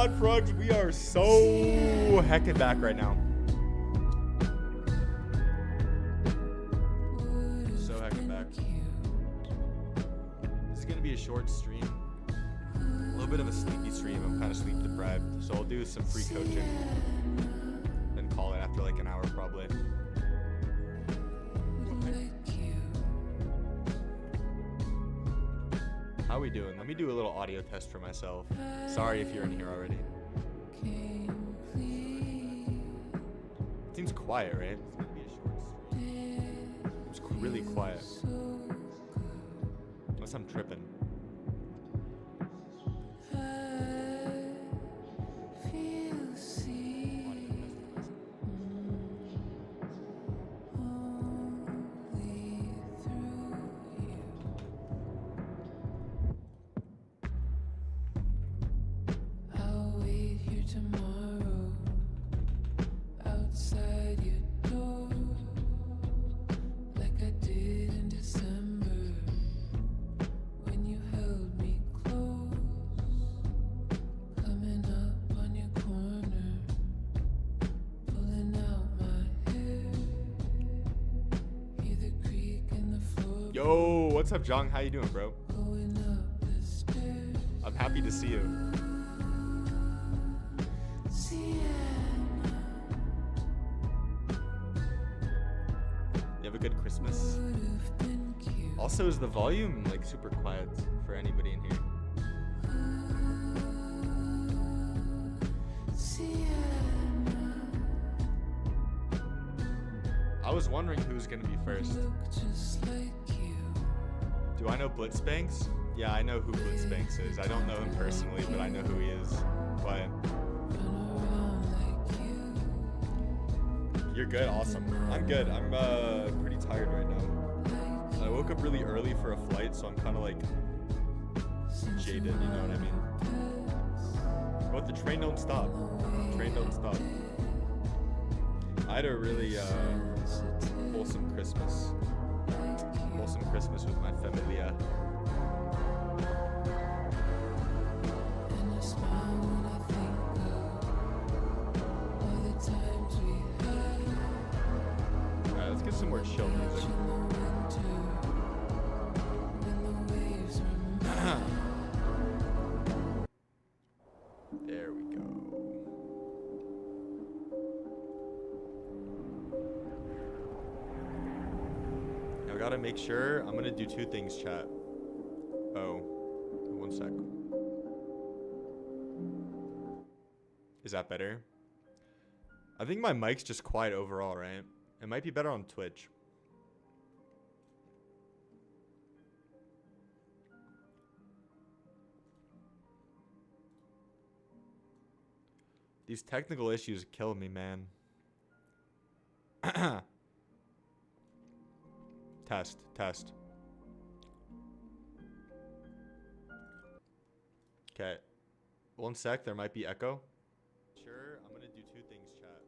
god, Frogs, we are so heckin' back right now. So heckin' back. This is gonna be a short stream. A little bit of a sleepy stream. I'm kind of sleep deprived, so I'll do some free coaching. Then call it after like an hour probably. How we doing? Let me do a little audio test for myself. Sorry if you're in here already. It seems quiet, right? It's gonna be a short stream. It's really quiet. Unless I'm tripping. Yo, what's up, Jong? How you doing, bro? I'm happy to see you. You have a good Christmas? Also, is the volume like super quiet for anybody in here? I was wondering who's gonna be first. Do I know Blitzbanks? Yeah, I know who Blitzbanks is. I don't know him personally, but I know who he is. But you're good, awesome. I'm good. I'm pretty tired right now. I woke up really early for a flight, so I'm kind of like jaded. You know what I mean? But the train don't stop. Train don't stop. I had a really wholesome Christmas. Wholesome Christmas with my familia. Alright, let's get some more chill music. There we go. I gotta make sure. I'm gonna do two things, chat. Oh, one sec. Is that better? I think my mic's just quiet overall, right? It might be better on Twitch. These technical issues kill me, man. Test. Okay. One sec, there might be echo. Sure, I'm gonna do two things, chat.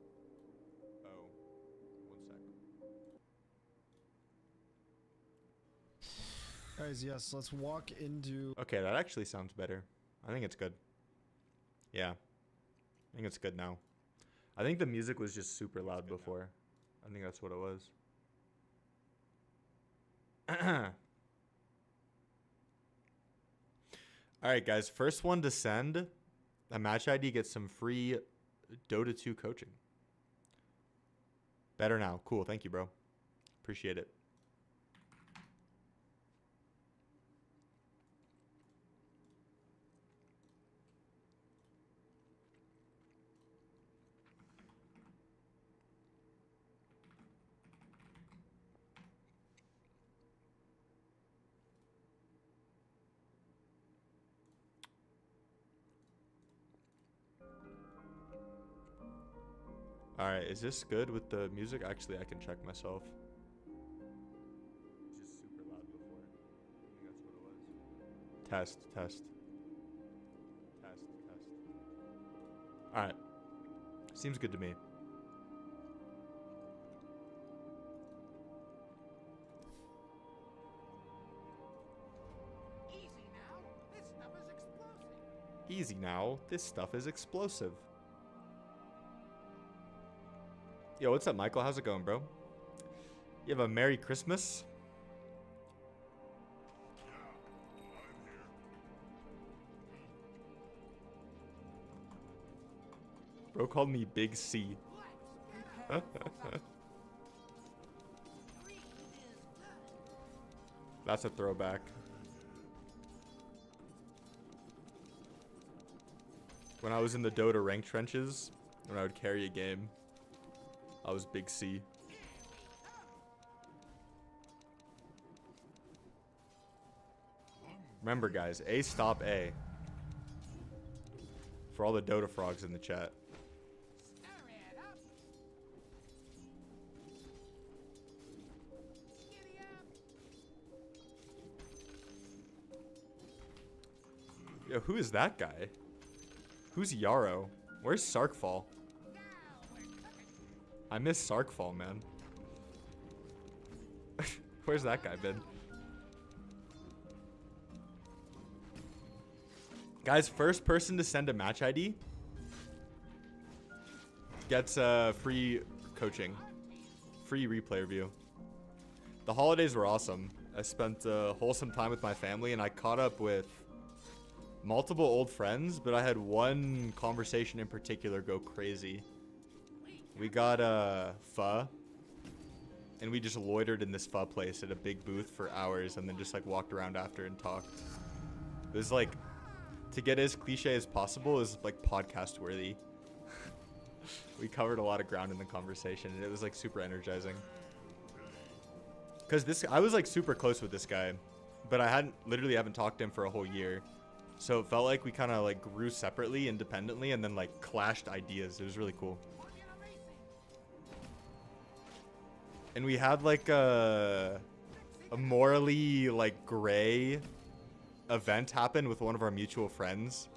Oh, one sec. Guys, yes, let's walk into... Okay, that actually sounds better. I think it's good. Yeah. I think it's good now. I think the music was just super loud before. I think that's what it was. Alright, guys. First one to send a match ID gets some free Dota 2 coaching. Better now. Cool. Thank you, bro. Appreciate it. Alright, is this good with the music? Actually, I can check myself. It's just super loud before. I think that's what it was. Test. Alright. Seems good to me. Easy now. This stuff is explosive. Yo, what's up, Michael? How's it going, bro? You have a Merry Christmas? Bro called me Big C. That's a throwback. When I was in the Dota rank trenches, when I would carry a game, I was Big C. Remember, guys, A stop A. For all the Dota frogs in the chat. Yo, who is that guy? Who's Yarrow? Where's Sarkfall? I miss Sarkfall, man. Where's that guy been? Guys, first person to send a match ID gets free coaching. Free replay review. The holidays were awesome. I spent wholesome time with my family, and I caught up with multiple old friends, but I had one conversation in particular go crazy. We got pho, and we just loitered in this pho place at a big booth for hours, and then just like walked around after and talked. It was like, to get as cliche as possible, is like podcast worthy. We covered a lot of ground in the conversation, and it was like super energizing. Cause I was like super close with this guy, but I literally haven't talked to him for a whole year. So it felt like we kind of like grew separately, independently, and then like clashed ideas. It was really cool. And we had like a morally like gray event happen with one of our mutual friends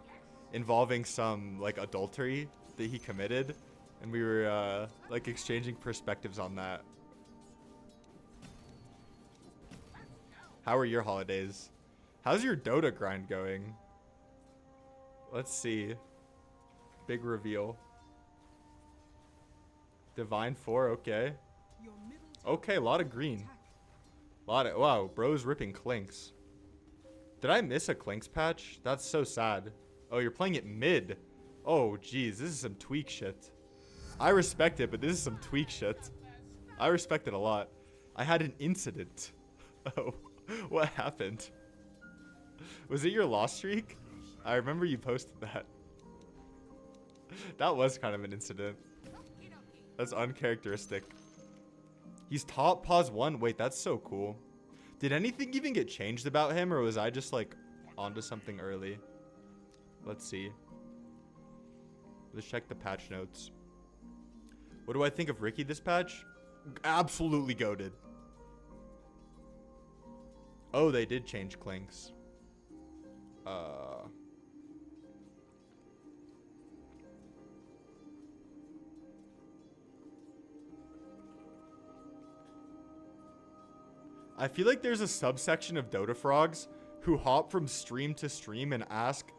involving some like adultery that he committed, and we were like exchanging perspectives on that. How are your holidays? How's your Dota grind going? Let's see. Big reveal. Divine 4, okay. Okay, a lot of green. Wow, bro's ripping Clinks. Did I miss a Clinks patch? That's so sad. Oh, you're playing it mid. Oh, geez, this is some tweak shit. I respect it, but this is some tweak shit. I respect it a lot. I had an incident. Oh, what happened? Was it your loss streak? I remember you posted that. That was kind of an incident. That's uncharacteristic. He's top pause 1. Wait, that's so cool. Did anything even get changed about him, or was I just like onto something early? Let's see. Let's check the patch notes. What do I think of Riki this patch? Absolutely goated. Oh, they did change Clinks. I feel like there's a subsection of Dota frogs who hop from stream to stream and ask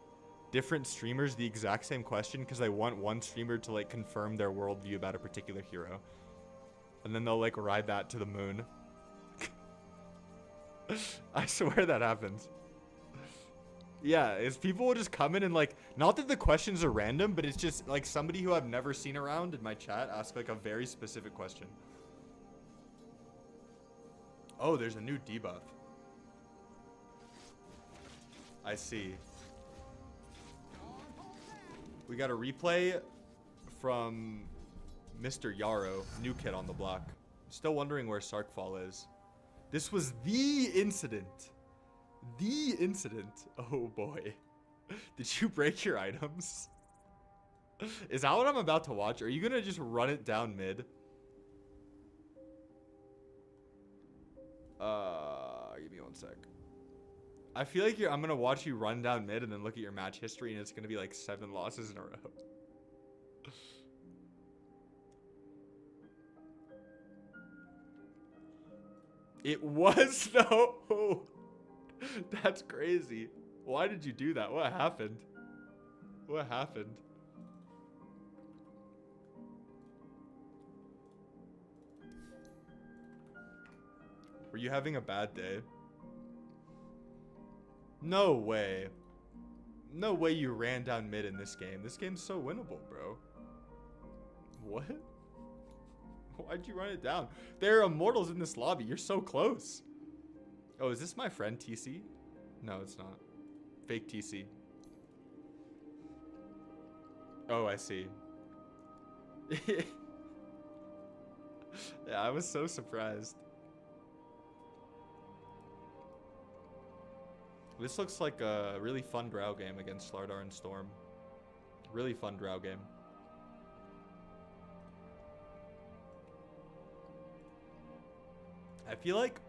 different streamers the exact same question because they want one streamer to like confirm their worldview about a particular hero. And then they'll like ride that to the moon. I swear that happens. Yeah, is people will just come in and like, not that the questions are random, but it's just like somebody who I've never seen around in my chat ask like a very specific question. Oh, there's a new debuff. I see. We got a replay from Mr. Yarrow, new kid on the block. Still wondering where Sarkfall is. This was the incident. The incident. Oh boy. Did you break your items? Is that what I'm about to watch? Are you gonna just run it down mid? Give me one sec. I feel like I'm gonna watch you run down mid and then look at your match history, and it's gonna be like 7 losses in a row. It was no. That's crazy. Why did you do that? What happened? What happened? Were you having a bad day? No way. No way you ran down mid in this game. This game's so winnable, bro. What? Why'd you run it down? There are immortals in this lobby. You're so close. Oh, is this my friend TC? No, it's not. Fake TC. Oh, I see. Yeah, I was so surprised. This looks like a really fun Drow game against Slardar and Storm. Really fun Drow game. I feel like,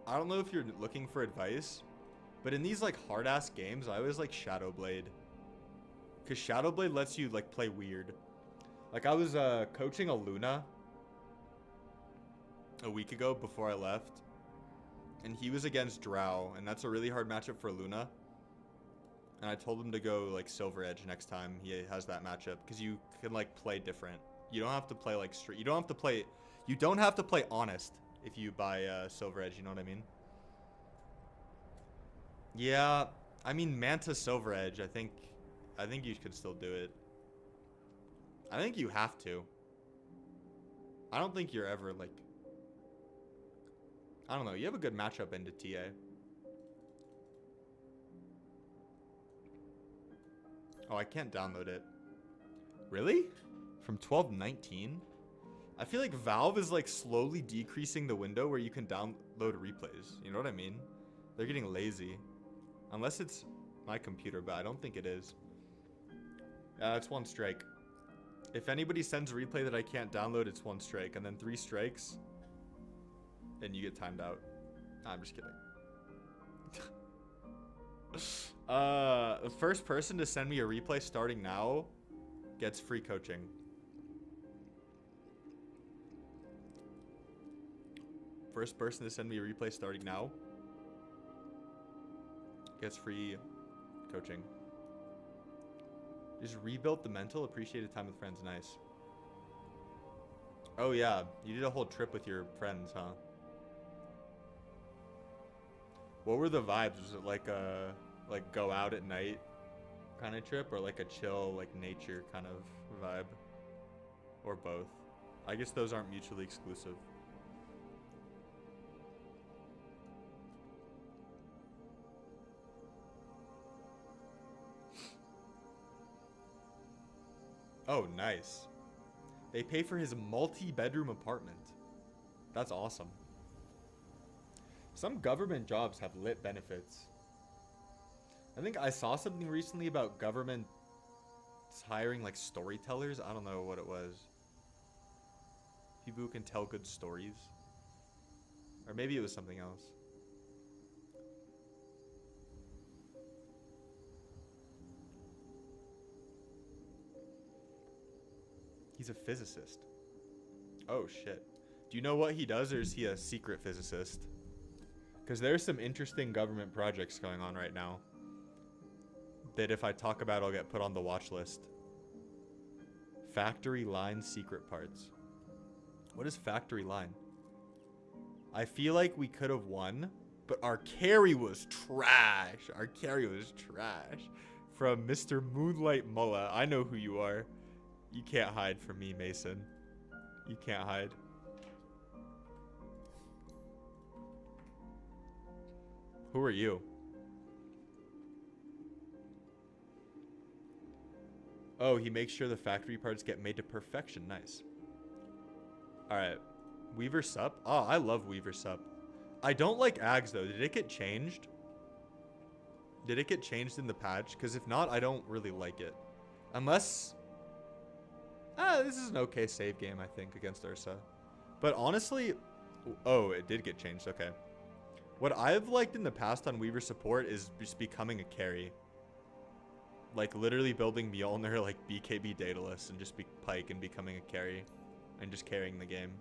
I don't know if you're looking for advice, but in these like hard ass games, I always like Shadowblade. Cause Shadowblade lets you like play weird. Like I was coaching a Luna a week ago before I left. And he was against Drow, and that's a really hard matchup for Luna. And I told him to go like Silver Edge next time he has that matchup, because you can like play different. You don't have to play like straight. You don't have to play honest if you buy Silver Edge. You know what I mean? Yeah, I mean Manta Silver Edge. I think you could still do it. I think you have to. I don't think you're ever like. I don't know. You have a good matchup into TA. Oh, I can't download it. Really? From 12/19? I feel like Valve is like slowly decreasing the window where you can download replays. You know what I mean? They're getting lazy. Unless it's my computer, but I don't think it is. It's 1 strike. If anybody sends a replay that I can't download, it's 1 strike. And then 3 strikes. And you get timed out. Nah, I'm just kidding. The first person to send me a replay starting now gets free coaching. First person to send me a replay starting now gets free coaching. Just rebuilt the mental, appreciated time with friends. Nice. Oh yeah, you did a whole trip with your friends, huh? What were the vibes? Was it like a go out at night kind of trip, or like a chill like nature kind of vibe, or both? I guess those aren't mutually exclusive. Oh, nice. They pay for his multi-bedroom apartment. That's awesome. Some government jobs have lit benefits. I think I saw something recently about government hiring like storytellers. I don't know what it was. People who can tell good stories. Or maybe it was something else. He's a physicist. Oh shit. Do you know what he does, or is he a secret physicist? Because there's some interesting government projects going on right now that if I talk about, I'll get put on the watch list. Factory line secret parts. What is factory line? I feel like we could have won, but our carry was trash. Our carry was trash. From Mr. Moonlight Mullah. I know who you are. You can't hide from me, Mason. You can't hide. Who are you? Oh, he makes sure the factory parts get made to perfection. Nice. Alright. Weaver Sup? Oh, I love Weaver Sup. I don't like Ags, though. Did it get changed? Did it get changed in the patch? Because if not, I don't really like it. Unless... this is an okay save game, I think, against Ursa. But honestly... Oh, it did get changed. Okay. What I've liked in the past on Weaver support is just becoming a carry. Like, literally building Mjolnir, like, BKB Daedalus, and just be Pike and becoming a carry. And just carrying the game.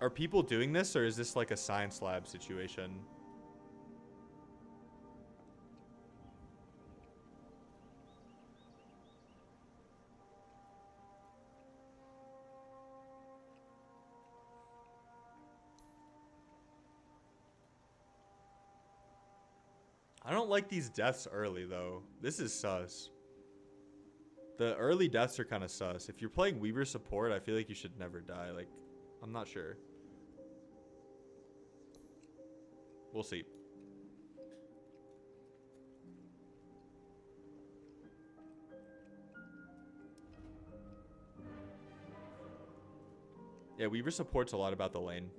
Are people doing this, or is this like a science lab situation? I don't like these deaths early, though. This is sus. The early deaths are kind of sus. If you're playing Weaver support, I feel like you should never die. Like, I'm not sure. We'll see. Yeah, Weaver support's a lot about the lane.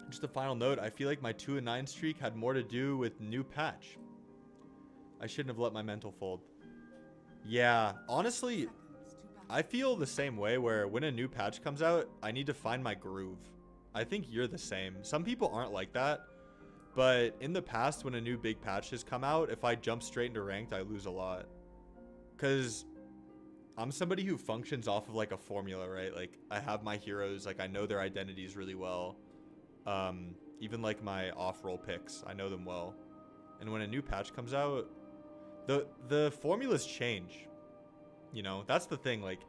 Just a final note, I feel like my 2-9 streak had more to do with new patch. I shouldn't have let my mental fold. Yeah, honestly, I feel the same way where when a new patch comes out, I need to find my groove. I think you're the same. Some people aren't like that, but in the past when a new big patch has come out, if I jump straight into ranked, I lose a lot. Because I'm somebody who functions off of like a formula, right? Like I have my heroes, like I know their identities really well. Even like my off-roll picks, I know them well. And when a new patch comes out, the formulas change. You know, that's the thing. Like,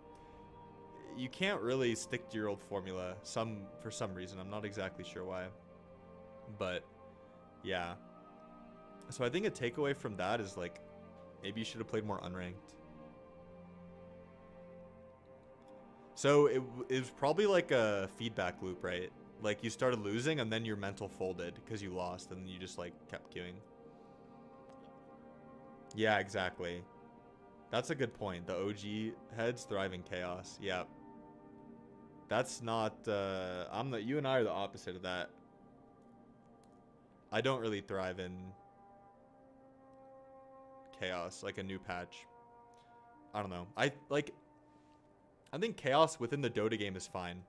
you can't really stick to your old formula for some reason. I'm not exactly sure why, but yeah. So I think a takeaway from that is like, maybe you should have played more unranked. So it was probably like a feedback loop, right? Like you started losing and then your mental folded because you lost and you just like kept queuing. Yeah, exactly. That's a good point. The OG heads thrive in chaos. Yeah. That's not, you and I are the opposite of that. I don't really thrive in chaos, like a new patch. I don't know. I think chaos within the Dota game is fine.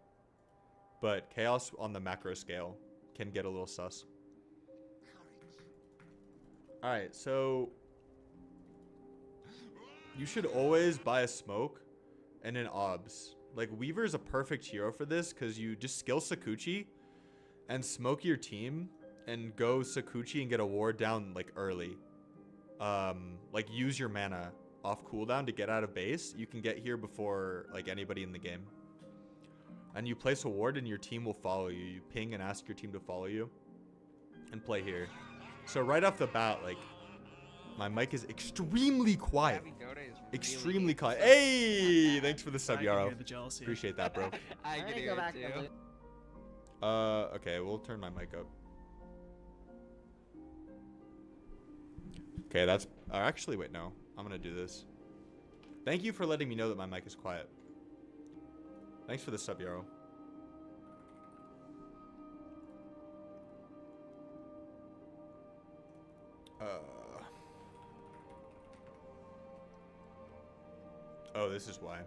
But chaos on the macro scale can get a little sus. Alright, so you should always buy a smoke and an obs. Like Weaver is a perfect hero for this because you just skill Sakuchi and smoke your team and go Sakuchi and get a ward down like early. Like use your mana off cooldown to get out of base. You can get here before like anybody in the game. And you place a ward and your team will follow you. You ping and ask your team to follow you and play here. So right off the bat, like, my mic is extremely quiet. Extremely quiet. Hey, thanks for the sub, Yarrow. Appreciate that, bro. I can hear it too. Okay, we'll turn my mic up. Okay, that's... actually, wait, no. I'm gonna do this. Thank you for letting me know that my mic is quiet. Thanks for the sub, Yarrow. Oh, this is why.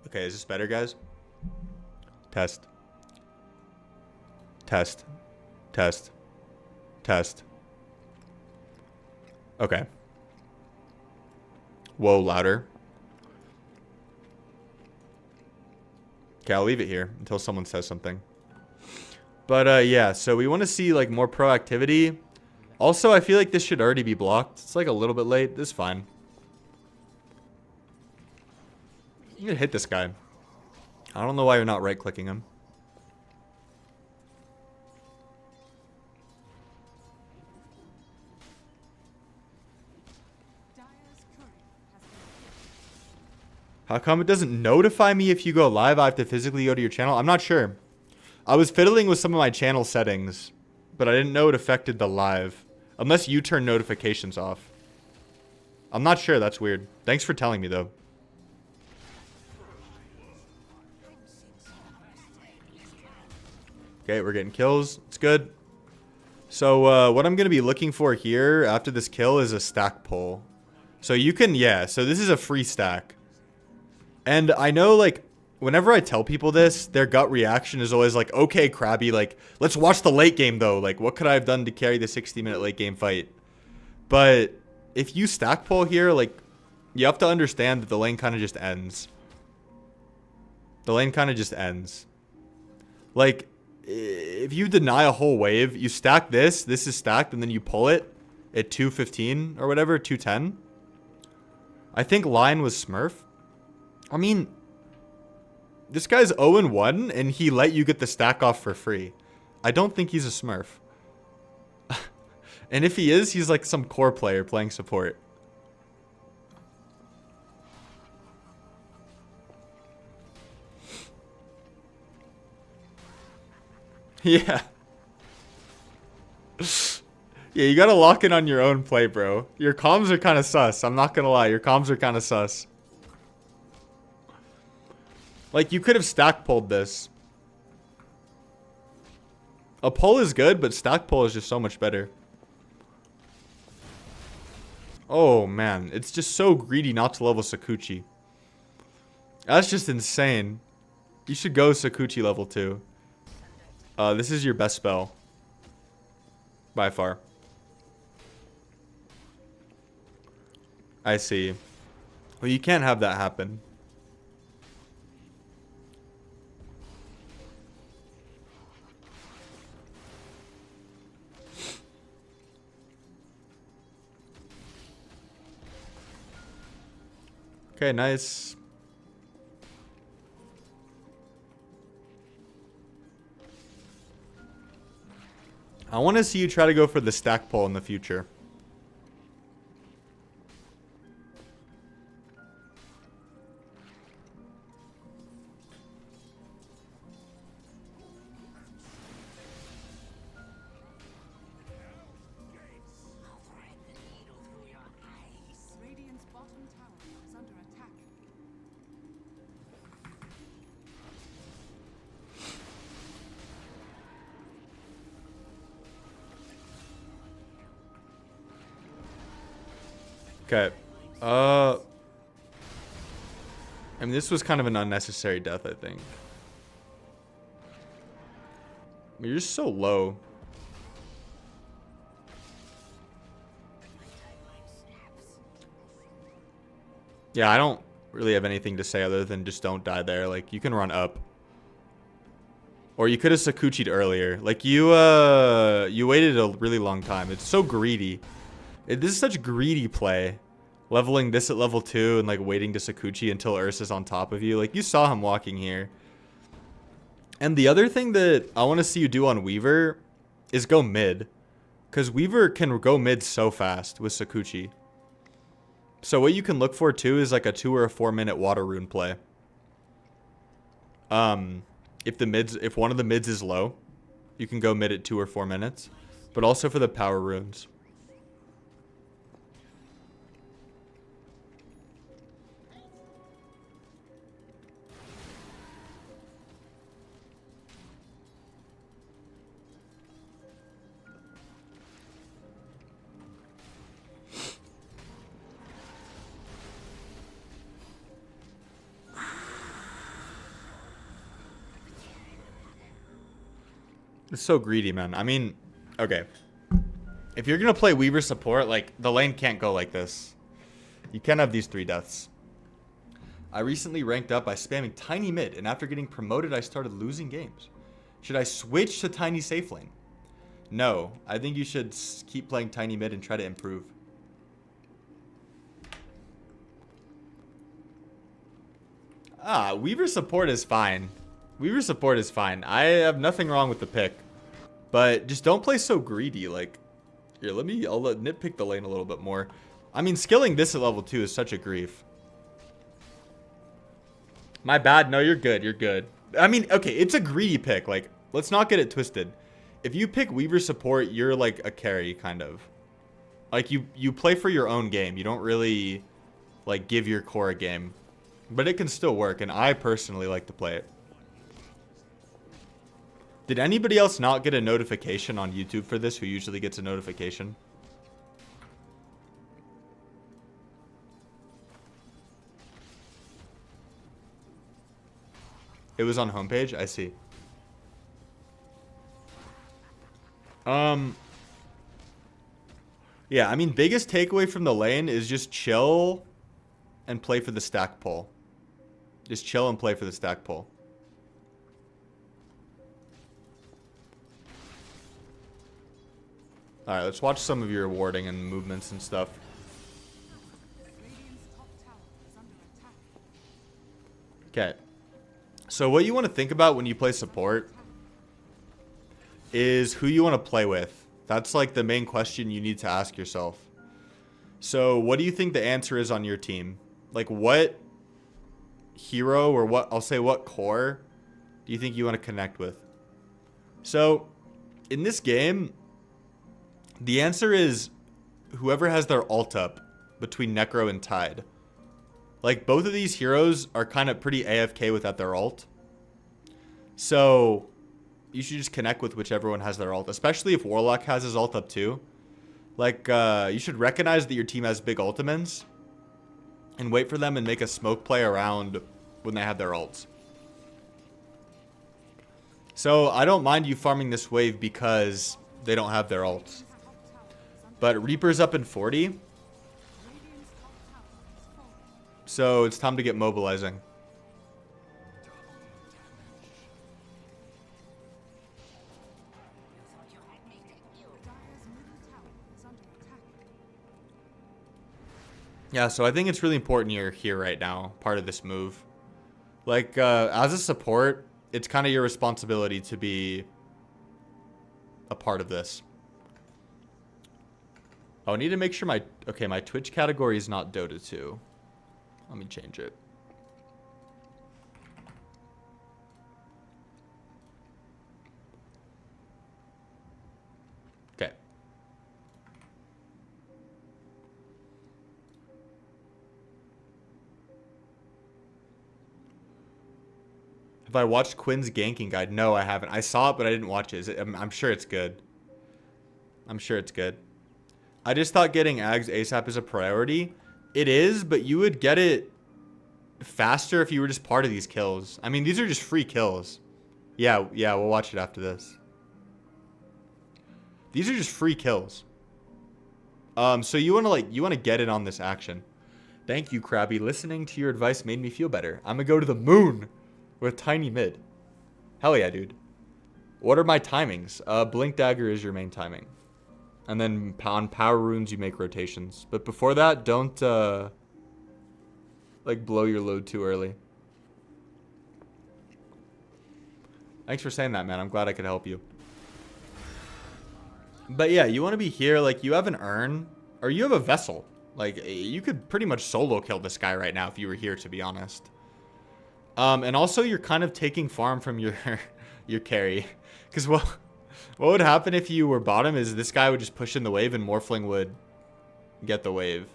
Okay, is this better, guys? Test. Test. Test. Test. Okay. Whoa, louder. Okay, I'll leave it here until someone says something. But yeah, so we want to see like more proactivity. Also, I feel like this should already be blocked. It's like a little bit late. This is fine. I'm gonna hit this guy. I don't know why you're not right-clicking him. How come it doesn't notify me if you go live? I have to physically go to your channel? I'm not sure. I was fiddling with some of my channel settings, but I didn't know it affected the live. Unless you turn notifications off. I'm not sure. That's weird. Thanks for telling me, though. Okay, we're getting kills. It's good. So what I'm going to be looking for here after this kill is a stack pull. So you can, yeah, so this is a free stack. And I know, like, whenever I tell people this, their gut reaction is always like, okay, Krabby, like, let's watch the late game, though. Like, what could I have done to carry the 60-minute late game fight? But if you stack pull here, like, you have to understand that the lane kind of just ends. The lane kind of just ends. Like, if you deny a whole wave, you stack this is stacked, and then you pull it at 215 or whatever, 210. I think line was Smurf. I mean, this guy's 0-1, and he let you get the stack off for free. I don't think he's a Smurf. And if he is, he's like some core player playing support. Yeah. Yeah, you gotta lock in on your own play, bro. Your comms are kind of sus. I'm not gonna lie. Your comms are kind of sus. Like, you could have stack pulled this. A pull is good, but stack pull is just so much better. Oh, man. It's just so greedy not to level Sakuchi. That's just insane. You should go Sakuchi level 2. This is your best spell. By far. I see. Well, you can't have that happen. Okay, nice. I want to see you try to go for the stack pull in the future. Okay. I mean, this was kind of an unnecessary death, I think. I mean, you're just so low. Yeah, I don't really have anything to say other than just don't die there. Like, you can run up. Or you could have Sakuchi'd earlier. Like, you waited a really long time. It's so greedy. This is such greedy play. Leveling this at level 2 and like waiting to Sakuchi until Ursa's on top of you. Like, you saw him walking here. And the other thing that I want to see you do on Weaver is go mid. Because Weaver can go mid so fast with Sakuchi. So what you can look for too is like a 2 or a 4 minute water rune play. If one of the mids is low, you can go mid at 2 or 4 minutes. But also for the power runes. It's so greedy, man. I mean, okay. If you're going to play Weaver support, like, the lane can't go like this. You can't have these 3 deaths. I recently ranked up by spamming Tiny mid, and after getting promoted, I started losing games. Should I switch to Tiny safe lane? No. I think you should keep playing Tiny mid and try to improve. Weaver support is fine. Weaver support is fine. I have nothing wrong with the pick. But just don't play so greedy. Like, here, I'll nitpick the lane a little bit more. I mean, skilling this at level 2 is such a grief. My bad. No, you're good. You're good. I mean, okay, it's a greedy pick. Like, let's not get it twisted. If you pick Weaver support, you're like a carry, kind of. Like, you play for your own game. You don't really, like, give your core a game. But it can still work, and I personally like to play it. Did anybody else not get a notification on YouTube for this who usually gets a notification? It was on homepage? I see. Yeah, I mean, biggest takeaway from the lane is just chill and play for the stack pull. Just chill and play for the stack pull. Alright, let's watch some of your warding and movements and stuff. Okay. So what you want to think about when you play support is who you want to play with That's like the main question you need to ask yourself. So what do you think the answer is on your team? Like what hero or what core do you think you want to connect with? So in this game, the answer is whoever has their ult up between Necro and Tide. Like both of these heroes are kind of pretty AFK without their ult. So you should just connect with whichever one has their ult, especially if Warlock has his ult up too. Like, you should recognize that your team has big ultimates and wait for them and make a smoke play around when they have their ults. So I don't mind you farming this wave because they don't have their ults. But Reaper's up in 40. So it's time to get mobilizing. Yeah, so I think it's really important you're here right now, part of this move. Like, as a support, it's kind of your responsibility to be a part of this. Oh, I need to make sure my Twitch category is not Dota 2. Let me change it. Okay. Have I watched Quinn's ganking guide? No, I haven't. I saw it, but I didn't watch it. I'm sure it's good. I'm sure it's good. I just thought getting Ags ASAP is a priority. It is, but you would get it faster if you were just part of these kills. I mean, these are just free kills. Yeah, we'll watch it after this. These are just free kills. So you want to get in on this action. Thank you, Krabby. Listening to your advice made me feel better. I'm gonna go to the moon with Tiny Mid. Hell yeah, dude. What are my timings? Blink Dagger is your main timing. And then on Power Runes, you make rotations. But before that, don't, like, blow your load too early. Thanks for saying that, man. I'm glad I could help you. But yeah, you want to be here. Like, you have an urn, or you have a vessel. Like, you could pretty much solo kill this guy right now if you were here, to be honest. And also, you're kind of taking farm from your your carry. Because, well, what would happen if you were bottom is this guy would just push in the wave and Morphling would get the wave.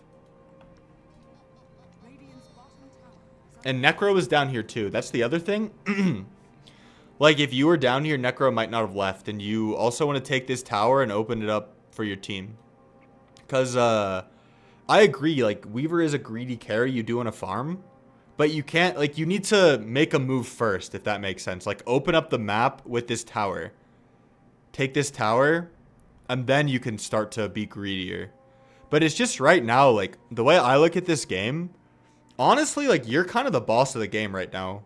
And Necro was down here too. That's the other thing. Like, if you were down here, Necro might not have left. And you also want to take this tower and open it up for your team. Because, I agree. Like, Weaver is a greedy carry. You do want to farm. But you can't, like, you need to make a move first, if that makes sense. Like, open up the map with this tower. Take this tower, and then you can start to be greedier. But it's just right now, like, the way I look at this game, honestly, like, you're kind of the boss of the game right now.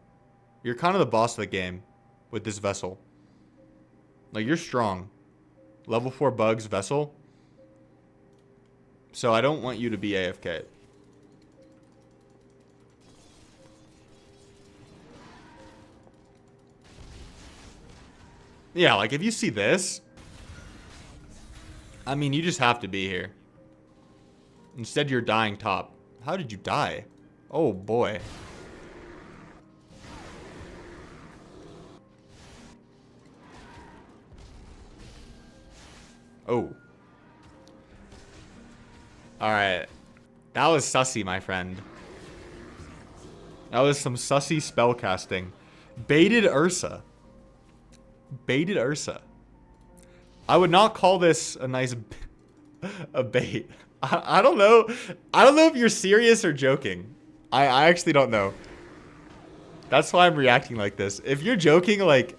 You're kind of the boss of the game with this vessel. Like, you're strong. Level 4 bugs, vessel. So I don't want you to be AFK. Yeah, like, if you see this, I mean, you just have to be here. Instead, you're dying top. How did you die? Oh, boy. Oh. Alright. That was sussy, my friend. That was some sussy spell casting. Baited Ursa. Baited Ursa. I would not call this a nice a bait. I don't know. I don't know if you're serious or joking. I actually don't know. That's why I'm reacting like this. If you're joking, like,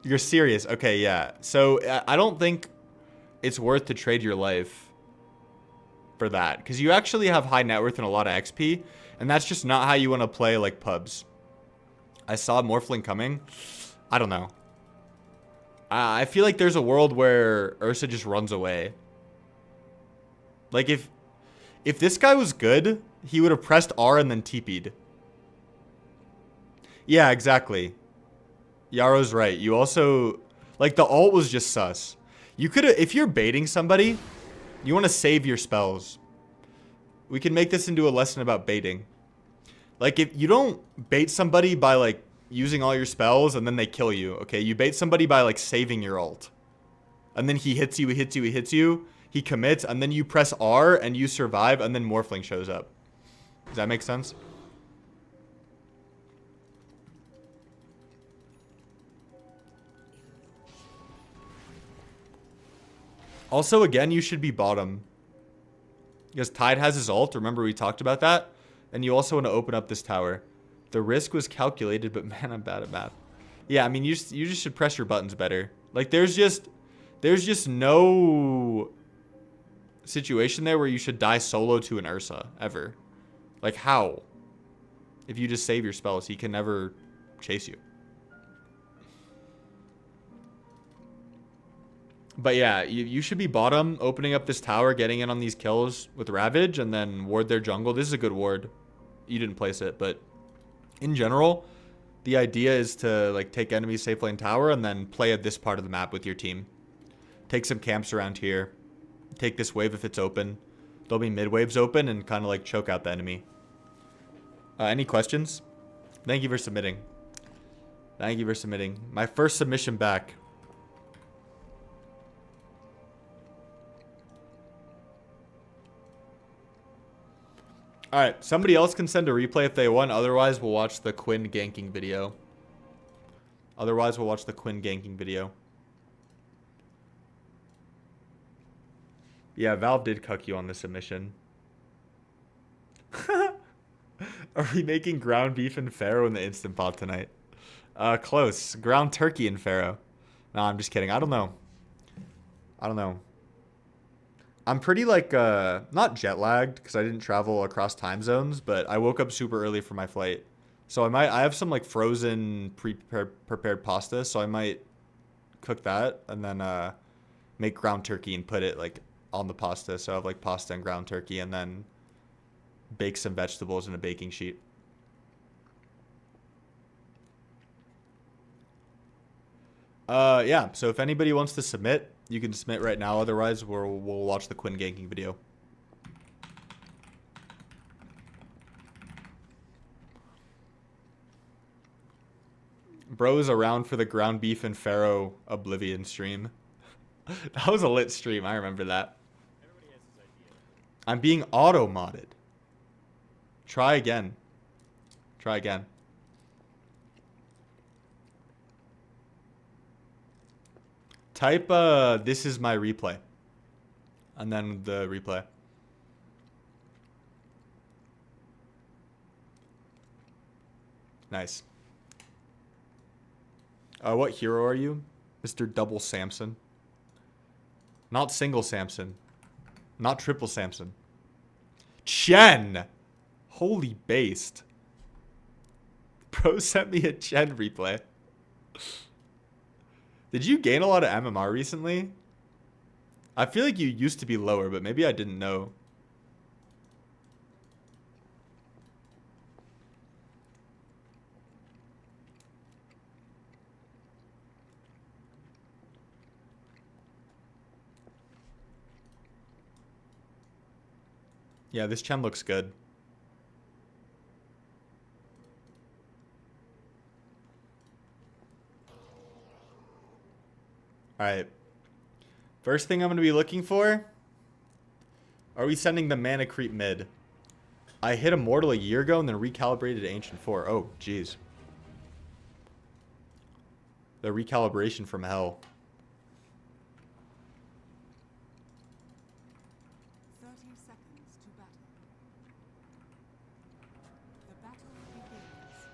you're serious. Okay, yeah. So I don't think it's worth to trade your life for that. Because you actually have high net worth and a lot of XP. And that's just not how you want to play, like, pubs. I saw Morphling coming. I don't know. I feel like there's a world where Ursa just runs away. Like, if this guy was good, he would have pressed R and then TP'd. Yeah, exactly. Yaro's right. You also... Like, the ult was just sus. You could, if you're baiting somebody, you want to save your spells. We can make this into a lesson about baiting. Like, if you don't bait somebody by, like, using all your spells and then they kill you, okay? You bait somebody by, like, saving your ult. And then he hits you, he hits you, he hits you. He commits, and then you press R and you survive, and then Morphling shows up. Does that make sense? Also, again, you should be bottom. Because Tide has his ult. Remember, we talked about that? And you also want to open up this tower. The risk was calculated, but man, I'm bad at math. Yeah, I mean, you just should press your buttons better. Like, there's just no situation there where you should die solo to an Ursa, ever. Like, how? If you just save your spells, he can never chase you. But yeah, you should be bottom, opening up this tower, getting in on these kills with Ravage, and then ward their jungle. This is a good ward. You didn't place it, but in general, the idea is to like take enemy safe lane tower and then play at this part of the map with your team. Take some camps around here. Take this wave if it's open. There'll be mid waves open and kind of like choke out the enemy. Any questions? Thank you for submitting. Thank you for submitting. My first submission back. Alright, somebody else can send a replay if they want. Otherwise, we'll watch the Quinn ganking video. Yeah, Valve did cuck you on the submission. Are we making ground beef and Pharaoh in the Instant Pot tonight? Close. Ground turkey and Pharaoh. No, I'm just kidding. I don't know. I'm pretty, like, not jet lagged because I didn't travel across time zones, but I woke up super early for my flight. So I have some, like, frozen prepared pasta, so I might cook that and then make ground turkey and put it, like, on the pasta. So I have, like, pasta and ground turkey and then bake some vegetables in a baking sheet. Yeah, so if anybody wants to submit, you can submit right now. Otherwise, we'll watch the Quinn ganking video. Bro is around for the ground beef and Pharaoh Oblivion stream. That was a lit stream. I remember that. I'm being auto-modded. Try again. Type, this is my replay. And then the replay. Nice. What hero are you? Mr. Double Samson. Not single Samson. Not triple Samson. Chen! Holy based. Bro sent me a Chen replay. Did you gain a lot of MMR recently? I feel like you used to be lower, but maybe I didn't know. Yeah, this Chen looks good. Alright. First thing I'm going to be looking for. Are we sending the mana creep mid? I hit Immortal a year ago and then recalibrated Ancient 4. Oh, jeez. The recalibration from hell. 30 seconds to battle. The battle begins.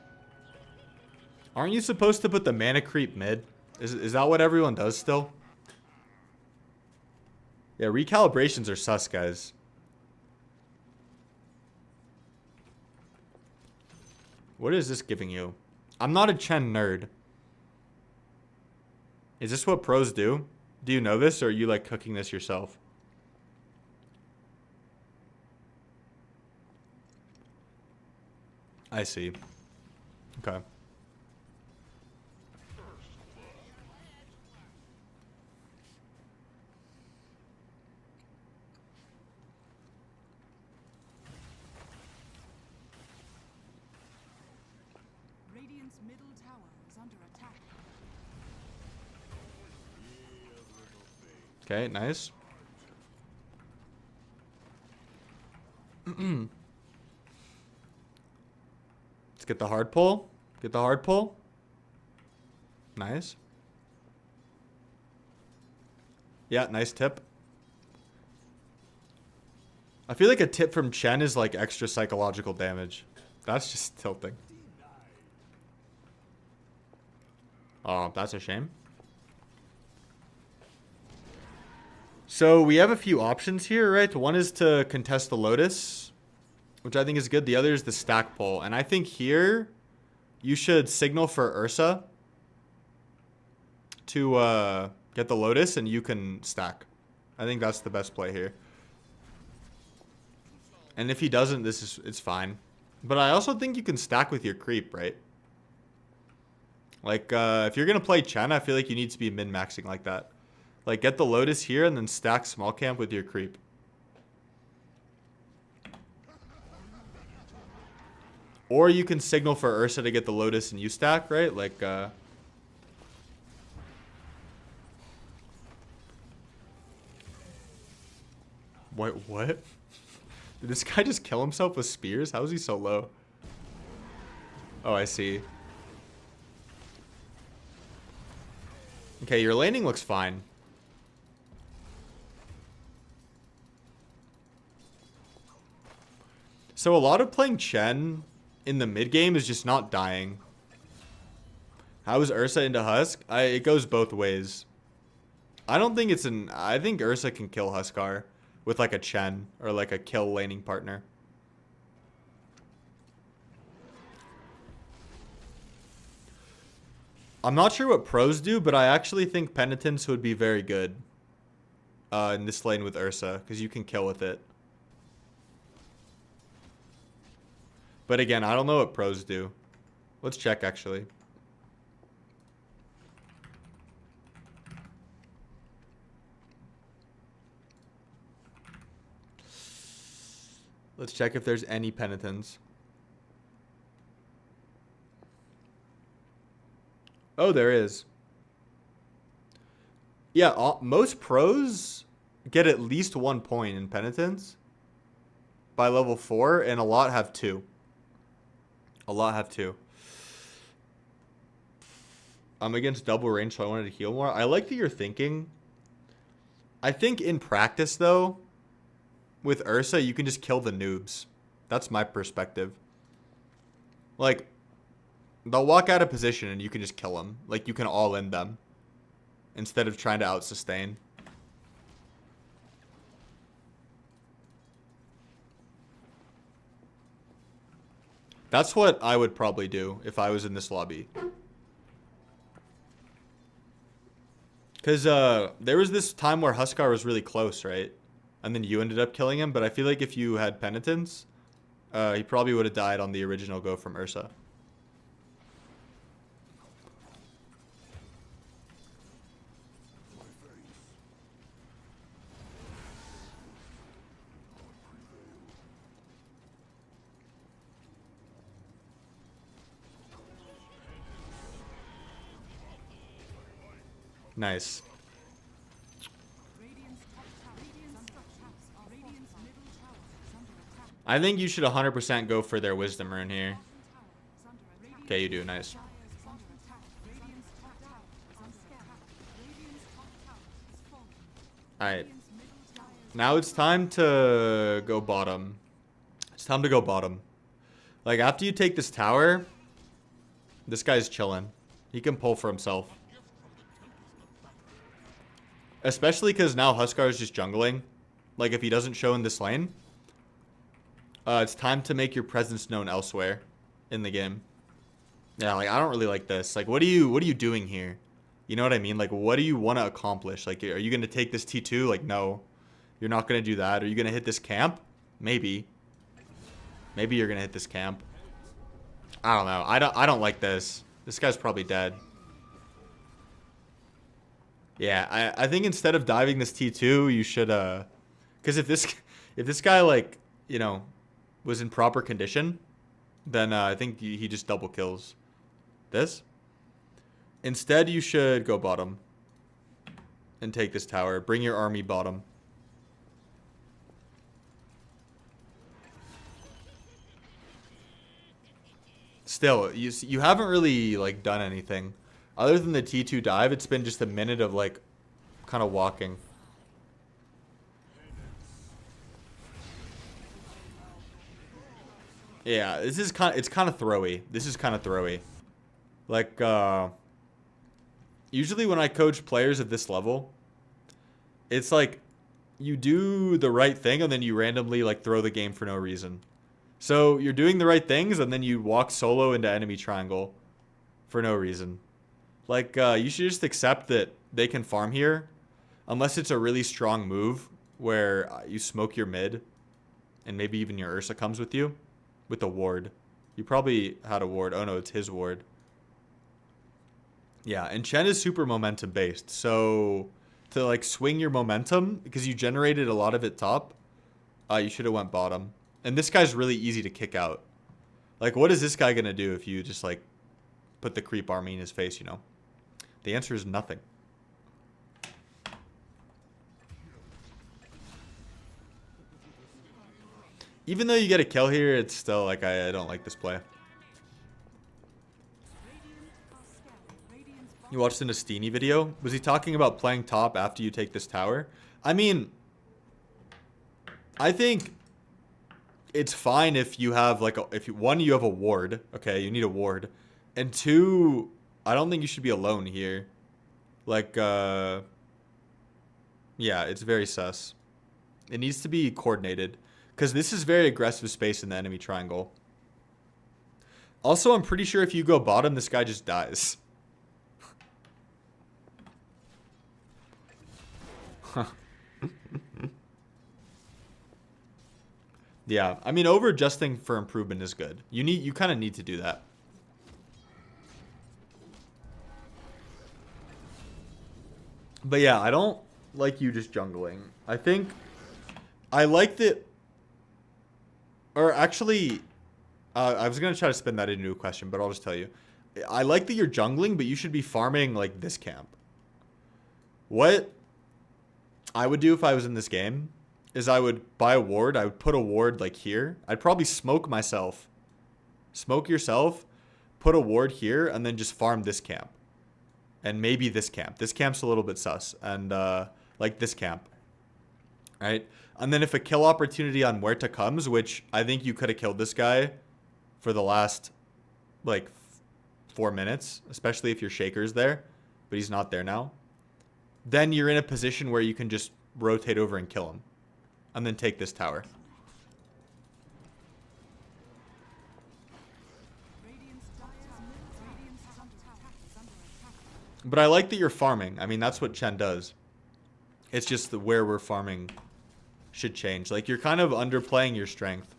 Aren't you supposed to put the mana creep mid? Is that what everyone does still? Yeah, recalibrations are sus, guys. What is this giving you? I'm not a Chen nerd. Is this what pros do? Do you know this, or are you like cooking this yourself? I see. Okay. middle tower is under attack. Okay, nice. Let's get the hard pull. Get the hard pull. Nice. Yeah, nice tip. I feel like a tip from Chen is like extra psychological damage. That's just tilting. Oh, that's a shame. So we have a few options here, right? One is to contest the Lotus, which I think is good. The other is the stack pull. And I think here you should signal for Ursa to get the Lotus and you can stack. I think that's the best play here. And if he doesn't, it's fine. But I also think you can stack with your creep, right? Like, if you're going to play Chen, I feel like you need to be min-maxing like that. Like, get the Lotus here and then stack small camp with your creep. Or you can signal for Ursa to get the Lotus and you stack, right? Like, What? Did this guy just kill himself with spears? How is he so low? Oh, I see. Okay, your laning looks fine. So a lot of playing Chen in the mid game is just not dying. How is Ursa into Husk? It goes both ways. I don't think it's an... I think Ursa can kill Huskar with like a Chen or like a kill laning partner. I'm not sure what pros do, but I actually think Penitence would be very good in this lane with Ursa because you can kill with it. But again, I don't know what pros do. Let's check actually. Let's check if there's any Penitence. Oh, there is. Yeah, most pros get at least 1 point in Penitence by level 4, and a lot have 2. A lot have 2. I'm against double range, so I wanted to heal more. I like that you're thinking. I think in practice, though, with Ursa, you can just kill the noobs. That's my perspective. Like, they'll walk out of position and you can just kill them. Like, you can all in them instead of trying to out-sustain. That's what I would probably do if I was in this lobby. Because there was this time where Huskar was really close, right? And then you ended up killing him. But I feel like if you had Penitence, he probably would have died on the original go from Ursa. Nice. I think you should 100% go for their Wisdom Rune here. Okay, you do. Nice. Alright. Now it's time to go bottom. It's time to go bottom. Like, after you take this tower, this guy's chilling. He can pull for himself. Especially because now Huskar is just jungling. Like, if he doesn't show in this lane, it's time to make your presence known elsewhere in the game. Yeah, like, I don't really like this. Like, what are you doing here? You know what I mean? Like, what do you want to accomplish? Like, are you going to take this T2? Like, no. You're not going to do that. Are you going to hit this camp? Maybe. Maybe you're going to hit this camp. I don't know. I don't like this. This guy's probably dead. Yeah, I think instead of diving this T2, you should because if this guy, like, you know, was in proper condition, then I think he just double kills. This. Instead, you should go bottom. And take this tower. Bring your army bottom. Still, you haven't really, like, done anything. Other than the T2 dive, it's been just a minute of, like, kind of walking. Yeah, this is it's kind of throwy. This is kind of throwy. Like, usually when I coach players at this level, it's like you do the right thing and then you randomly, like, throw the game for no reason. So you're doing the right things and then you walk solo into enemy triangle for no reason. Like, you should just accept that they can farm here unless it's a really strong move where you smoke your mid and maybe even your Ursa comes with you. With a ward. You probably had a ward. Oh no, it's his ward. Yeah, and Chen is super momentum based. So to, like, swing your momentum, because you generated a lot of it top, you should have went bottom. And this guy's really easy to kick out. Like, what is this guy going to do if you just, like, put the creep army in his face, you know? The answer is nothing. Even though you get a kill here, it's still, like, I don't like this play. You watched an Astini video? Was he talking about playing top after you take this tower? I mean, I think it's fine if you have, like, one, you have a ward. Okay, you need a ward. And two, I don't think you should be alone here. Like, yeah, it's very sus. It needs to be coordinated. Because this is very aggressive space in the enemy triangle. Also, I'm pretty sure if you go bottom, this guy just dies. Yeah, I mean, over adjusting for improvement is good. You kind of need to do that. But yeah, I don't like you just jungling. I think I like that. Or actually, I was going to try to spin that into a question, but I'll just tell you. I like that you're jungling, but you should be farming, like, this camp. What I would do if I was in this game is I would buy a ward. I would put a ward, like, here. I'd probably smoke myself. Smoke yourself, put a ward here, and then just farm this camp. And maybe this camp. This camp's a little bit sus. And, like, this camp. Right? And then if a kill opportunity on Muerta comes, which I think you could have killed this guy for the last, like, 4 minutes, especially if your Shaker's there, but he's not there now, then you're in a position where you can just rotate over and kill him. And then take this tower. But I like that you're farming. I mean, that's what Chen does. It's just where we're farming should change. Like, you're kind of underplaying your strength.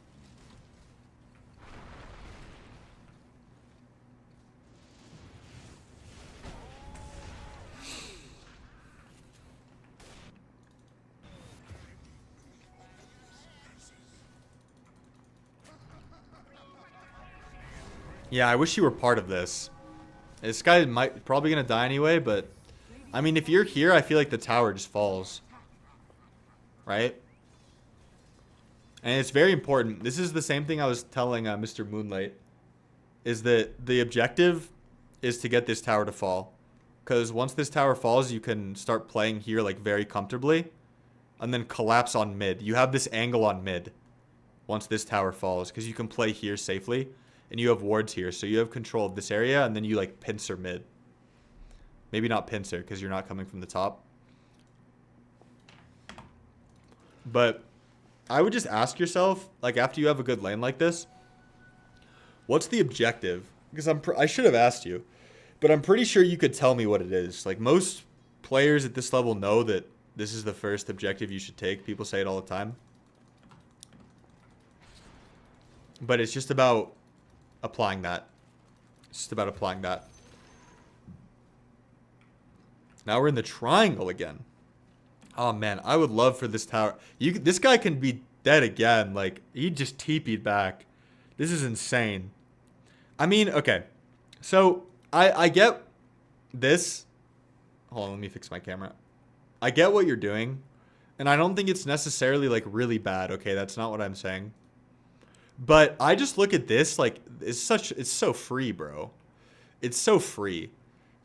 Yeah, I wish you were part of this. This guy probably gonna die anyway, but I mean, if you're here, I feel like the tower just falls. Right? And it's very important. This is the same thing I was telling Mr. Moonlight. Is that the objective is to get this tower to fall. Because once this tower falls, you can start playing here, like, very comfortably. And then collapse on mid. You have this angle on mid. Once this tower falls. Because you can play here safely. And you have wards here. So you have control of this area. And then you, like, pincer mid. Maybe not pincer, because you're not coming from the top. But I would just ask yourself, like, after you have a good lane like this, what's the objective? Because I should have asked you, but I'm pretty sure you could tell me what it is. Like, most players at this level know that this is the first objective you should take. People say it all the time. But it's just about applying that. It's just about applying that. Now we're in the triangle again. Oh, man, I would love for this tower. This guy can be dead again. Like, he just TP'd back. This is insane. I mean, okay. So, I get this. Hold on, let me fix my camera. I get what you're doing, and I don't think it's necessarily like really bad. Okay, that's not what I'm saying. But I just look at this like it's so free, bro. It's so free.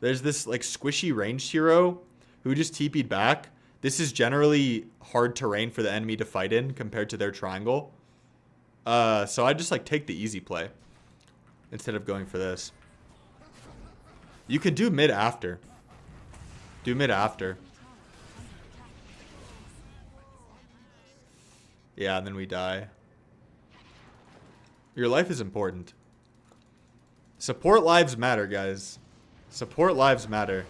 There's this like squishy ranged hero who just TP'd back. This is generally hard terrain for the enemy to fight in compared to their triangle. So I just like take the easy play instead of going for this. You can do mid after. Do mid after. Yeah, and then we die. Your life is important. Support lives matter, guys. Support lives matter.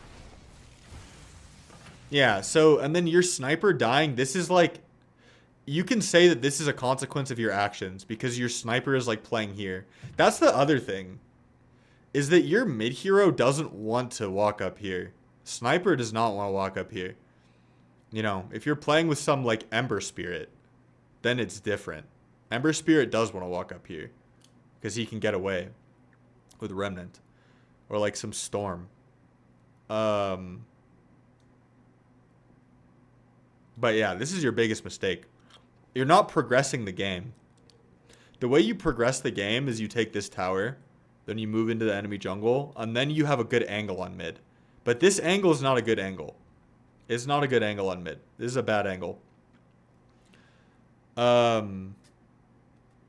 Yeah, so, and then your sniper dying, this is like, you can say that this is a consequence of your actions because your sniper is like playing here. That's the other thing, is that your mid hero doesn't want to walk up here. Sniper does not want to walk up here. You know, if you're playing with some like Ember Spirit, then it's different. Ember Spirit does want to walk up here because he can get away with Remnant or like some Storm. But yeah, this is your biggest mistake. You're not progressing the game. The way you progress the game is you take this tower, then you move into the enemy jungle, and then you have a good angle on mid. But this angle is not a good angle. It's not a good angle on mid. This is a bad angle.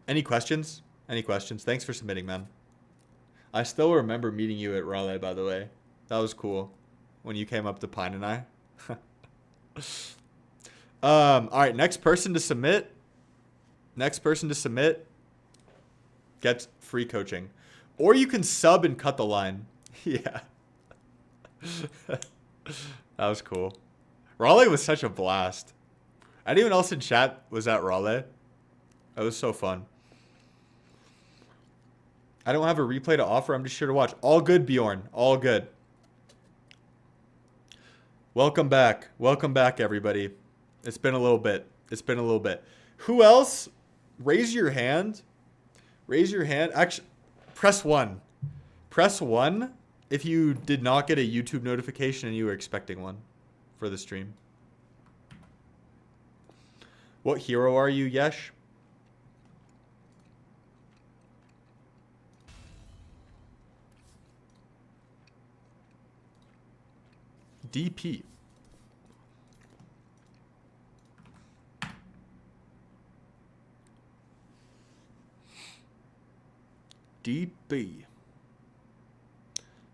Any questions? Any questions? Thanks for submitting, man. I still remember meeting you at Raleigh, by the way. That was cool. When you came up to Pine and I. Alright, next person to submit. Next person to submit gets free coaching. Or you can sub and cut the line. Yeah. That was cool. Raleigh was such a blast. Anyone else in chat was at Raleigh? That was so fun. I don't have a replay to offer. I'm just here to watch. All good, Bjorn. All good. Welcome back. Welcome back, everybody. It's been a little bit. It's been a little bit. Who else? Raise your hand. Raise your hand. Actually, press 1. Press 1 if you did not get a YouTube notification and you were expecting one for the stream. What hero are you, Yesh? DP. DP.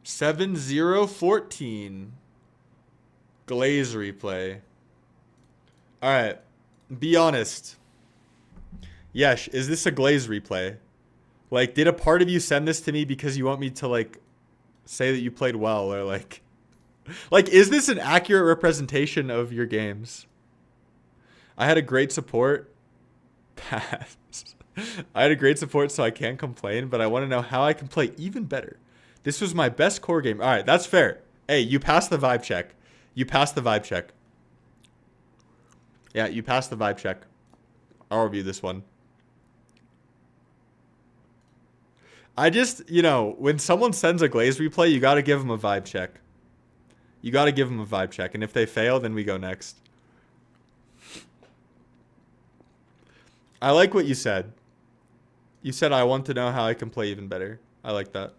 7014. Glaze replay. Alright. Be honest. Yesh, is this a Glaze replay? Like, did a part of you send this to me because you want me to, like, say that you played well? Or, like, is this an accurate representation of your games? I had a great support. Pass. I had a great support, so I can't complain, but I want to know how I can play even better. This was my best core game. All right, that's fair. Hey, you passed the vibe check. You passed the vibe check. Yeah, you passed the vibe check. I'll review this one. I just, you know, when someone sends a Glaze replay, you got to give them a vibe check. You got to give them a vibe check, and if they fail, then we go next. I like what you said. You said, I want to know how I can play even better. I like that.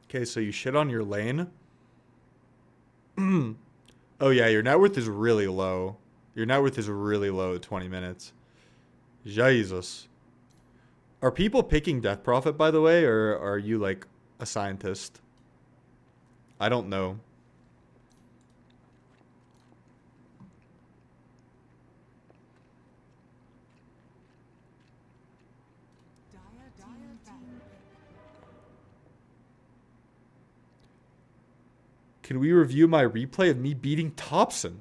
Okay, so you shit on your lane. Oh, yeah, your net worth is really low. Your net worth is really low at 20 minutes. Jesus. Are people picking Death Prophet, by the way, or are you, like, a scientist? I don't know. Can we review my replay of me beating Thompson?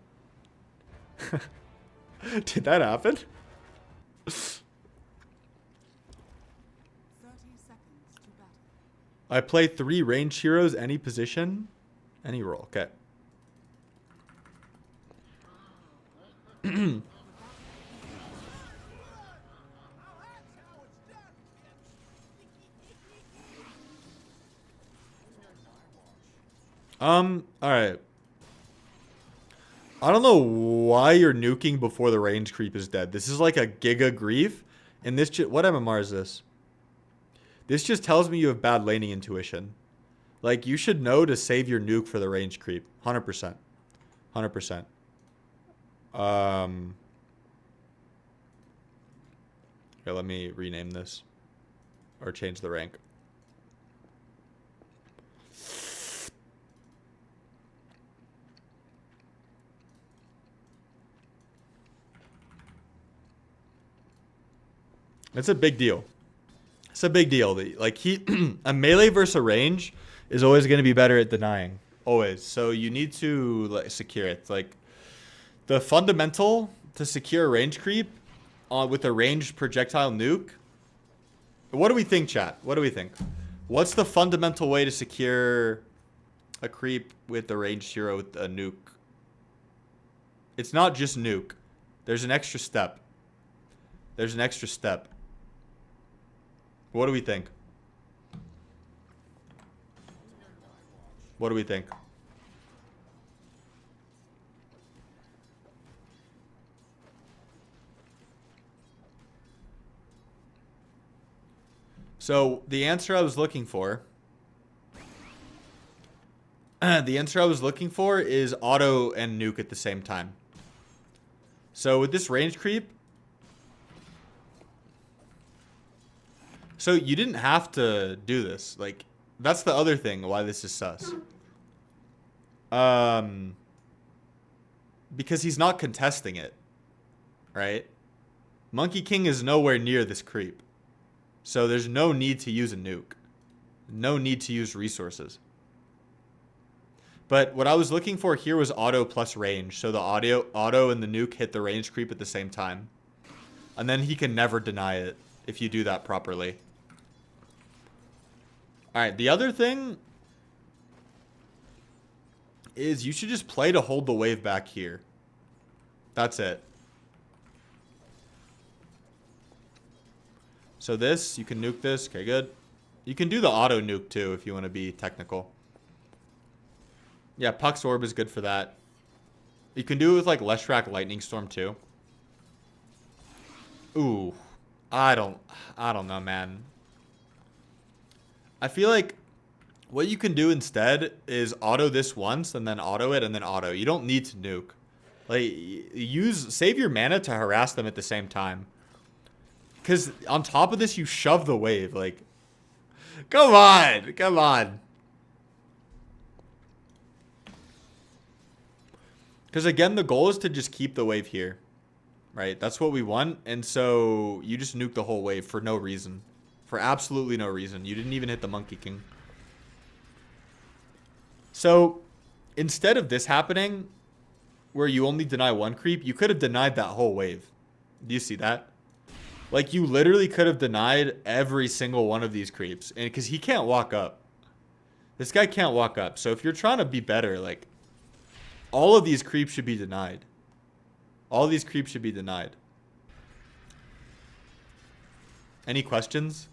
Did that happen? 30 seconds to battle. I play 3 ranged heroes, any position, any role. Okay. Alright. I don't know why you're nuking before the range creep is dead. This is like a Giga Grief. And this what MMR is this? This just tells me you have bad laning intuition. Like, you should know to save your nuke for the range creep. 100%. 100%. Here, let me rename this. Or change the rank. It's a big deal. It's a big deal. Like, a melee versus a range is always going to be better at denying. Always. So you need to like secure it. Like, the fundamental to secure a range creep with a ranged projectile nuke. What do we think, chat? What do we think? What's the fundamental way to secure a creep with a ranged hero with a nuke? It's not just nuke. There's an extra step. There's an extra step. What do we think? What do we think? So the answer I was looking for, is auto and nuke at the same time. So with this range creep, so you didn't have to do this. Like, that's the other thing why this is sus. Because he's not contesting it, right? Monkey King is nowhere near this creep. So there's no need to use a nuke. No need to use resources. But what I was looking for here was auto plus range. So the auto and the nuke hit the range creep at the same time. And then he can never deny it if you do that properly. Alright, the other thing is you should just play to hold the wave back here. That's it. So this, you can nuke this. Okay, good. You can do the auto nuke too if you want to be technical. Yeah, Puck's Orb is good for that. You can do it with like Leshrac Lightning Storm too. Ooh. I don't know, man. I feel like what you can do instead is auto this once and then auto it and then auto. You don't need to nuke. Like, save your mana to harass them at the same time. Because on top of this, you shove the wave. Like, come on. Come on. Because again, the goal is to just keep the wave here. Right? That's what we want. And so you just nuke the whole wave for no reason. For absolutely no reason. You didn't even hit the Monkey King. So instead of this happening, where you only deny one creep, you could have denied that whole wave. Do you see that? Like, you literally could have denied every single one of these creeps. And because he can't walk up. This guy can't walk up. So if you're trying to be better, like, all of these creeps should be denied. All these creeps should be denied. Any questions?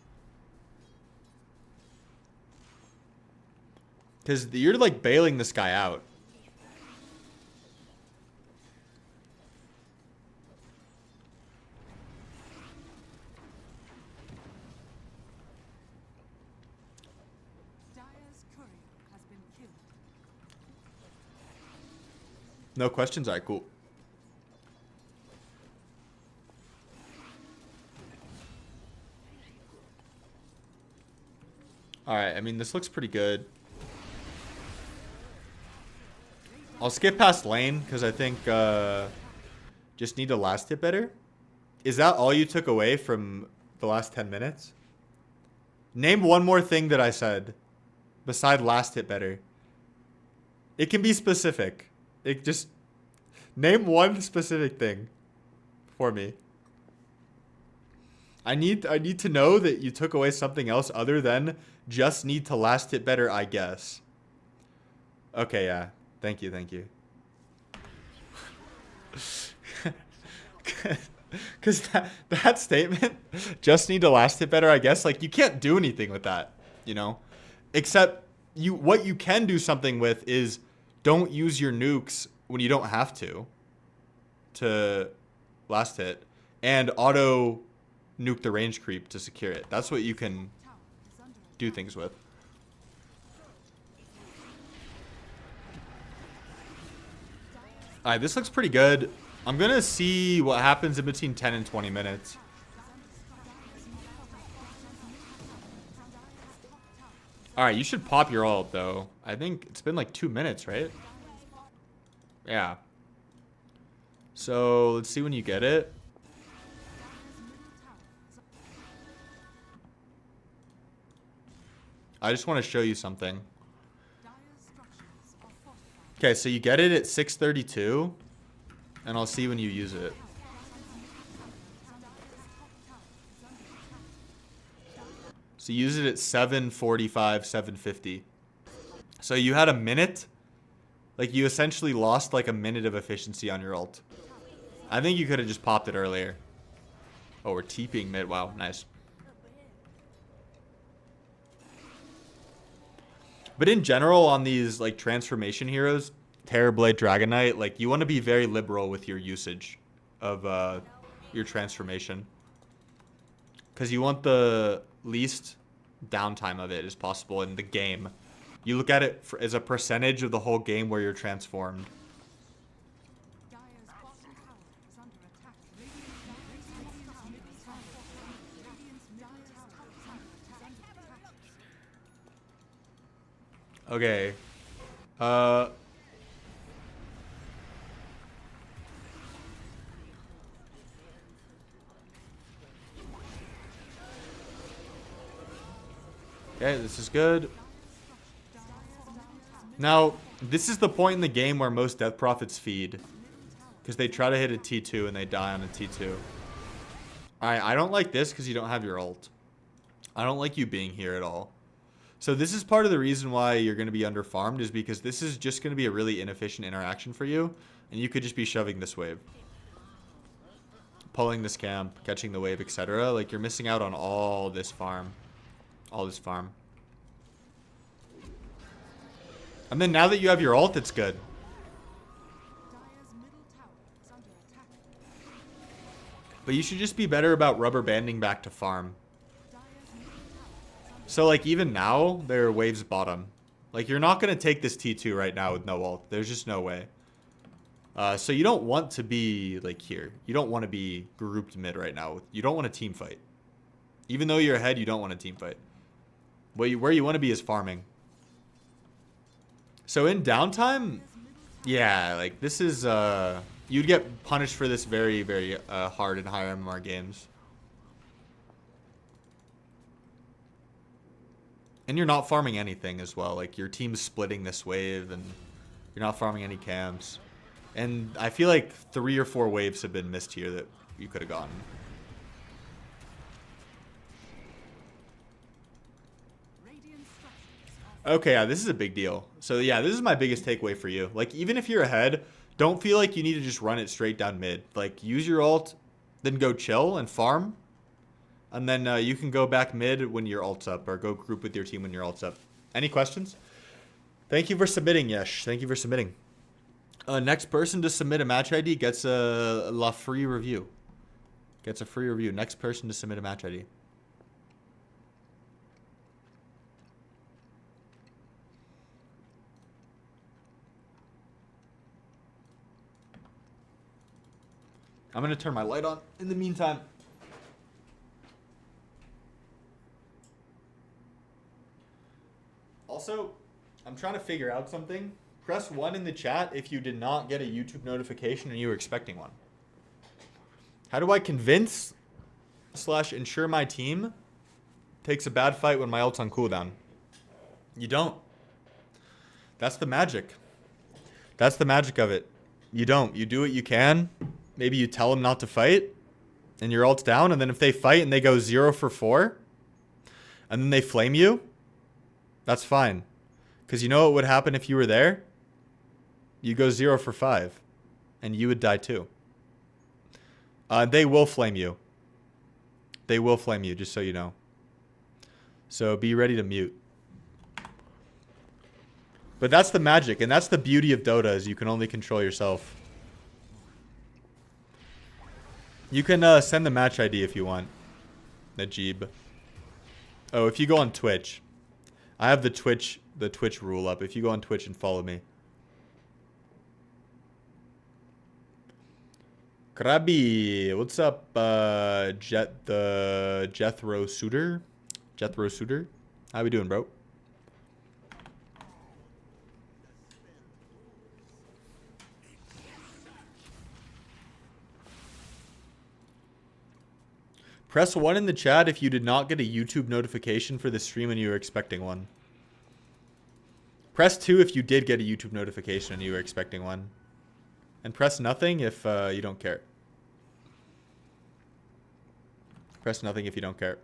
Because you're, like, bailing this guy out. Dire's courier has been killed. No questions? All right, cool. All right, I mean, this looks pretty good. I'll skip past lane because I think just need to last hit better. Is that all you took away from the last 10 minutes? Name one more thing that I said beside last hit better. It can be specific. It just name one specific thing for me. I need to know that you took away something else other than just need to last hit better, I guess. Okay, yeah. Thank you, thank you. Because that statement, just need to last hit better, I guess, like, you can't do anything with that, you know? Except what you can do something with is don't use your nukes when you don't have to last hit, and auto nuke the range creep to secure it. That's what you can do things with. Alright, this looks pretty good. I'm gonna see what happens in between 10 and 20 minutes. Alright, you should pop your ult, though. I think it's been like 2 minutes, right? Yeah. So, let's see when you get it. I just want to show you something. Okay, so you get it at 6:32, and I'll see when you use it. So use it at 7:45, 7:50. So you had a minute. Like, you essentially lost like a minute of efficiency on your ult. I think you could have just popped it earlier. Oh, we're TPing mid. Wow, nice. But in general, on these like transformation heroes, Terrorblade, Dragon Knight, like you want to be very liberal with your usage of your transformation, because you want the least downtime of it as possible in the game. You look at it as a percentage of the whole game where you're transformed. Okay. Okay, this is good. Now, this is the point in the game where most Death Prophets feed, because they try to hit a T2 and they die on a T2. Alright, I don't like this because you don't have your ult. I don't like you being here at all. So this is part of the reason why you're going to be underfarmed, is because this is just going to be a really inefficient interaction for you, and you could just be shoving this wave, pulling this camp, catching the wave, etc. Like, you're missing out on all this farm. All this farm. And then now that you have your ult, it's good. But you should just be better about rubber banding back to farm. So, like, even now, their wave's bottom. Like, you're not going to take this T2 right now with no ult. There's just no way. So you don't want to be, like, here. You don't want to be grouped mid right now. You don't want a team fight. Even though you're ahead, you don't want a team fight. Where you want to be is farming. So in downtime, yeah, like, this is, you'd get punished for this very, very hard in higher MMR games. And you're not farming anything as well. Like, your team's splitting this wave, and you're not farming any camps. And I feel like 3 or 4 waves have been missed here that you could have gotten. Okay, yeah, this is a big deal. So, yeah, this is my biggest takeaway for you. Like, even if you're ahead, don't feel like you need to just run it straight down mid. Like, use your ult, then go chill and farm. And then you can go back mid when your ult's up, or go group with your team when your ult's up. Any questions? Thank you for submitting, Yesh. Thank you for submitting. Next person to submit a match ID gets a free review. Gets a free review. Next person to submit a match ID. I'm going to turn my light on in the meantime. Also, I'm trying to figure out something. Press 1 in the chat if you did not get a YouTube notification and you were expecting one. How do I convince / ensure my team takes a bad fight when my ult's on cooldown? You don't. That's the magic. That's the magic of it. You don't. You do what you can. Maybe you tell them not to fight, and your ult's down, and then if they fight and they go 0 for 4, and then they flame you, that's fine. Because you know what would happen if you were there? You go 0 for 5, and you would die too. They will flame you. They will flame you, just so you know. So be ready to mute. But that's the magic, and that's the beauty of Dota, is you can only control yourself. You can send the match ID if you want, Najib. Oh, if you go on Twitch. I have the Twitch rule up. If you go on Twitch and follow me. Krabi, what's up, Jethro Suitor? Jethro Suitor? How we doing, bro? Press 1 in the chat if you did not get a YouTube notification for the stream and you were expecting one. Press 2 if you did get a YouTube notification and you were expecting one. And press nothing if you don't care. Press nothing if you don't care.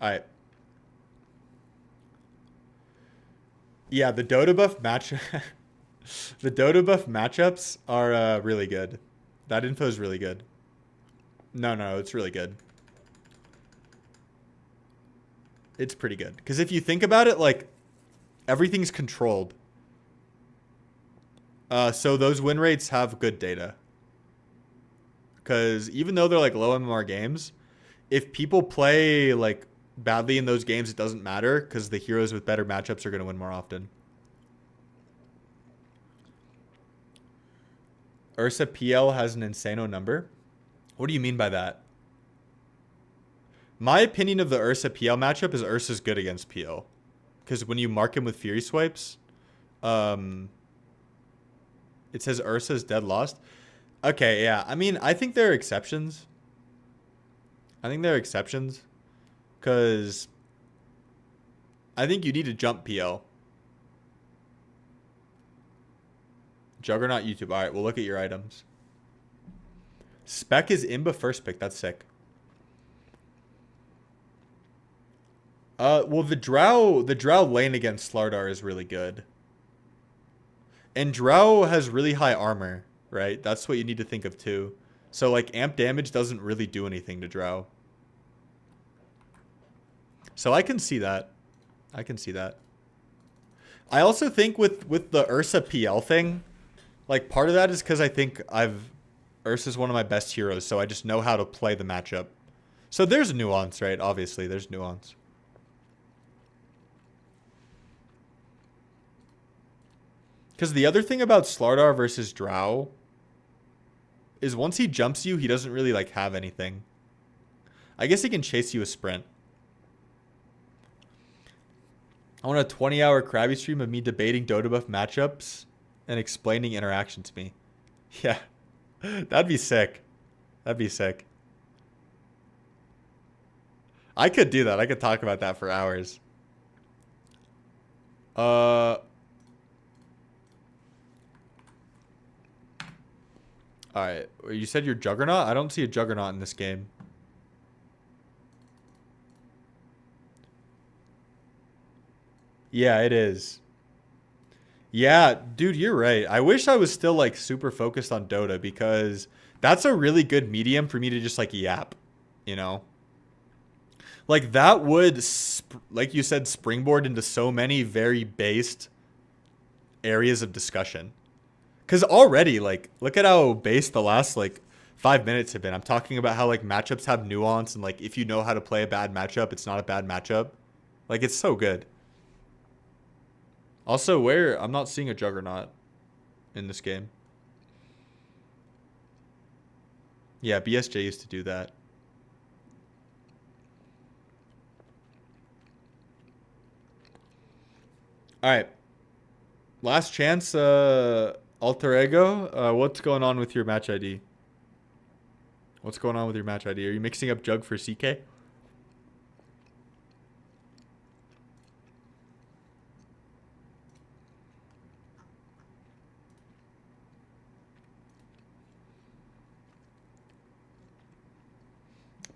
Alright. Yeah, the Dota buff match... the Dota buff matchups are really good. That info is really good. No, it's really good. It's pretty good. Because if you think about it, like, everything's controlled. So those win rates have good data. Because even though they're, like, low MMR games, if people play, like, badly in those games, it doesn't matter. Because the heroes with better matchups are going to win more often. Ursa PL has an insano number. What do you mean by that? My opinion of the Ursa PL matchup is Ursa's good against PL. Because when you mark him with Fury Swipes, it says Ursa's dead lost. Okay, yeah. I mean, I think there are exceptions. Because I think you need to jump PL. Juggernaut YouTube. All right, we'll look at your items. Spec is Imba first pick. That's sick. Well, the Drow lane against Slardar is really good. And Drow has really high armor, right? That's what you need to think of too. So like amp damage doesn't really do anything to Drow. So I can see that. I also think with the Ursa PL thing, like part of that is because I think Ursa's one of my best heroes, so I just know how to play the matchup. So there's nuance, right? Obviously, there's nuance. Because the other thing about Slardar versus Drow is once he jumps you, he doesn't really like have anything. I guess he can chase you a sprint. I want a 20-hour Krabby stream of me debating Dota buff matchups and explaining interaction to me. Yeah, that'd be sick. I could do that. I could talk about that for hours. Alright, you said you're Juggernaut? I don't see a Juggernaut in this game. Yeah, it is. Yeah, dude, you're right. I wish I was still, like, super focused on Dota because that's a really good medium for me to just, like, yap, you know? Like, that would, like you said, springboard into so many very based areas of discussion. Because already, like, look at how based the last, like, 5 minutes have been. I'm talking about how, like, matchups have nuance and, like, if you know how to play a bad matchup, it's not a bad matchup. Like, it's so good. Also, I'm not seeing a Juggernaut in this game. Yeah, BSJ used to do that. Alright. Last chance, Alter Ego, what's going on with your match ID? What's going on with your match ID? Are you mixing up Jug for CK?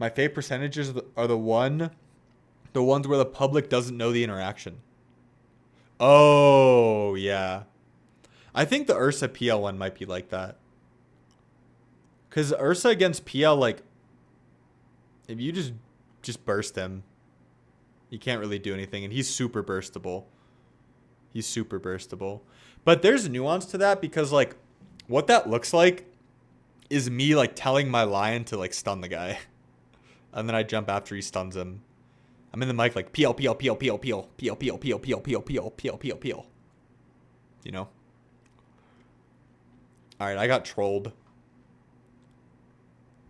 My fave percentages are the ones where the public doesn't know the interaction. Oh, yeah. I think the Ursa PL one might be like that. Because Ursa against PL, like, if you just burst him, you can't really do anything. And he's super burstable. He's super burstable. But there's nuance to that because, like, what that looks like is me, like, telling my Lion to, like, stun the guy. And then I jump after he stuns him. I'm in the mic like, PL, PL, PL, PL, PL, PL, PL, PL, PL, PL, PL, PL, PL, PL. You know? Alright, I got trolled.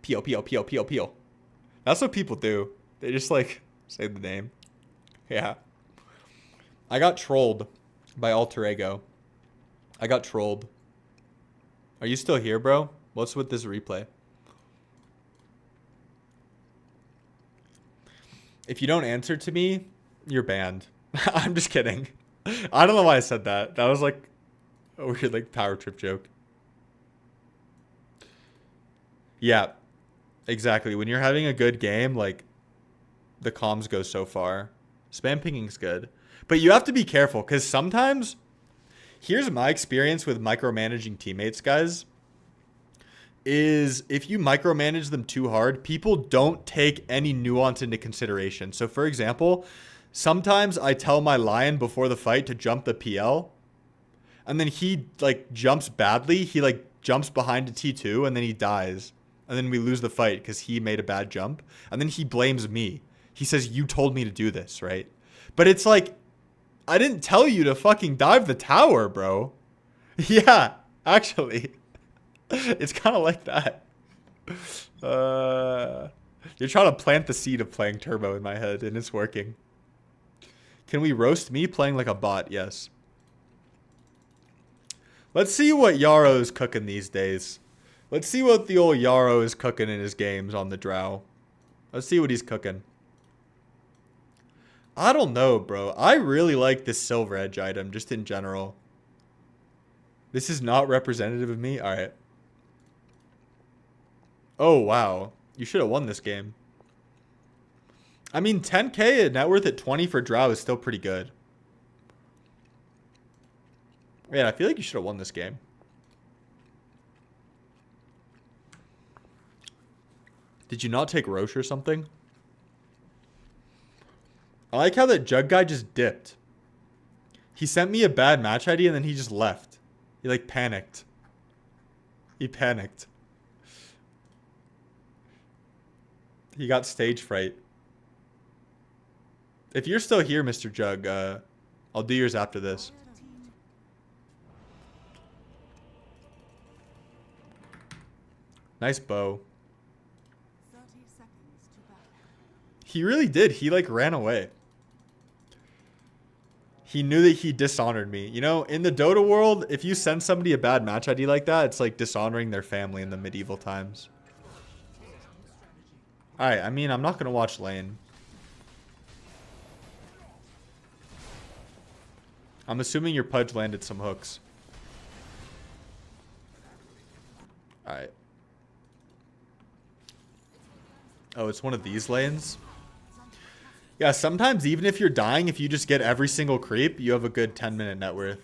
PL, PL, PL, PL, PL. That's what people do. They just, like, say the name. Yeah. I got trolled by Alter Ego. I got trolled. Are you still here, bro? What's with this replay? If you don't answer to me, you're banned. I'm just kidding. I don't know why I said that. That was like a weird like power trip joke. Yeah, exactly. When you're having a good game, like the comms go so far. Spam pinging's good. But you have to be careful because sometimes, here's my experience with micromanaging teammates, guys, is if you micromanage them too hard, people don't take any nuance into consideration. So for example, sometimes I tell my Lion before the fight to jump the PL, and then he like jumps badly. He like jumps behind a T2 and then he dies. And then we lose the fight because he made a bad jump. And then he blames me. He says, you told me to do this, right? But it's like, I didn't tell you to fucking dive the tower, bro. Yeah, actually. It's kind of like that. You're trying to plant the seed of playing Turbo in my head, and it's working. Can we roast me playing like a bot? Yes. Let's see what Yarrow is cooking these days. Let's see what the old Yarrow is cooking in his games on the Drow. Let's see what he's cooking. I don't know, bro. I really like this Silver Edge item, just in general. This is not representative of me? Alright. Oh, wow. You should have won this game. I mean, 10k net worth at 20 for Drow is still pretty good. Man, I feel like you should have won this game. Did you not take Roche or something? I like how that Jug guy just dipped. He sent me a bad match ID and then he just left. He like panicked. He panicked. He got stage fright. If you're still here, Mr. Jug, I'll do yours after this. Nice bow. 30 seconds to battle. He really did. He like ran away. He knew that he dishonored me. You know, in the Dota world, if you send somebody a bad match ID like that, it's like dishonoring their family in the medieval times. Alright, I mean, I'm not going to watch lane. I'm assuming your Pudge landed some hooks. Alright. Oh, it's one of these lanes? Yeah, sometimes even if you're dying, if you just get every single creep, you have a good 10-minute net worth.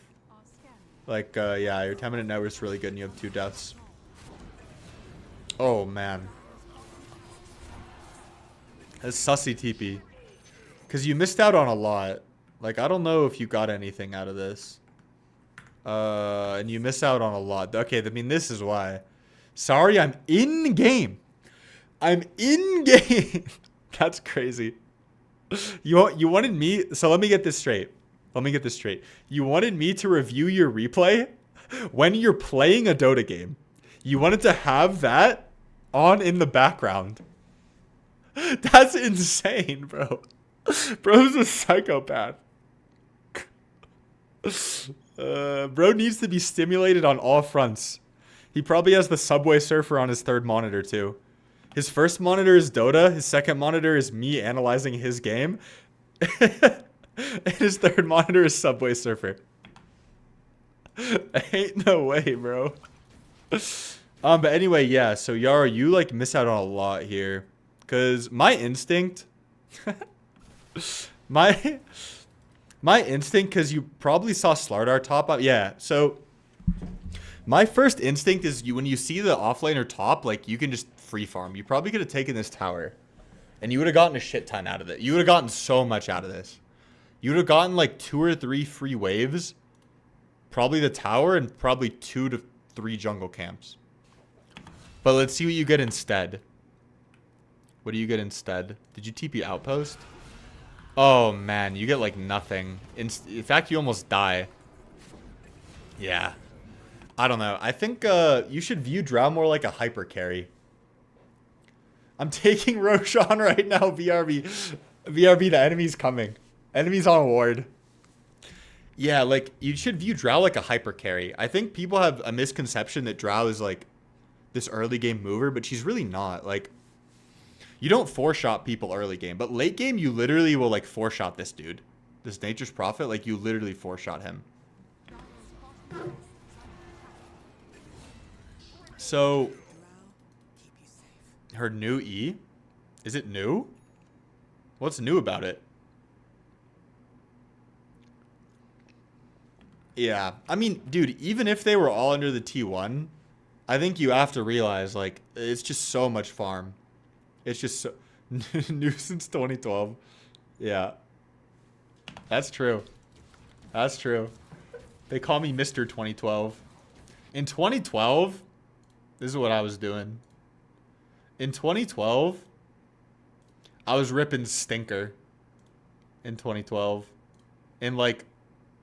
Like, yeah, your 10-minute net worth's really good and you have 2 deaths. Oh, man. That's sussy TP. Because you missed out on a lot. Like, I don't know if you got anything out of this. And you miss out on a lot. Okay, I mean, this is why. Sorry, I'm in-game. I'm in-game. That's crazy. You wanted me... So let me get this straight. Let me get this straight. You wanted me to review your replay when you're playing a Dota game. You wanted to have that on in the background. That's insane, bro. Bro's a psychopath. Bro needs to be stimulated on all fronts. He probably has the Subway Surfer on his 3rd monitor, too. His first monitor is Dota. His second monitor is me analyzing his game. And his 3rd monitor is Subway Surfer. Ain't no way, bro. But anyway, yeah. So Yara, you like miss out on a lot here, cause my instinct, my instinct, cause you probably saw Slardar top up. Yeah. So My first instinct is when you see the offlaner top, like, you can just free farm. You probably could have taken this tower, and you would have gotten a shit ton out of it. You would have gotten so much out of this. You would have gotten, like, 2 or 3 free waves, probably the tower, and probably 2 to 3 jungle camps. But let's see what you get instead. What do you get instead? Did you TP outpost? Oh, man, you get, like, nothing. In fact, you almost die. Yeah. I don't know. I think you should view Drow more like a hyper carry. I'm taking Roshan right now, BRB. BRB, the enemy's coming. Enemy's on ward. Yeah, like, you should view Drow like a hyper carry. I think people have a misconception that Drow is, like, this early game mover, but she's really not. Like, you don't 4-shot people early game, but late game, you literally will, like, 4-shot this dude. This Nature's Prophet, like, you literally 4-shot him. So, her new E? Is it new? What's new about it? Yeah. I mean, dude, even if they were all under the T1, I think you have to realize, like, it's just so much farm. It's just so... new since 2012. Yeah. That's true. That's true. They call me Mr. 2012. In 2012... This is what I was doing. In 2012, I was ripping Stinker. In 2012. In, like,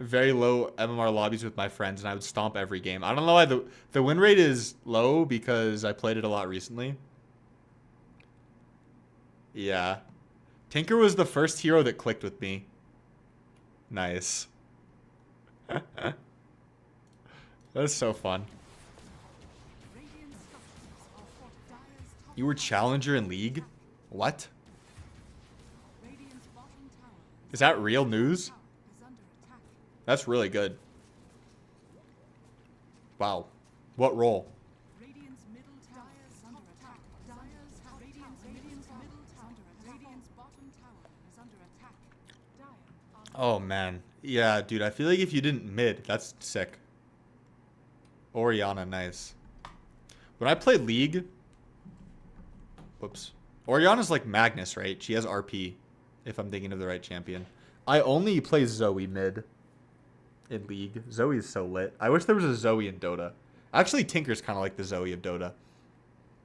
very low MMR lobbies with my friends, and I would stomp every game. I don't know why the win rate is low, because I played it a lot recently. Yeah. Tinker was the first hero that clicked with me. Nice. That's so fun. You were challenger in League? What? Is that real news? That's really good. Wow. What role? Oh, man. Yeah, dude, I feel like if you didn't mid, that's sick. Orianna, nice. When I play League... Whoops. Orianna's like Magnus, right? She has RP, if I'm thinking of the right champion. I only play Zoe mid in League. Zoe is so lit. I wish there was a Zoe in Dota. Actually, Tinker's kind of like the Zoe of Dota.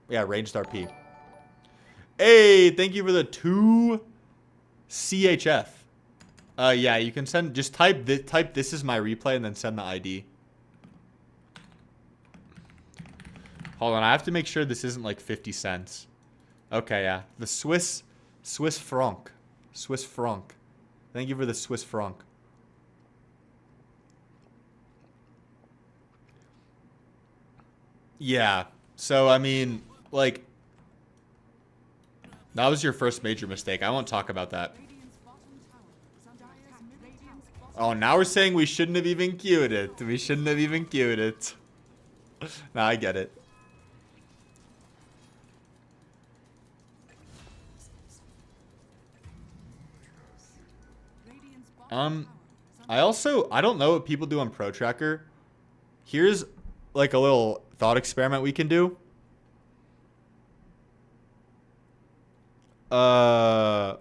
Yeah, ranged RP. Hey, thank you for the 2 CHF. Yeah, you can send, just type this is my replay and then send the ID. Hold on, I have to make sure this isn't like 50 cents. Okay, yeah. The Swiss franc. Swiss franc. Thank you for the Swiss franc. Yeah. So, I mean, like, that was your first major mistake. I won't talk about that. Oh, now we're saying we shouldn't have even queued it. We shouldn't have even queued it. Nah, I get it. I don't know what people do on Pro Tracker. Here's like a little thought experiment we can do. Oh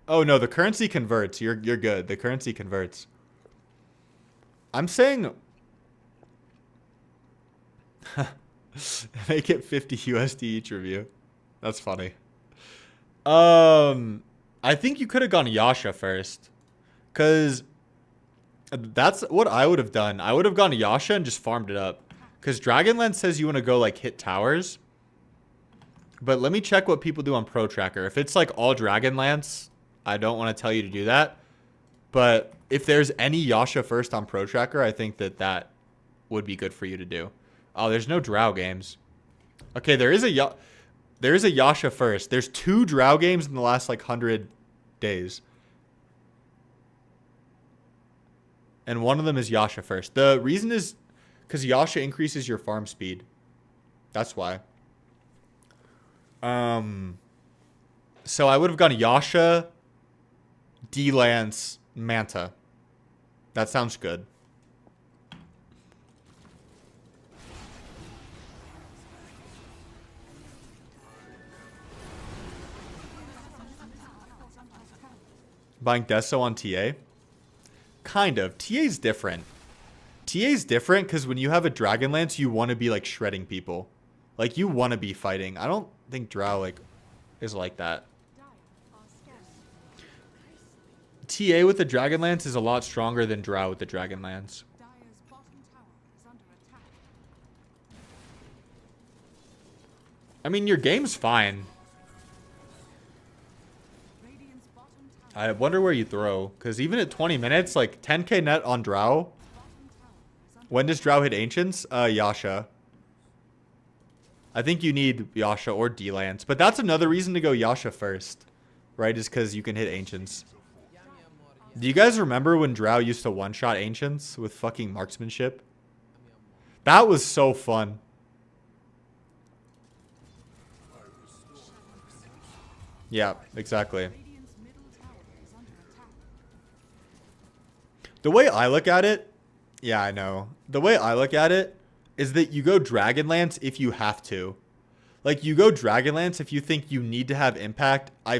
no, the currency converts. You're good. The currency converts. I'm saying make it 50 USD each review. That's funny. I think you could have gone Yasha first. Because that's what I would have done. I would have gone Yasha and just farmed it up. Because Dragonlance says you want to go, like, hit towers. But let me check what people do on Pro Tracker. If it's, like, all Dragonlance, I don't want to tell you to do that. But if there's any Yasha first on Pro Tracker, I think that would be good for you to do. Oh, there's no Drow games. Okay, there is a Yasha first. There's 2 Drow games in the last, like, 100 days. And one of them is Yasha first. The reason is because Yasha increases your farm speed. That's why. So I would have gone Yasha, D-Lance, Manta. That sounds good. Buying Deso on TA? Kind of. TA's different. TA's different because when you have a Dragonlance, you want to be like shredding people. Like you want to be fighting. I don't think Drow like is like that. TA with the Dragonlance is a lot stronger than Drow with the Dragonlance. Dire's bottom tower is under attack. I mean, your game's fine. Radiant's bottom tower I wonder where you throw. Because even at 20 minutes, like 10k net on Drow. is under When does Drow hit Ancients? Yasha. I think you need Yasha or D-Lance. But that's another reason to go Yasha first. Right? Is because you can hit Ancients. Do you guys remember when Drow used to one-shot Ancients with fucking marksmanship? That was so fun. Yeah, exactly. Radiant's middle tower is under attack. The way I look at it, yeah, I know. The way I look at it is that you go Dragonlance if you have to. Like, you go Dragonlance if you think you need to have impact. I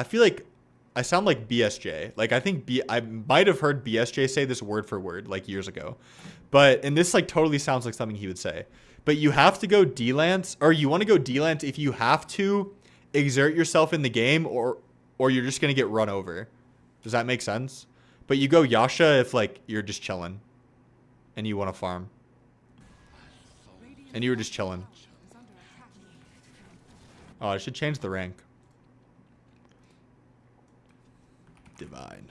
feel like I sound like BSJ. Like, I think I might have heard BSJ say this word for word, like, years ago. And this, like, totally sounds like something he would say. But you have to go D-Lance, or you want to go D-Lance if you have to exert yourself in the game, or you're just going to get run over. Does that make sense? But you go Yasha if, like, you're just chilling and you want to farm. And you were just chilling. Is under attack. Oh, I should change the rank. Divine.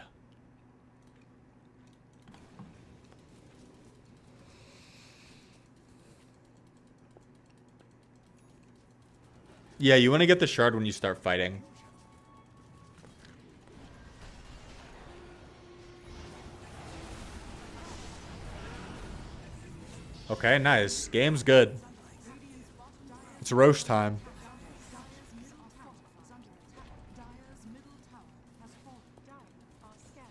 Yeah, you want to get the shard when you start fighting. Okay, nice. Game's good. It's Roche time. Dire's middle tower is under attack. Dire's middle tower has fallen. Dire are scanning.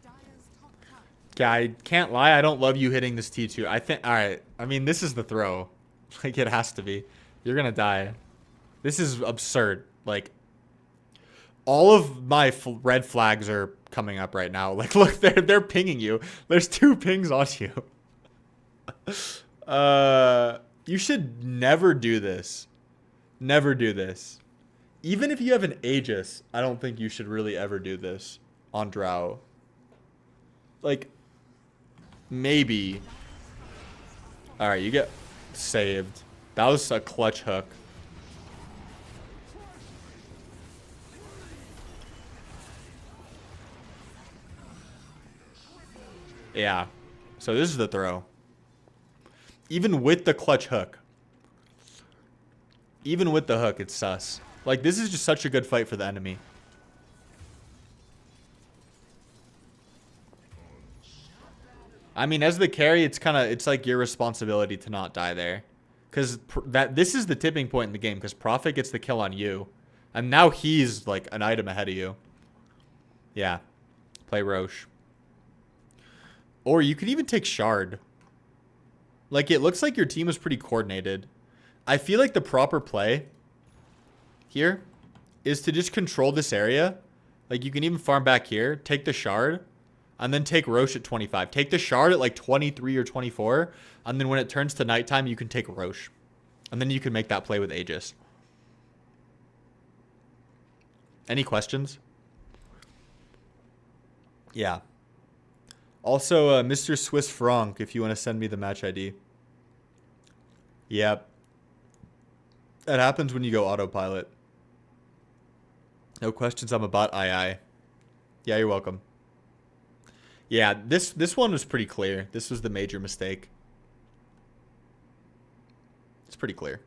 Dire's top tower. Yeah, I can't lie. I don't love you hitting this T2. I think, all right. I mean, this is the throw. Like, it has to be. You're going to die. This is absurd. Like, all of my red flags are coming up right now. Like, look, they're pinging you. There's 2 pings on you. You should never do this. Never do this. Even if you have an Aegis, I don't think you should really ever do this on Drow. Like, maybe. All right, you get saved. That was a clutch hook. Yeah. So this is the throw. Even with the clutch hook. Even with the hook, it's sus. Like, this is just such a good fight for the enemy. I mean, as the carry, it's like your responsibility to not die there. Because this is the tipping point in the game. Because Prophet gets the kill on you. And now he's like an item ahead of you. Yeah. Play Roche. Or you could even take Shard. Like, it looks like your team is pretty coordinated. I feel like the proper play here is to just control this area. Like, you can even farm back here. Take the Shard. And then take Roche at 25. Take the Shard at like 23 or 24. And then when it turns to nighttime, you can take Roche. And then you can make that play with Aegis. Any questions? Yeah. Also, Mr. Swiss Franc, if you want to send me the match ID. Yep. That happens when you go autopilot. No questions, I'm a bot. Aye. Yeah, you're welcome. Yeah, this one was pretty clear. This was the major mistake. It's pretty clear.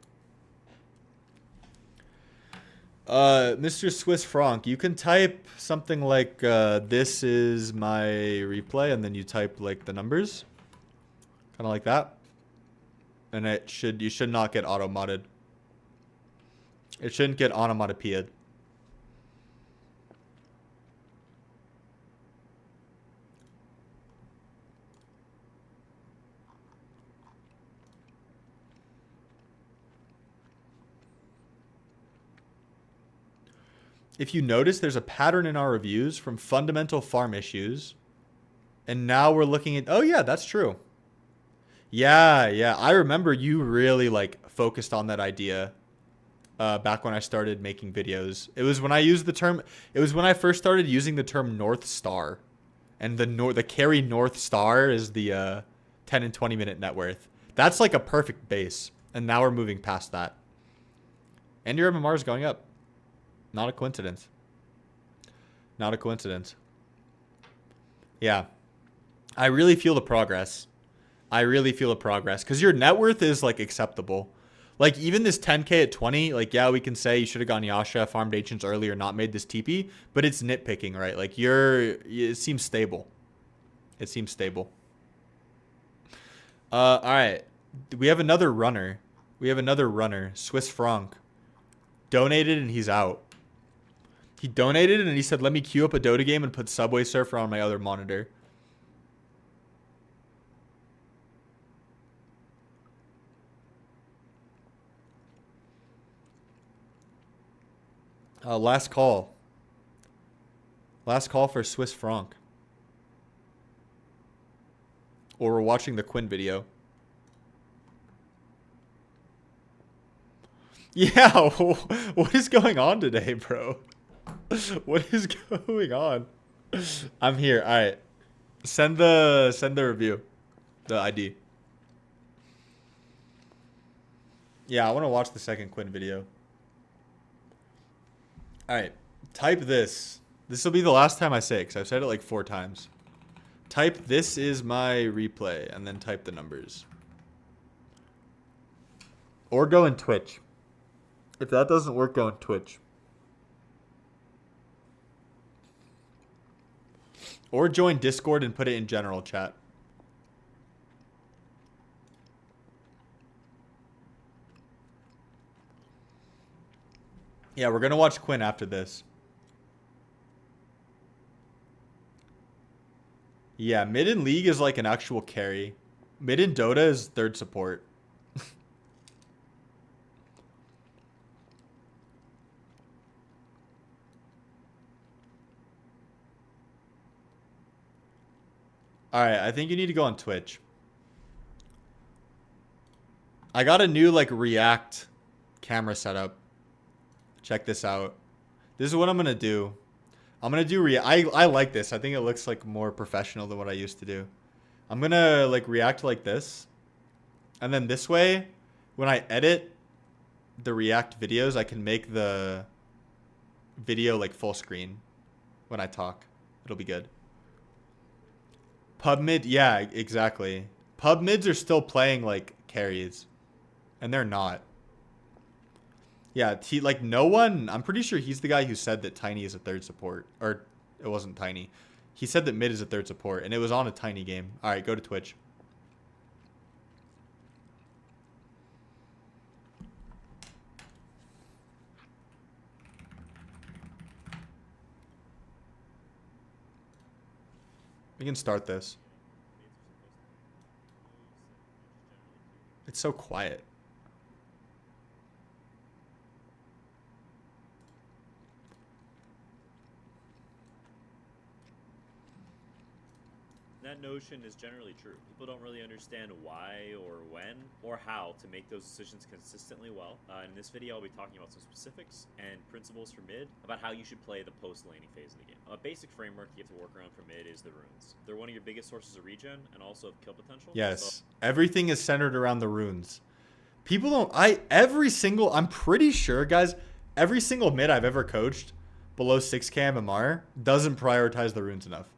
Mr. Swiss Franc, you can type something like, this is my replay, and then you type like the numbers. Kind of like that. And you should not get auto-modded. It shouldn't get onomatopoeia'd. if you notice, there's a pattern in our reviews from fundamental farm issues. And now we're looking at, oh yeah, that's true. Yeah. I remember you really like focused on that idea back when I started making videos. It was when I used the term, it was when I first started using the term North Star. And the carry North Star is the 10 and 20 minute net worth. That's like a perfect base. And now we're moving past that. And your MMR is going up. Not a coincidence. Not a coincidence. Yeah. I really feel the progress. I really feel the progress. Because your net worth is, like, acceptable. Like, even this 10K at 20, like, yeah, we can say you should have gone Yasha, farmed Ancients earlier, not made this TP. But it's nitpicking, right? Like, it seems stable. It seems stable. All right. We have another runner. Swiss Franc. Donated and he's out. He donated and he said, let me queue up a Dota game and put Subway Surfer on my other monitor. Last call. Last call for Swiss Franc. Or we're watching the Quinn video. Yeah, what is going on today, bro? What is going on? I'm here. All right. Send the review. The ID. Yeah, I want to watch the second Quinn video. All right. Type this. This will be the last time I say it because I've said it like 4 times. Type this is my replay and then type the numbers. Or go in Twitch. If that doesn't work, go in Twitch. Or join Discord and put it in general chat. Yeah, we're going to watch Quinn after this. Yeah, mid in League is like an actual carry. Mid in Dota is third support. Alright, I think you need to go on Twitch. I got a new like React camera setup. Check this out. This is what I'm going to do. I'm going to do I like this. I think it looks like more professional than what I used to do. I'm going to like react like this. And then this way, when I edit the React videos, I can make the video like full screen when I talk. It'll be good. Pub mid, yeah, exactly. Pub mids are still playing like carries. And they're not. Yeah, like no one, I'm pretty sure he's the guy who said that Tiny is a third support. Or it wasn't Tiny. He said that mid is a third support, and it was on a Tiny game. All right, go to Twitch. We can start this. It's so quiet. That notion is generally true. People don't really understand why or when or how to make those decisions consistently well. In this video, I'll be talking about some specifics and principles for mid about how you should play the post-laning phase of the game. A basic framework you have to work around for mid is the runes. They're one of your biggest sources of regen and also of kill potential. Yes, so everything is centered around the runes. People don't, I'm pretty sure, guys, every single mid I've ever coached below 6k MMR doesn't prioritize the runes enough.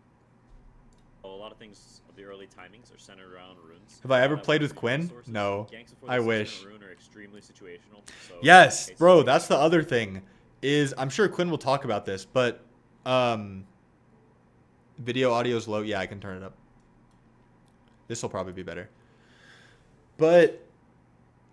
a lot of things of the early timings are centered around runes. Have I ever played with Quinn? Sources. No. Ganks before I the wish. second rune are extremely situational. So Yes, bro, that's the other thing. Is I'm sure Quinn will talk about this, but video audio is low. Yeah, I can turn it up. This will probably be better. But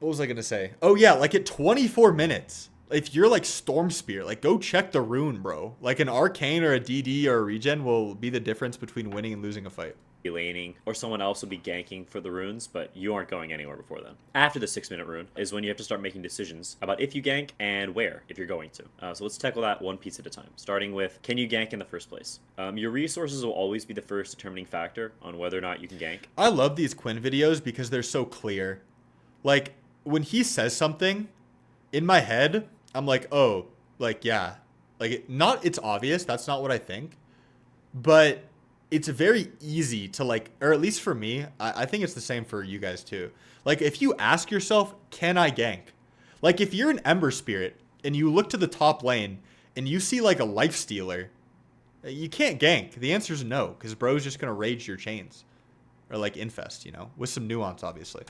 what was I gonna say? Oh yeah, like at 24 minutes, if you're like Storm Spear, like go check the rune, bro. Like an Arcane or a DD or a Regen will be the difference between winning and losing a fight. laning, or someone else will be ganking for the runes, but you aren't going anywhere before then. After the 6-minute rune is when you have to start making decisions about if you gank and where, if you're going to. So let's tackle that one piece at a time, starting with, can you gank in the first place? Your resources will always be the first determining factor on whether or not you can gank. I love these Quinn videos because they're so clear. Like, when he says something, in my head, I'm like, oh, like, yeah. Like, it's obvious, that's not what I think, but it's very easy to, like, or at least for me, I think it's the same for you guys too. Like, if you ask yourself, can I gank? Like, if you're an Ember Spirit and you look to the top lane and you see, like, a Lifestealer, you can't gank. The answer is no, because bro's just going to rage your chains. Or, like, infest, you know, with some nuance, obviously.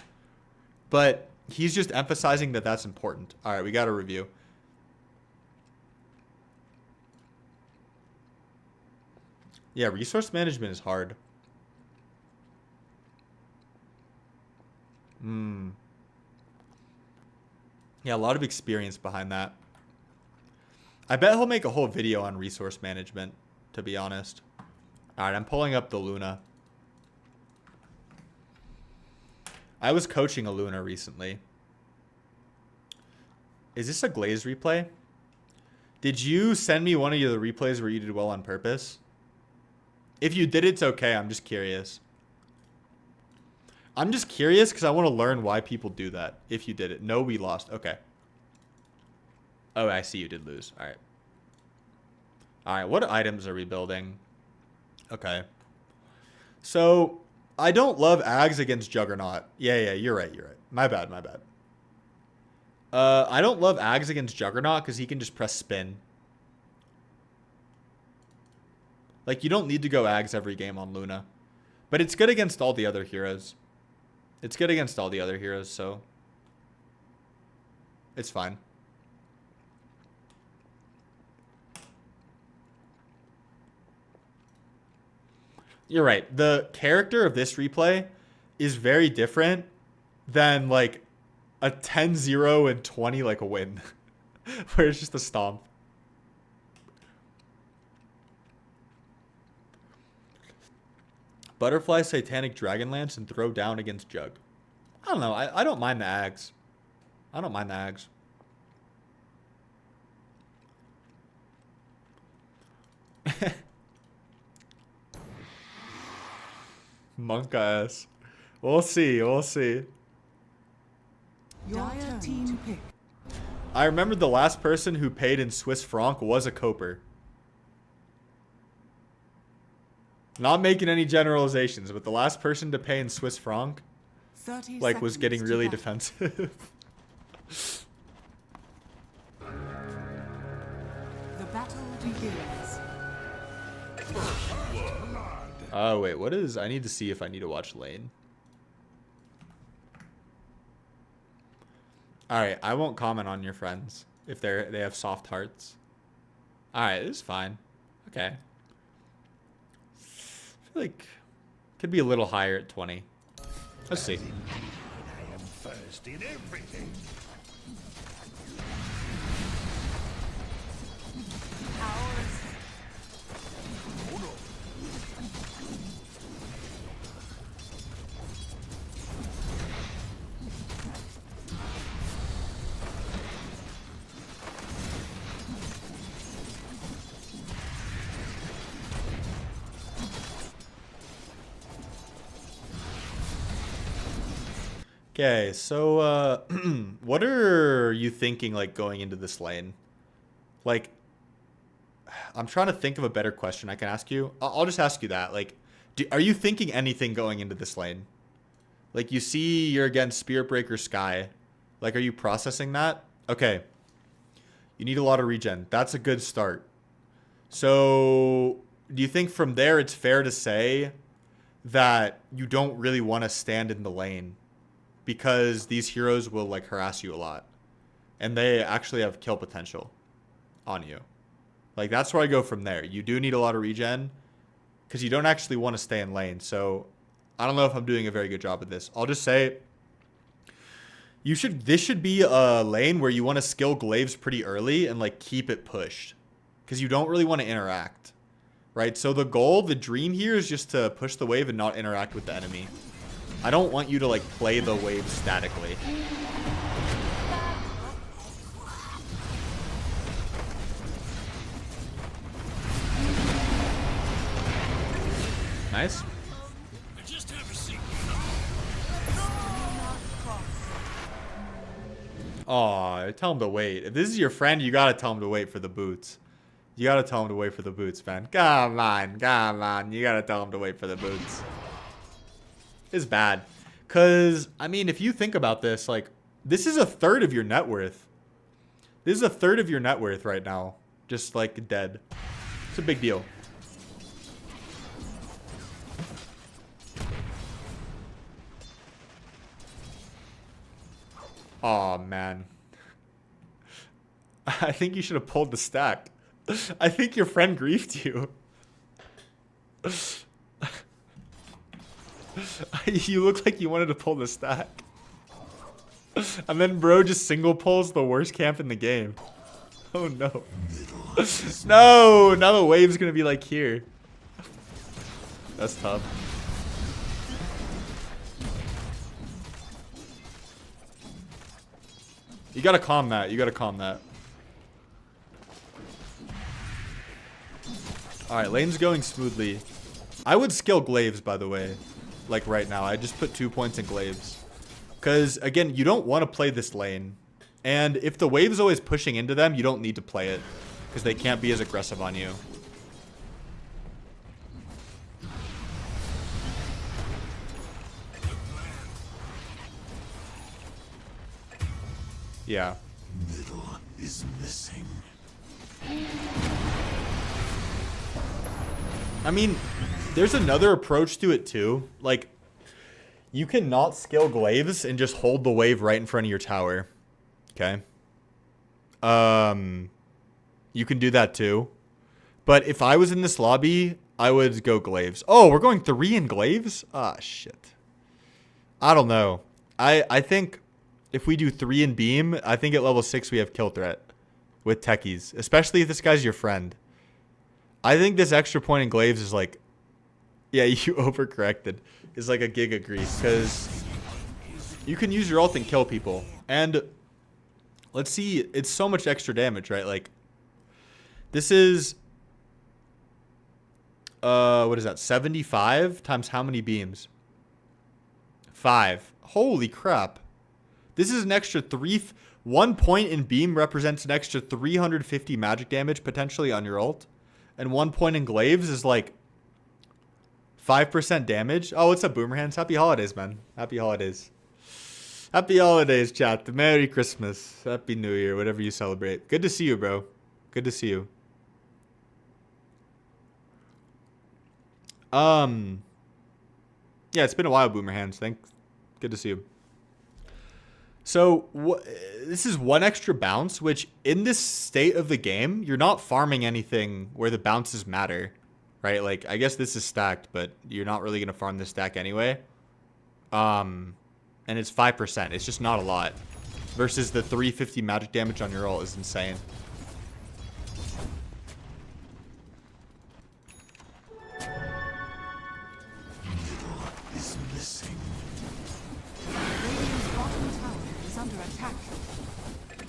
But he's just emphasizing that that's important. All right, we got a review. Yeah, resource management is hard. Yeah, a lot of experience behind that. I bet he'll make a whole video on resource management, to be honest. All right, I'm pulling up the Luna. I was coaching a Luna recently. Is this a Glaze replay? Did you send me one of the replays where you did well on purpose? If you did, it's okay. I'm just curious. I'm just curious because I want to learn why people do that. If you did it. No, we lost. Okay. Oh, I see you did lose. All right. All right. What items are we building? Okay. So, I don't love Ags against Juggernaut. Yeah, you're right. My bad. I don't love Ags against Juggernaut because he can just press spin. Like, you don't need to go Ags every game on Luna. But it's good against all the other heroes. So it's fine. You're right. The character of this replay is very different than, like, a 10-0 and 20, like, a win. Where it's just a stomp. Butterfly, Satanic Dragonlance, and throw down against Jug. I don't know. I don't mind the Ags. Monk ass. We'll see. Your team pick. I remember the last person who paid in Swiss franc was a Coper. Not making any generalizations, but the last person to pay in Swiss franc, like, was getting really defensive. The battle begins. Oh, wait, what is... I need to see if I need to watch lane. Alright, I won't comment on your friends if they have soft hearts. Alright, this is fine. Okay. I feel like could be a little higher at 20. Let's see. I am first in everything. Okay, so what are you thinking, like, going into this lane? Like, I'm trying to think of a better question I can ask you. I'll just ask you that. Like, are you thinking anything going into this lane? Like, you see you're against Spirit Breaker Sky. Like, are you processing that? Okay. You need a lot of regen. That's a good start. So, do you think from there it's fair to say that you don't really want to stand in the lane? Because these heroes will, like, harass you a lot. And they actually have kill potential on you. Like, that's where I go from there. You do need a lot of regen. Because you don't actually want to stay in lane. So, I don't know if I'm doing a very good job of this. I'll just say... This should be a lane where you want to skill Glaives pretty early and, like, keep it pushed. Because you don't really want to interact. right? So the goal, the dream here is just to push the wave and not interact with the enemy. I don't want you to like play the wave statically. Nice. Aw, tell him to wait. If this is your friend, you gotta tell him to wait for the boots. You gotta tell him to wait for the boots, man. Come on, come on. You gotta tell him to wait for the boots. It's bad. Because, I mean, if you think about this, like, this is a third of your net worth. This is a third of your net worth right now. Just, like, dead. It's a big deal. Aw, man. I think you should have pulled the stack. I think your friend griefed you. You look like you wanted to pull the stack. And then bro just single pulls the worst camp in the game. Oh no. No! Now the wave's gonna be like here. That's tough. You gotta calm that. You gotta calm that. Alright, lane's going smoothly. I would skill glaives, by the way. Like right now. I just put 2 points in glaives. Because, again, you don't want to play this lane. And if the wave's always pushing into them, you don't need to play it. Because they can't be as aggressive on you. Yeah. Middle is missing. I mean, there's another approach to it too. Like, you can not skill glaives and just hold the wave right in front of your tower. Okay. You can do that too. But if I was in this lobby, I would go glaives. Oh, we're going 3 in glaives? Ah, shit. I don't know. I think if we do 3 in beam, I think at level 6 we have kill threat with techies, especially if this guy's your friend. I think this extra point in glaives is like, yeah, you overcorrected. Is like a giga grief because you can use your ult and kill people. And let's see, it's so much extra damage, right? Like, this is, what is that? 75 times how many beams? 5. Holy crap. This is an extra 1 point in beam represents an extra 350 magic damage potentially on your ult. And 1 point in glaives is like 5% damage. Oh, what's up, Boomerhands? Happy holidays, man. Happy holidays. Happy holidays, chat. Merry Christmas. Happy New Year, whatever you celebrate. Good to see you, bro. Good to see you. Yeah, it's been a while, Boomerhands. Thanks. Good to see you. So, this is 1 extra bounce, which in this state of the game, you're not farming anything where the bounces matter, right? Like, I guess this is stacked, but you're not really going to farm this stack anyway. And it's 5%. It's just not a lot. Versus the 350 magic damage on your ult is insane.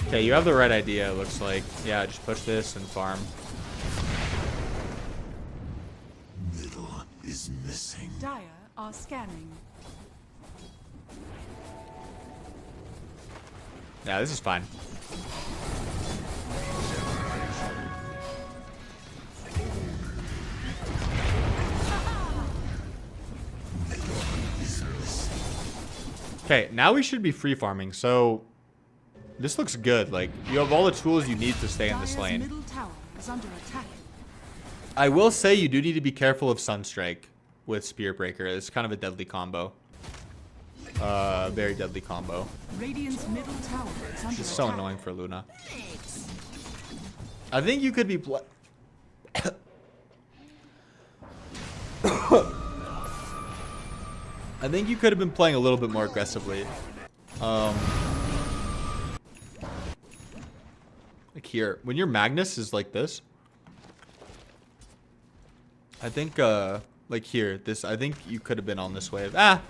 Okay, you have the right idea, it looks like. Yeah, just push this and farm. Middle is missing. Dire are scanning. Yeah, this is fine. Okay, now we should be free farming, so this looks good. Like, you have all the tools you need to stay in this lane. Middle tower is under attack. I will say you do need to be careful of Sunstrike with Spear Breaker. It's kind of a deadly combo. Very deadly combo. Radiant's middle tower is under It's so annoying for Luna. I think you could be I think you could have been playing a little bit more aggressively. Like here, when your Magnus is like this, I think, like here, this, I think you could have been on this wave. Ah!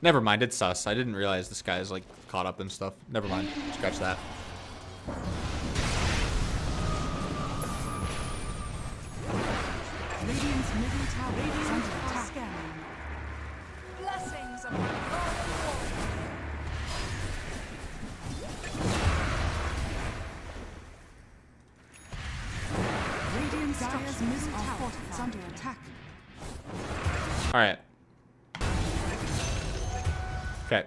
Never mind, it's sus. I didn't realize this guy's, like, caught up and stuff. Never mind. Scratch that. Radiant's middle tower is under attack. Blessings upon Radiant's Dire's middle tower is under attack. Alright. Okay.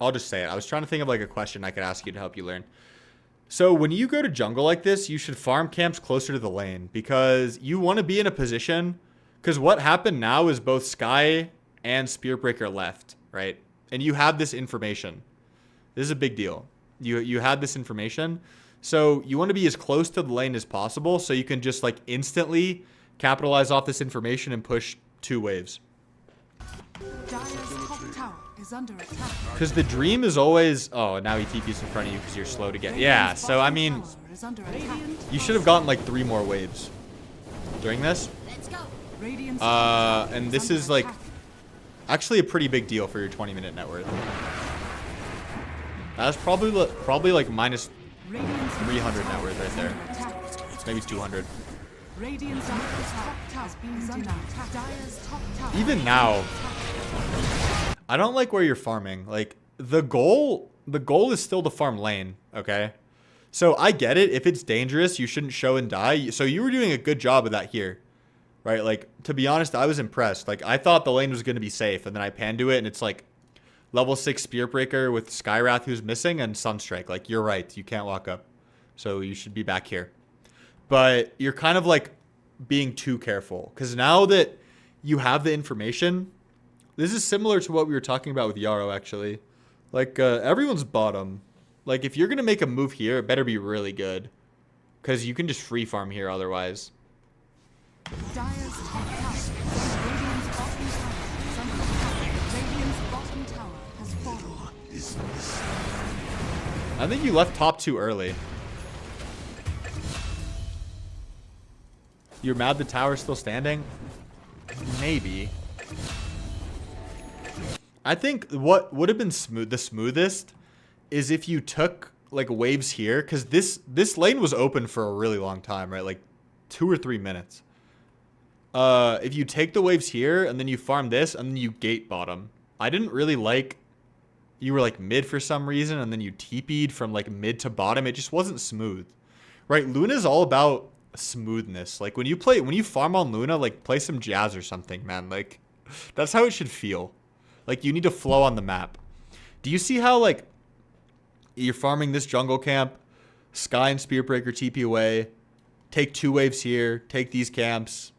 I'll just say it. I was trying to think of like a question I could ask you to help you learn. So when you go to jungle like this, you should farm camps closer to the lane because you want to be in a position. Because what happened now is both Skye and Spearbreaker left, right? And you have this information. This is a big deal. You had this information. So you want to be as close to the lane as possible so you can just like instantly capitalize off this information and push 2 waves. Dire's top tower is under attack. Because the dream is always... Oh, now he TP's in front of you because you're slow to get... Yeah, so I mean... You should have gotten like 3 more waves during this. And this is like... Actually a pretty big deal for your 20-minute net worth. That's probably like minus 300 net worth right there. Maybe 200. Even now, I don't like where you're farming. Like the goal is still to farm lane, okay? So I get it. If it's dangerous, you shouldn't show and die. So you were doing a good job of that here, right? Like to be honest, I was impressed. Like I thought the lane was going to be safe, and then I pan to it, and it's like level 6 Spearbreaker with Skywrath who's missing and Sunstrike. Like you're right, you can't walk up, so you should be back here. But you're kind of like being too careful because now that you have the information, this is similar to what we were talking about with Yarrow actually. Like everyone's bottom. Like if you're gonna make a move here, it better be really good because you can just free farm here otherwise. Dire's top tower. Radiant's bottom tower is under attack. Radiant's bottom tower has fallen. I think you left top too early. You're mad the tower's still standing? Maybe. I think what would have been the smoothest is if you took like waves here, because this lane was open for a really long time, right? Like 2 or 3 minutes. If you take the waves here and then you farm this and then you gate bottom. I didn't really like you were like mid for some reason and then you TP'd from like mid to bottom. It just wasn't smooth, right? Luna's all about smoothness. Like when you farm on Luna, like play some jazz or something, man. Like that's how it should feel. Like you need to flow on the map. Do you see how like you're farming this jungle camp, Skye and Spearbreaker TP away, take 2 waves here, take these camps,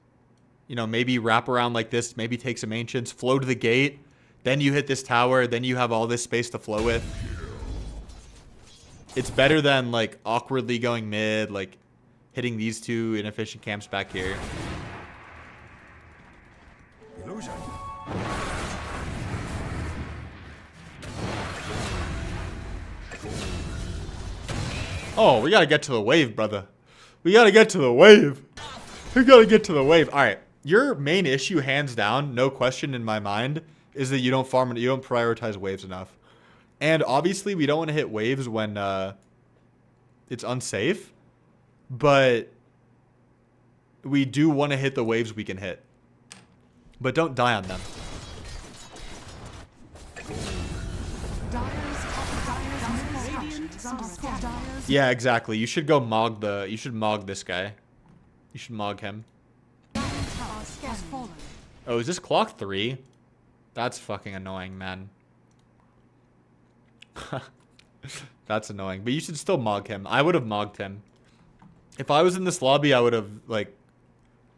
you know, maybe wrap around like this, maybe take some ancients, flow to the gate, then you hit this tower, then you have all this space to flow with. It's better than like awkwardly going mid, like hitting these 2 inefficient camps back here. Illusion. Oh, we gotta get to the wave, brother. We gotta get to the wave. We gotta get to the wave. All right, your main issue, hands down, no question in my mind, is that you don't farm, you don't prioritize waves enough. And obviously, we don't want to hit waves when it's unsafe. But we do want to hit the waves we can hit. But don't die on them. Yeah, exactly. You should go mog you should mog this guy. You should mog him. Oh, is this clock 3? That's fucking annoying, man. That's annoying. But you should still mog him. I would have mogged him. If I was in this lobby, I would have, like,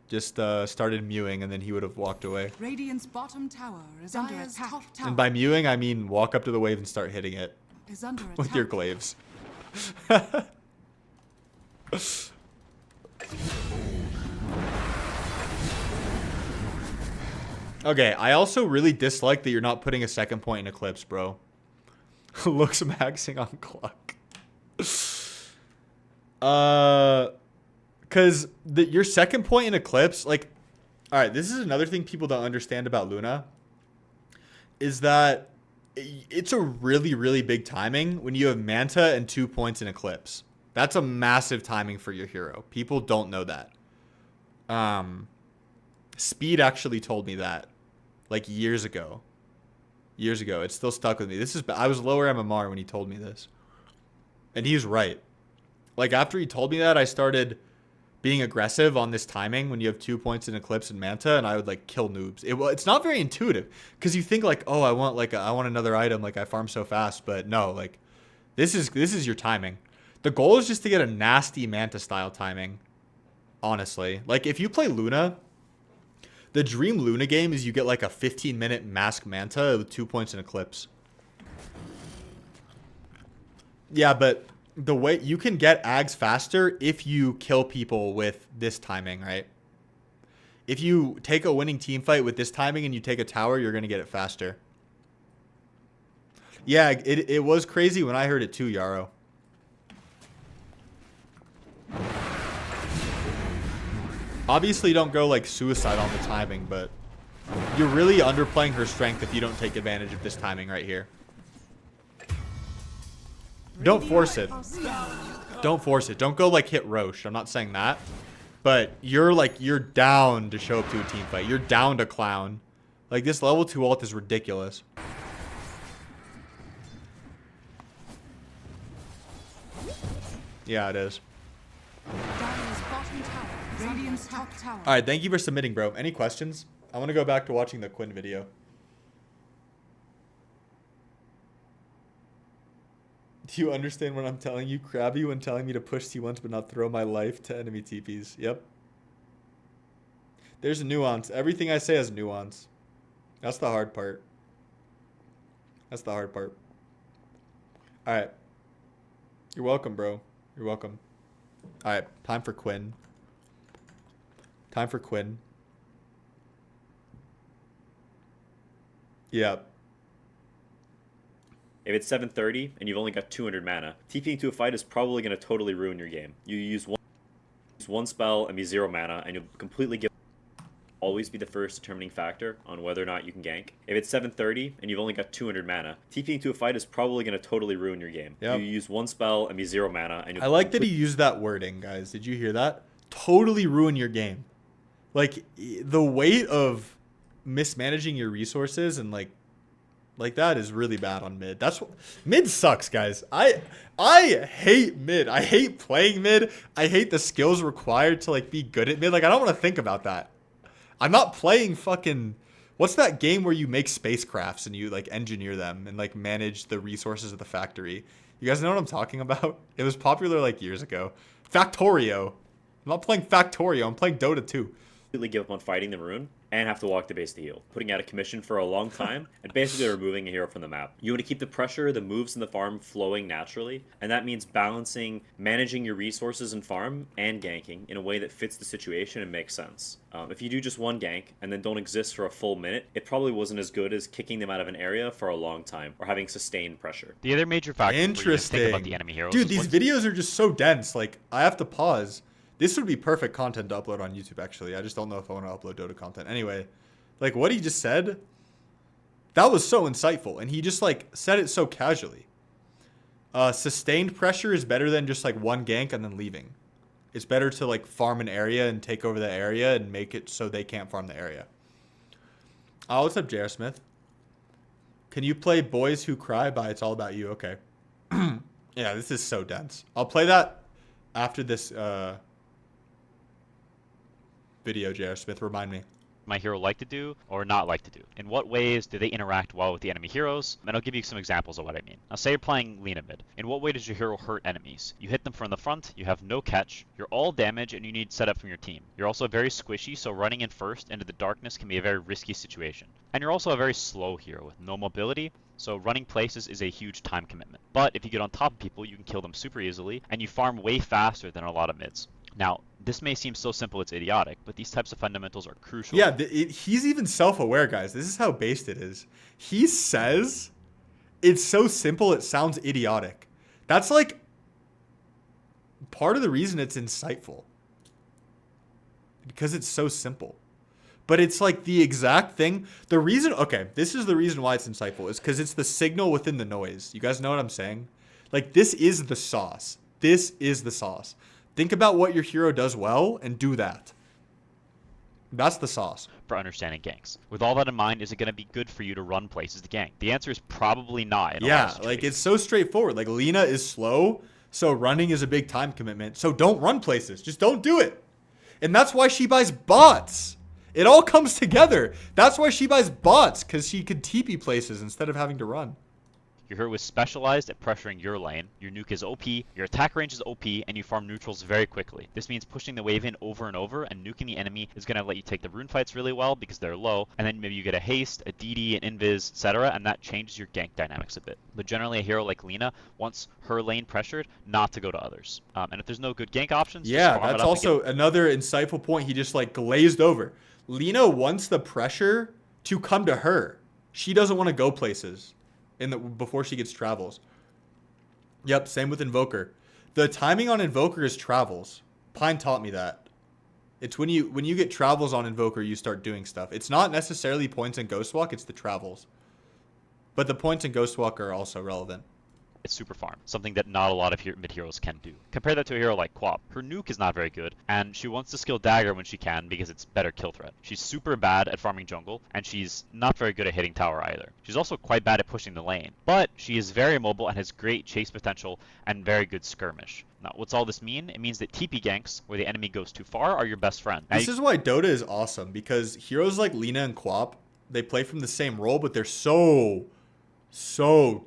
just started mewing and then he would have walked away. Radiant's bottom tower is under attack. And by mewing, I mean walk up to the wave and start hitting it Is under with your attack. glaives. Okay, I also really dislike that you're not putting a second point in Eclipse, bro. Looks maxing on clock. Because your second point in Eclipse, like, all right, this is another thing people don't understand about Luna, is that it's a really, really big timing when you have Manta and 2 points in Eclipse. That's a massive timing for your hero. People don't know that. Speed actually told me that, like, years ago. Years ago. It's still stuck with me. I was lower MMR when he told me this. And he was right. Like, after he told me that, I started being aggressive on this timing when you have 2 points in Eclipse and Manta, and I would, like, kill noobs. It's not very intuitive, because you think, like, oh, I want another item, like, I farm so fast, but no, like, this is your timing. The goal is just to get a nasty Manta style timing, honestly. Like, if you play Luna, the dream Luna game is you get, like, a 15-minute mask Manta with 2 points in Eclipse. Yeah, but the way you can get Ags faster if you kill people with this timing, right? If you take a winning team fight with this timing and you take a tower, you're going to get it faster. Yeah, it was crazy when I heard it too, Yarrow. Obviously, don't go, like, suicide on the timing, but you're really underplaying her strength if you don't take advantage of this timing right here. Don't force it. Don't force it. Don't go, like, hit Roche. I'm not saying that. But you're down to show up to a team fight. You're down to clown. Like, this level 2 ult is ridiculous. Yeah, it is. Dire's bottom tower. Radiant's top tower. All right, thank you for submitting, bro. Any questions? I want to go back to watching the Quinn video. Do you understand what I'm telling you, Krabby, when telling me to push T1s but not throw my life to enemy TPs? Yep. There's a nuance. Everything I say has nuance. That's the hard part. That's the hard part. All right. You're welcome, bro. You're welcome. All right. Time for Quinn. Time for Quinn. Yep. If it's 730 and you've only got 200 mana, TPing to a fight is probably going to totally ruin your game. You use one spell and be 0 mana, and you'll completely give always be the first determining factor on whether or not you can gank. If it's 730 and you've only got 200 mana, TPing to a fight is probably going to totally ruin your game. Yep. You use one spell and be 0 mana, and I like that he used that wording, guys. Did you hear that? Totally ruin your game. Like, the weight of mismanaging your resources and, like that is really bad on mid. That's what mid sucks, guys. I hate mid. I hate playing mid. I hate the skills required to, like, be good at mid. Like, I don't want to think about that. I'm not playing fucking, what's that game where you make spacecrafts and you, like, engineer them and, like, manage the resources of the factory? You guys know what I'm talking about? It was popular, like, years ago. Factorio. I'm not playing Factorio. I'm playing Dota 2. Completely give up on fighting the rune and have to walk the base to heal, putting out a commission for a long time and basically removing a hero from the map. You want to keep the pressure, the moves, and the farm flowing naturally, and that means balancing, managing your resources and farm and ganking in a way that fits the situation and makes sense. If you do just one gank and then don't exist for a full minute, it probably wasn't as good as kicking them out of an area for a long time or having sustained pressure. The other major factor Interesting. Think about the enemy heroes. Dude, these videos are just so dense. Like, I have to pause. This would be perfect content to upload on YouTube, actually. I just don't know if I want to upload Dota content. Anyway, like, what he just said, that was so insightful. And he just, like, said it so casually. Sustained pressure is better than just, like, one gank and then leaving. It's better to, like, farm an area and take over the area and make it so they can't farm the area. Oh, what's up, J.R. Smith? Can you play Boys Who Cry by It's All About You? Okay. Yeah, this is so dense. I'll play that after this video, J.R. Smith. Remind me. My hero like to do or not like to do? In what ways do they interact well with the enemy heroes? And I'll give you some examples of what I mean. Now, say you're playing Lina mid. In what way does your hero hurt enemies? You hit them from the front, you have no catch, you're all damage, and you need setup from your team. You're also very squishy, so running in first into the darkness can be a very risky situation. And you're also a very slow hero with no mobility, so running places is a huge time commitment. But if you get on top of people, you can kill them super easily, and you farm way faster than a lot of mids. Now, this may seem so simple it's idiotic, but these types of fundamentals are crucial. Yeah, he's even self-aware, guys. This is how based it is. He says it's so simple it sounds idiotic. That's like part of the reason it's insightful. Because it's so simple. But it's like the exact thing. The reason, okay, this is the reason why it's insightful, is because it's the signal within the noise. You guys know what I'm saying? Like, this is the sauce. This is the sauce. Think about what your hero does well and do that. That's the sauce. For understanding ganks. With all that in mind, is it going to be good for you to run places to gank? The answer is probably not. Yeah, like it's so straightforward. Like Lina is slow, so running is a big time commitment. So don't run places. Just don't do it. And that's why she buys bots. It all comes together. That's why she buys bots, because she could TP places instead of having to run. Your hero is specialized at pressuring your lane, your nuke is OP, your attack range is OP, and you farm neutrals very quickly. This means pushing the wave in over and over, and nuking the enemy is going to let you take the rune fights really well because they're low, and then maybe you get a haste, a DD, an invis, etc., and that changes your gank dynamics a bit. But generally a hero like Lina wants her lane pressured, not to go to others. And if there's no good gank options, yeah, that's also another insightful point he just like glazed over. Lina wants the pressure to come to her. She doesn't want to go places. Before she gets travels. Yep, same with Invoker. The timing on Invoker is travels. Pine taught me that. It's when you get travels on Invoker, you start doing stuff. It's not necessarily points and Ghostwalk, it's the travels. But the points and Ghostwalk are also relevant. It's super farm, something that not a lot of mid heroes can do. Compare that to a hero like Quap. Her nuke is not very good, and she wants to skill Dagger when she can because it's better kill threat. She's super bad at farming jungle, and she's not very good at hitting tower either. She's also quite bad at pushing the lane, but she is very mobile and has great chase potential and very good skirmish. Now, what's all this mean? It means that TP ganks, where the enemy goes too far, are your best friend. This is why Dota is awesome, because heroes like Lina and Quap, they play from the same role, but they're so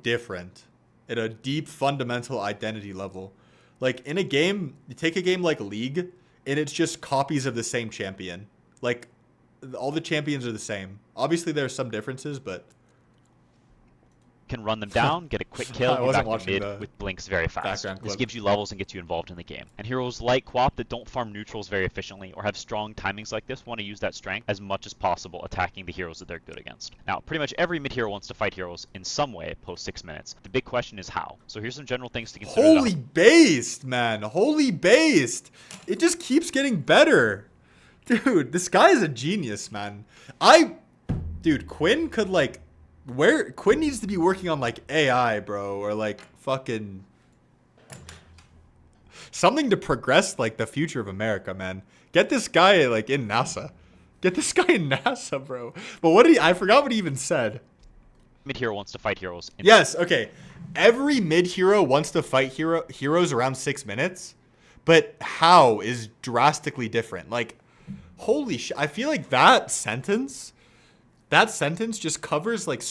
different. At a deep fundamental identity level. Like in a game, you take a game like League, and it's just copies of the same champion. Like all the champions are the same. Obviously there are some differences, but can run them down, get a quick kill, and wasn't back to mid the with blinks very fast. background This clip. gives you levels and gets you involved in the game. And heroes like Quap that don't farm neutrals very efficiently or have strong timings like this want to use that strength as much as possible attacking the heroes that they're good against. Now, pretty much every mid hero wants to fight heroes in some way post 6 minutes. The big question is how. So here's some general things to consider. Holy based, man. Holy based. It just keeps getting better. Dude, this guy is a genius, man. Dude, Quinn could like... Quinn needs to be working on like AI, bro, or like fucking something to progress like the future of America, man. Get this guy like in NASA. Get this guy in NASA, bro. But what did I forgot what he even said. Mid hero wants to fight heroes. Yes, okay. Every mid hero wants to fight heroes around 6 minutes, but how is drastically different. Like, holy shit. I feel like that sentence just covers like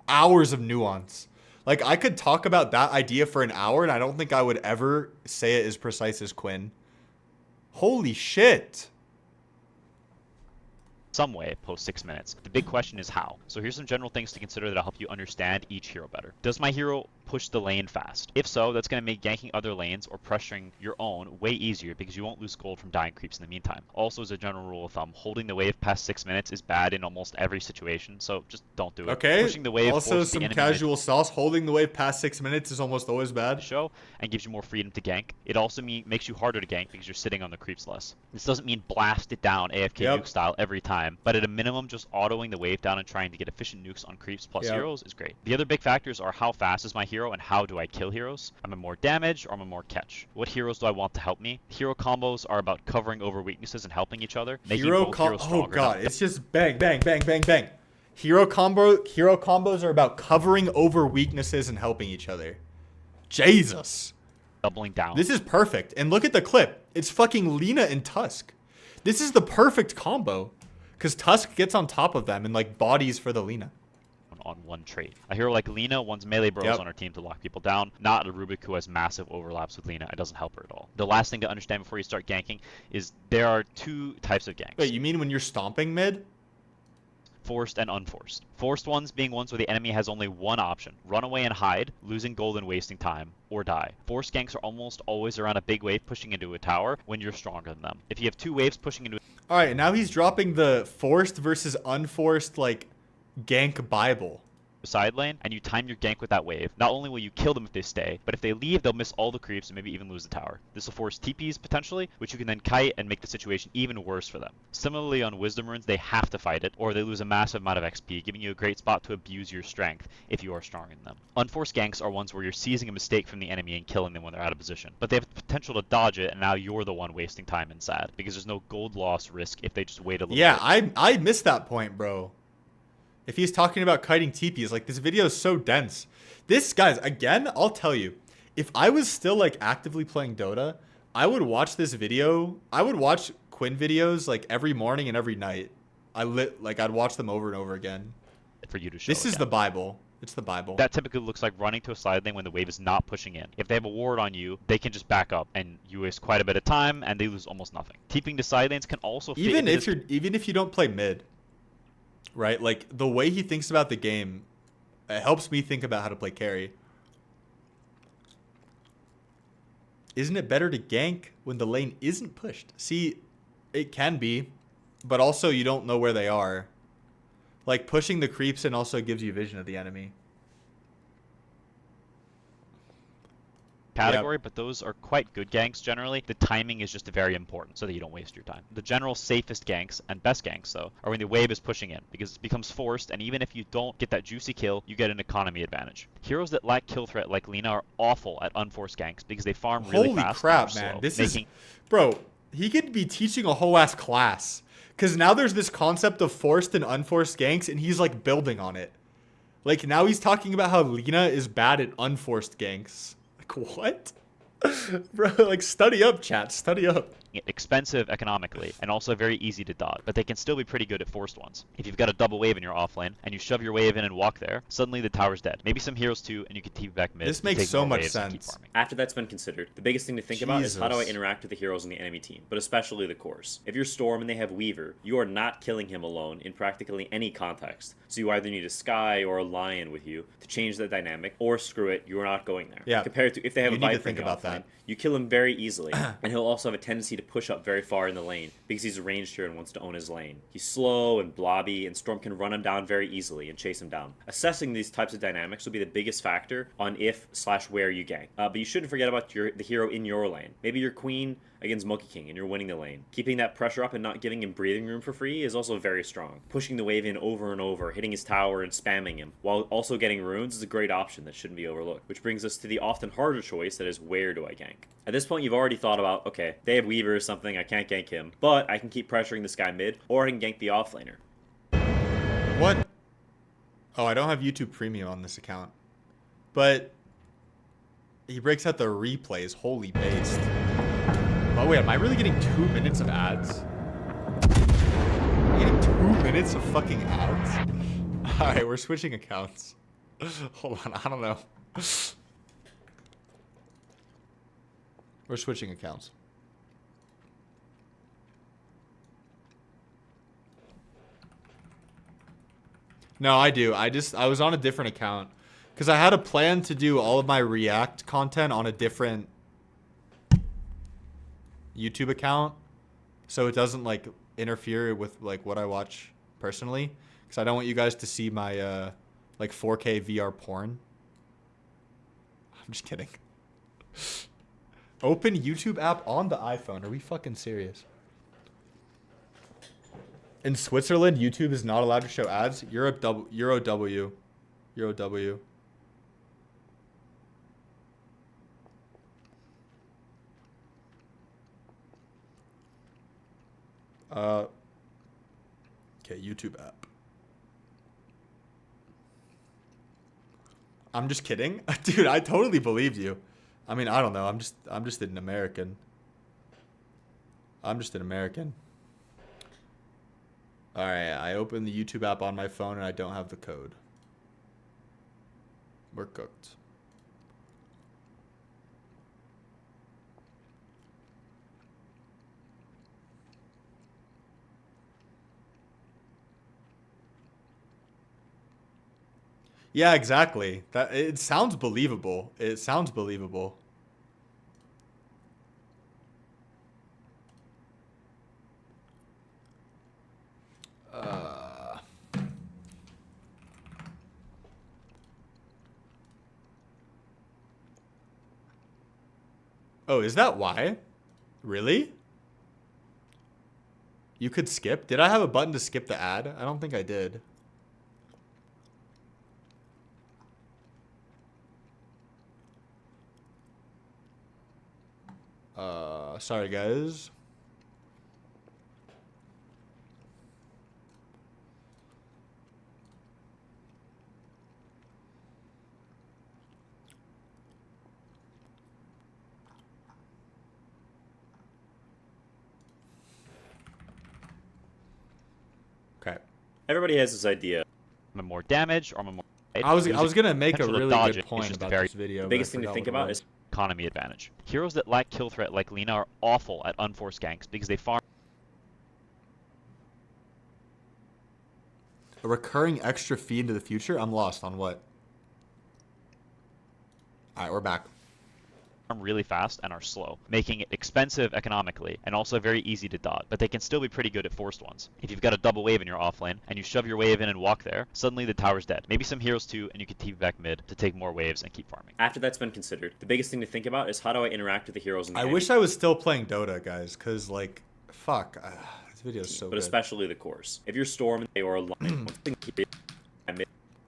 hours of nuance. Like I could talk about that idea for an hour and I don't think I would ever say it as precise as Quinn. Holy shit. Some way post 6 minutes. The big question is how. So here's some general things to consider that'll help you understand each hero better. Does my hero push the lane fast? If so, that's going to make ganking other lanes or pressuring your own way easier because you won't lose gold from dying creeps in the meantime. Also, as a general rule of thumb, holding the wave past 6 minutes is bad in almost every situation, so just don't do it. Okay. Pushing the wave also, some casual sauce. Holding the wave past 6 minutes is almost always bad. Show and gives you more freedom to gank. It also makes you harder to gank because you're sitting on the creeps less. This doesn't mean blast it down AFK nuke style every time, but at a minimum, just autoing the wave down and trying to get efficient nukes on creeps plus heroes is great. The other big factors are how fast is my hero and how do I kill heroes. Am I more damage or am I more catch? What heroes do I want to help me? Hero combos are about covering over weaknesses and helping each other. Heroes oh god, it's just bang, bang, bang, bang, bang. Hero combos are about covering over weaknesses and helping each other. Jesus. Doubling down. This is perfect. And look at the clip. It's fucking Lina and Tusk. This is the perfect combo. Because Tusk gets on top of them and like bodies for the Lina. On one trait. A hero like Lina wants melee bros on her team to lock people down, not a Rubik who has massive overlaps with Lina. It doesn't help her at all. The last thing to understand before you start ganking is there are two types of ganks. Wait, you mean when you're stomping mid? Forced and unforced. Forced ones being ones where the enemy has only one option. Run away and hide, losing gold and wasting time, or die. Forced ganks are almost always around a big wave pushing into a tower when you're stronger than them. If you have two waves pushing into a... Alright, now he's dropping the forced versus unforced, like, gank Bible. side lane and you time your gank with that wave, not only will you kill them if they stay, but if they leave, they'll miss all the creeps and maybe even lose the tower. This will force TPs potentially, which you can then kite and make the situation even worse for them. Similarly on Wisdom Runes, they have to fight it, or they lose a massive amount of XP, giving you a great spot to abuse your strength if you are strong in them. Unforced ganks are ones where you're seizing a mistake from the enemy and killing them when they're out of position, but they have the potential to dodge it, and now you're the one wasting time and sad, because there's no gold loss risk if they just wait a little bit. Yeah, I missed that point, bro. If he's talking about kiting TPs, like, this video is so dense. This, guys, again, I'll tell you, if I was still, like, actively playing Dota, I would watch this video. I would watch Quinn videos, like, every morning and every night. I'd watch them over and over again. For you to show This is the Bible. It's the Bible. That typically looks like running to a side lane when the wave is not pushing in. If they have a ward on you, they can just back up, and you waste quite a bit of time, and they lose almost nothing. TPing to side lanes can also fit even if you don't play mid, right? Like, the way he thinks about the game, it helps me think about how to play carry. Isn't it better to gank when the lane isn't pushed? See, it can be, but also you don't know where they are. Like, pushing the creeps in also gives you vision of the enemy. Category, but those are quite good ganks generally. The timing is just very important so that you don't waste your time. The general safest ganks and best ganks, though, are when the wave is pushing in, because it becomes forced, and even if you don't get that juicy kill, you get an economy advantage. Heroes that lack kill threat like Lina are awful at unforced ganks because they farm really Holy fast. crap, man. This is... Bro, he could be teaching a whole ass class. Because now there's this concept of forced and unforced ganks, and he's, like, building on it. Like, now he's talking about how Lina is bad at unforced ganks. Like, what? Bro, like, study up, chat. Study up. Expensive economically and also very easy to dodge, but they can still be pretty good at forced ones. If you've got a double wave in your offlane and you shove your wave in and walk there, suddenly the tower's dead. Maybe some heroes too, and you can TP back mid. This makes so much sense. After that's been considered, the biggest thing to think about is how do I interact with the heroes in the enemy team, but especially the cores. If you're Storm and they have Weaver, you are not killing him alone in practically any context. So you either need a Skye or a Lion with you to change the dynamic, or screw it, you are not going there. Yeah. Compared to if they have You a need to Viper think in the about offlane, that. you kill him very easily, and he'll also have a tendency to push up very far in the lane because he's ranged here and wants to own his lane. He's slow and blobby, and Storm can run him down very easily and chase him down. Assessing these types of dynamics will be the biggest factor on if/where you gank. But you shouldn't forget about the hero in your lane. Maybe your Queen against Monkey King and you're winning the lane. Keeping that pressure up and not giving him breathing room for free is also very strong. Pushing the wave in over and over, hitting his tower and spamming him, while also getting runes is a great option that shouldn't be overlooked. Which brings us to the often harder choice, that is, where do I gank? At this point, you've already thought about, okay, they have Weaver or something, I can't gank him, but I can keep pressuring this guy mid, or I can gank the offlaner. What? Oh, I don't have YouTube Premium on this account. But he breaks out the replays. Holy based. Oh, wait, am I really getting 2 minutes of ads? I'm getting 2 minutes of fucking ads? Alright, we're switching accounts. Hold on, I don't know. We're switching accounts. No, I do. I was on a different account because I had a plan to do all of my React content on a different YouTube account, so it doesn't like interfere with like what I watch personally, because I don't want you guys to see my like 4K VR porn. I'm just kidding. Open YouTube app on the iPhone. Are we fucking serious? In Switzerland, YouTube is not allowed to show ads. Euro W. Okay, YouTube app. I'm just kidding. Dude, I totally believed you. I mean, I don't know. I'm just an American. I'm just an American. All right, I opened the YouTube app on my phone and I don't have the code. We're cooked. Yeah, exactly. That it sounds believable. It sounds believable. Oh, is that why? Really? You could skip? Did I have a button to skip the ad? I don't think I did. Sorry guys. Okay. Everybody has this idea. I'm more damage, or I'm more. I was gonna make a potential to really dodge good it, it's point just about very this video. The but biggest I thing to forgot think what it about was. is economy advantage. Heroes that lack kill threat like Lina are awful at unforced ganks because they farm. A recurring extra fee into the future? I'm lost on what? Alright, we're back. Really fast and are slow, making it expensive economically and also very easy to dodge, but they can still be pretty good at forced ones. If you've got a double wave in your offlane and you shove your wave in and walk there, suddenly the tower's dead. Maybe some heroes too, and you can TP back mid to take more waves and keep farming. after that's been considered, the biggest thing to think about is how do I interact with the heroes in the I game, wish I was still playing Dota, guys, because, like, fuck. This video is so but good. especially the cores. If you're Storm or a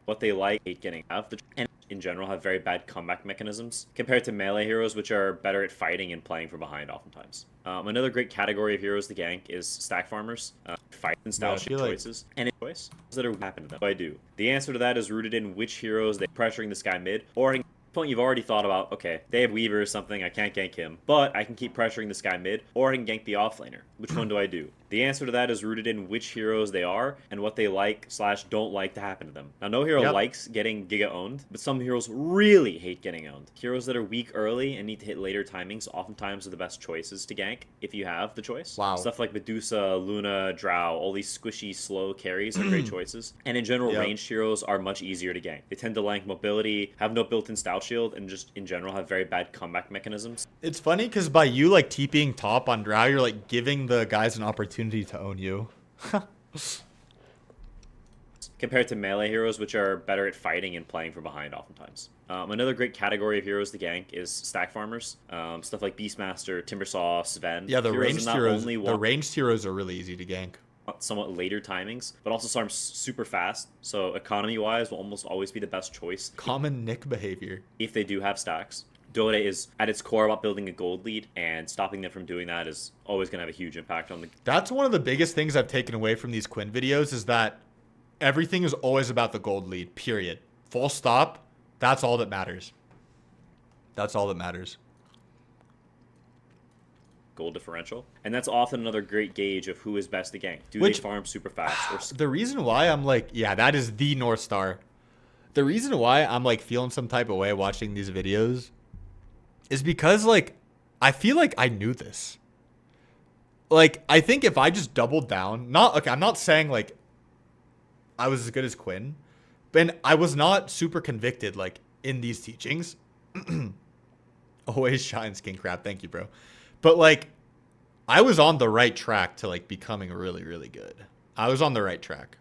what they like getting out of the and in general have very bad comeback mechanisms compared to melee heroes, which are better at fighting and playing from behind oftentimes. Another great category of heroes to gank is stack farmers, fight and style shift choices, and choice that are happen to them. What I do. The answer to that is rooted in which heroes they're pressuring this guy mid, or point you've already thought about, okay, they have Weaver or something, I can't gank him, but I can keep pressuring this guy mid, or I can gank the offlaner. Which one do I do? The answer to that is rooted in which heroes they are and what they like / don't like to happen to them. Now, no hero likes getting Giga owned, but some heroes really hate getting owned. Heroes that are weak early and need to hit later timings oftentimes are the best choices to gank if you have the choice. Wow. Stuff like Medusa, Luna, Drow, all these squishy, slow carries are great choices. And in general, ranged heroes are much easier to gank. They tend to lack mobility, have no built-in style shield, and just in general have very bad comeback mechanisms. It's funny because by you, like, TPing top on Drow, you're, like, giving the guys an opportunity to own you. Compared to melee heroes, which are better at fighting and playing from behind oftentimes. Another great category of heroes to gank is stack farmers. Stuff like Beastmaster, Timbersaw, Sven. Yeah, the ranged heroes. Only The ranged heroes are really easy to gank. Somewhat later timings, but also some super fast. So economy-wise, will almost always be the best choice. Common Nick behavior. If they do have stacks. Dota is at its core about building a gold lead, and stopping them from doing that is always going to have a huge impact on the... That's one of the biggest things I've taken away from these Quinn videos is that everything is always about the gold lead, period. Full stop. That's all that matters. That's all that matters. Gold differential. And that's often another great gauge of who is best to gank. Do they farm super fast? Or... The reason why I'm like, yeah, that is the North Star. The reason why I'm like feeling some type of way watching these videos is because, like, I feel like I knew this. Like, I think if I just doubled down, I'm not saying, like, I was as good as Quinn, but I was not super convicted, like, in these teachings. Always shines, King Crab. Thank you, bro. But, like, I was on the right track to, like, becoming really, really good. I was on the right track.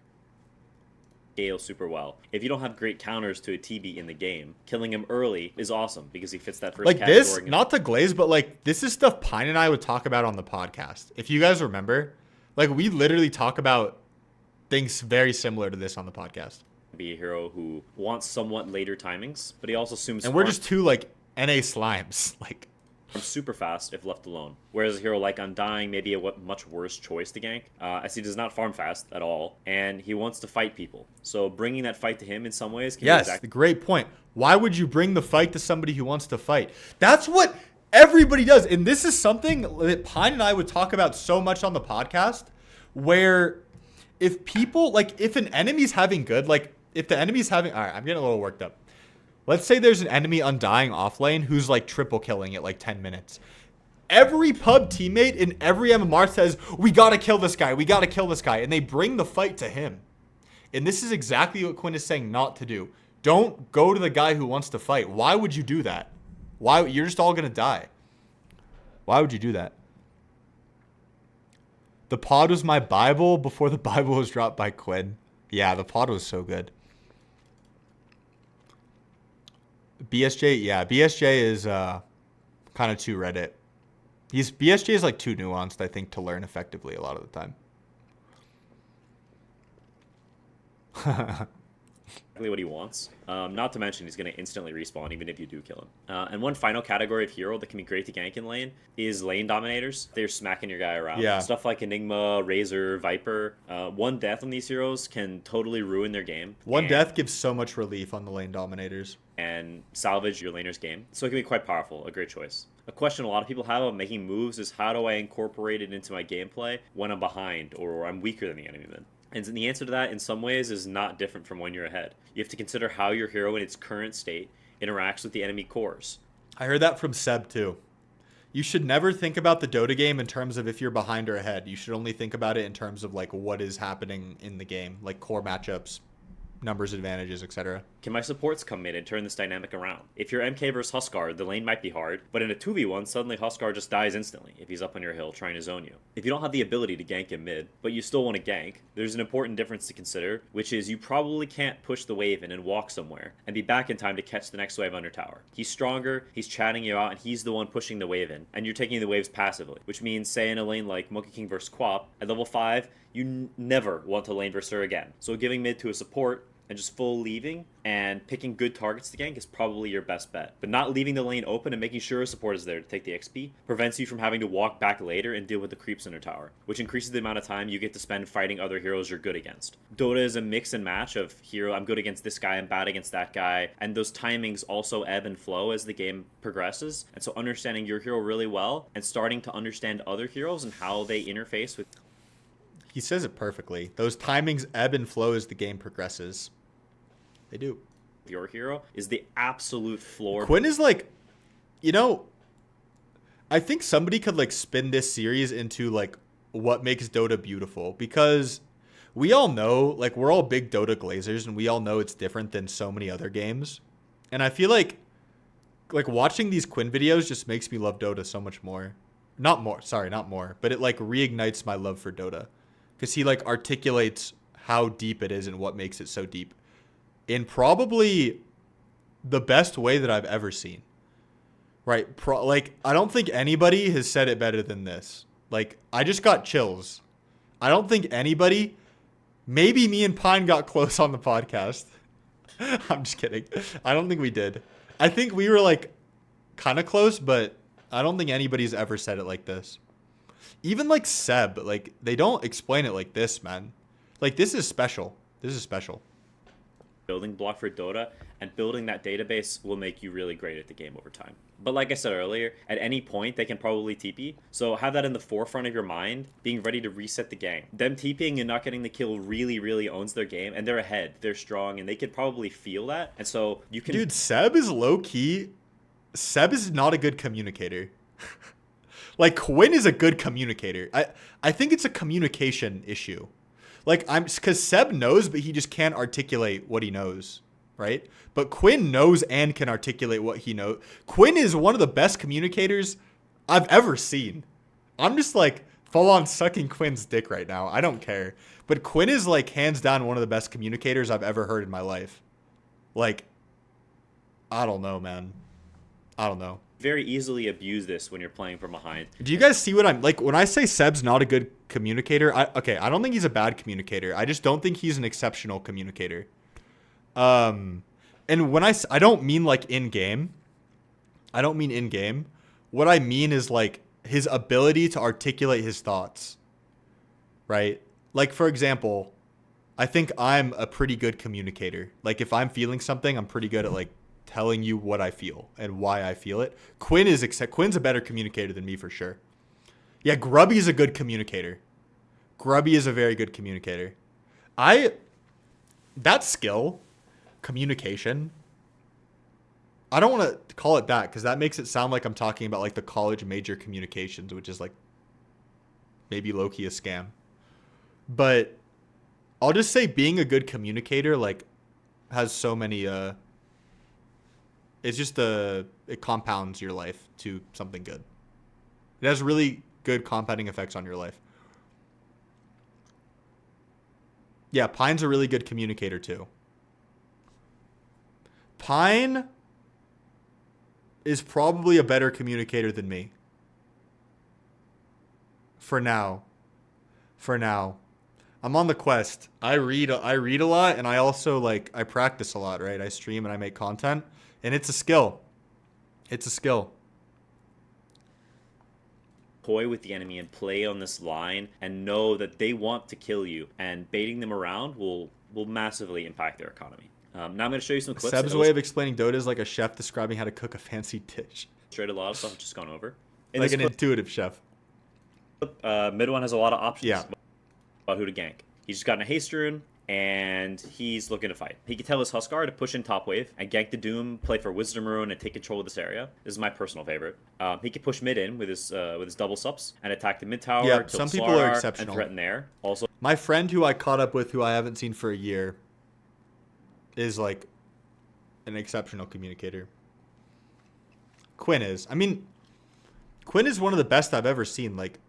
Scale super well. If you don't have great counters to a TB in the game, killing him early is awesome because he fits that first like category. This, not to glaze, but like this is stuff Pine and I would talk about on the podcast. If you guys remember, like we literally talk about things very similar to this on the podcast. Be a hero who wants somewhat later timings, but he also assumes and we're just two like NA slimes, like super fast if left alone. Whereas a hero like Undying may be a much worse choice to gank, as he does not farm fast at all, and he wants to fight people. So bringing that fight to him in some ways can be great point. Why would you bring the fight to somebody who wants to fight? That's what everybody does. And this is something that Pine and I would talk about so much on the podcast, where if people, like if an enemy's having good, like if the enemy's having, all right, I'm getting a little worked up. Let's say there's an enemy Undying off lane who's like triple killing it like 10 minutes. Every pub teammate in every MMR says, we got to kill this guy. We got to kill this guy. And they bring the fight to him. And this is exactly what Quinn is saying not to do. Don't go to the guy who wants to fight. Why would you do that? Why? You're just all going to die. Why would you do that? The pod was my Bible before the Bible was dropped by Quinn. Yeah, the pod was so good. BSJ, yeah, BSJ is kind of too Reddit. BSJ is like too nuanced, I think, to learn effectively a lot of the time. Exactly what he wants. Not to mention he's going to instantly respawn even if you do kill him. And one final category of hero that can be great to gank in lane is lane dominators. They're smacking your guy around. Yeah. Stuff like Enigma, Razor, Viper. One death on these heroes can totally ruin their game. One death gives so much relief on the lane dominators. And salvage your laner's game. So it can be quite powerful, a great choice. A question a lot of people have about making moves is how do I incorporate it into my gameplay when I'm behind or I'm weaker than the enemy mid? And the answer to that, in some ways, is not different from when you're ahead. You have to consider how your hero in its current state interacts with the enemy cores. I heard that from Seb, too. You should never think about the Dota game in terms of if you're behind or ahead. You should only think about it in terms of, like, what is happening in the game. Like, core matchups, numbers advantages, etc. Can my supports come in and turn this dynamic around? If you're MK versus Huskar, the lane might be hard, but in a 2v1, suddenly Huskar just dies instantly if he's up on your hill trying to zone you. If you don't have the ability to gank in mid, but you still want to gank, there's an important difference to consider, which is you probably can't push the wave in and walk somewhere and be back in time to catch the next wave under tower. He's stronger, he's chatting you out, and he's the one pushing the wave in, and you're taking the waves passively, which means, say in a lane like Monkey King versus Quap, at level 5, you never want to lane versus her again. So giving mid to a support and just full leaving and picking good targets to gank is probably your best bet. But not leaving the lane open and making sure a support is there to take the XP prevents you from having to walk back later and deal with the creeps in her tower, which increases the amount of time you get to spend fighting other heroes you're good against. Dota is a mix and match of hero, I'm good against this guy, I'm bad against that guy, and those timings also ebb and flow as the game progresses. And so understanding your hero really well and starting to understand other heroes and how they interface with... He says it perfectly. Those timings ebb and flow as the game progresses. They do. Your hero is the absolute floor. Quinn is like, you know, I think somebody could like spin this series into like what makes Dota beautiful, because we all know, like, we're all big Dota glazers and we all know it's different than so many other games. And I feel like watching these Quinn videos just makes me love Dota so much more. Not more, but it like reignites my love for Dota, because he like articulates how deep it is and what makes it so deep in probably the best way that I've ever seen. Right? Like, I don't think anybody has said it better than this. Like, I just got chills. I don't think anybody, maybe me and Pine got close on the podcast. I'm just kidding. I don't think we did. I think we were like kind of close, but I don't think anybody's ever said it like this. Even like Seb, like, they don't explain it like this, man. Like, this is special. This is special. Building block for Dota, and building that database will make you really great at the game over time. But like I said earlier, at any point they can probably TP, so have that in the forefront of your mind, being ready to reset the game. Them TPing and not getting the kill really owns their game, and they're ahead, they're strong, and they could probably feel that, and so you can... Dude, Seb is low-key. Seb is not a good communicator. Like, Quinn is a good communicator. I think it's a communication issue. Like, because Seb knows, but he just can't articulate what he knows, right? But Quinn knows and can articulate what he knows. Quinn is one of the best communicators I've ever seen. I'm just like full on sucking Quinn's dick right now. I don't care. But Quinn is like hands down one of the best communicators I've ever heard in my life. Like, I don't know, man. I don't know. Very easily abuse this when you're playing from behind. Do you guys see what I'm like when I say Seb's not a good communicator? I don't think he's a bad communicator. I just don't think he's an exceptional communicator. And when I don't mean like in game. I don't mean in game. What I mean is like his ability to articulate his thoughts. Right? Like, for example, I think I'm a pretty good communicator. Like, if I'm feeling something, I'm pretty good at like telling you what I feel and why I feel it. Quinn's a better communicator than me for sure. Yeah, Grubby's a good communicator. Grubby is a very good communicator. That skill, communication, I don't want to call it that because that makes it sound like I'm talking about like the college major communications, which is like maybe low-key a scam. But I'll just say being a good communicator like has so many it's just it compounds your life to something good. It has really good compounding effects on your life. Yeah, Pine's a really good communicator too. Pine is probably a better communicator than me. For now. I'm on the quest. I read a lot, and I also like I practice a lot, right? I stream and I make content, and it's a skill. It's a skill. Toy with the enemy and play on this line and know that they want to kill you, and baiting them around will massively impact their economy. Now I'm going to show you some clips. Seb's way of explaining Dota is like a chef describing how to cook a fancy dish. Straight a lot of stuff I've just gone over. Like an intuitive chef. Mid one has a lot of options. Yeah. About who to gank. He's just gotten a haste rune, and he's looking to fight. He can tell his Huskar to push in top wave and gank the Doom, play for Wisdom Rune, and take control of this area. This is my personal favorite. He can push mid in with his double sups and attack the mid tower. Yeah, some people are exceptional. And threaten there. Also, my friend who I caught up with, who I haven't seen for a year, is like an exceptional communicator. Quinn is. I mean, Quinn is one of the best I've ever seen. Like,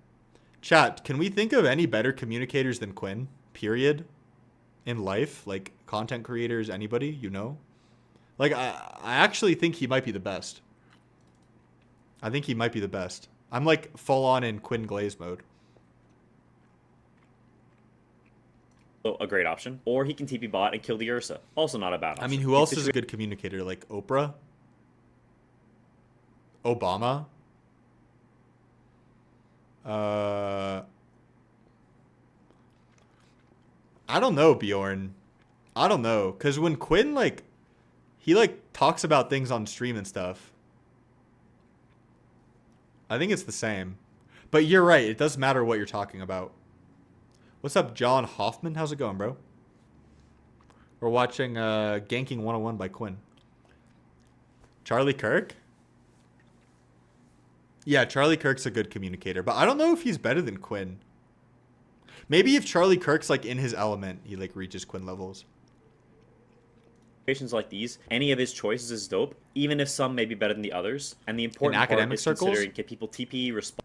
chat, can we think of any better communicators than Quinn? Period. In life, like content creators, anybody, you know? Like, I actually think he might be the best. I think he might be the best. I'm like full on in Quinn Glaze mode. a great option. Or he can TP bot and kill the Ursa. Also not a bad option. I mean, who else is a good communicator? Like Oprah? Obama? I don't know, Bjorn. I don't know. Because when Quinn, like, he, like, talks about things on stream and stuff, I think it's the same. But you're right. It does matter what you're talking about. What's up, John Hoffman? How's it going, bro? We're watching Ganking 101 by Quinn. Charlie Kirk? Yeah, Charlie Kirk's a good communicator, but I don't know if he's better than Quinn. Maybe if Charlie Kirk's like in his element, he like reaches Quinn levels. Situations like these, any of his choices is dope, even if some may be better than the others. And the important part academic is circles? considering can people TP respond.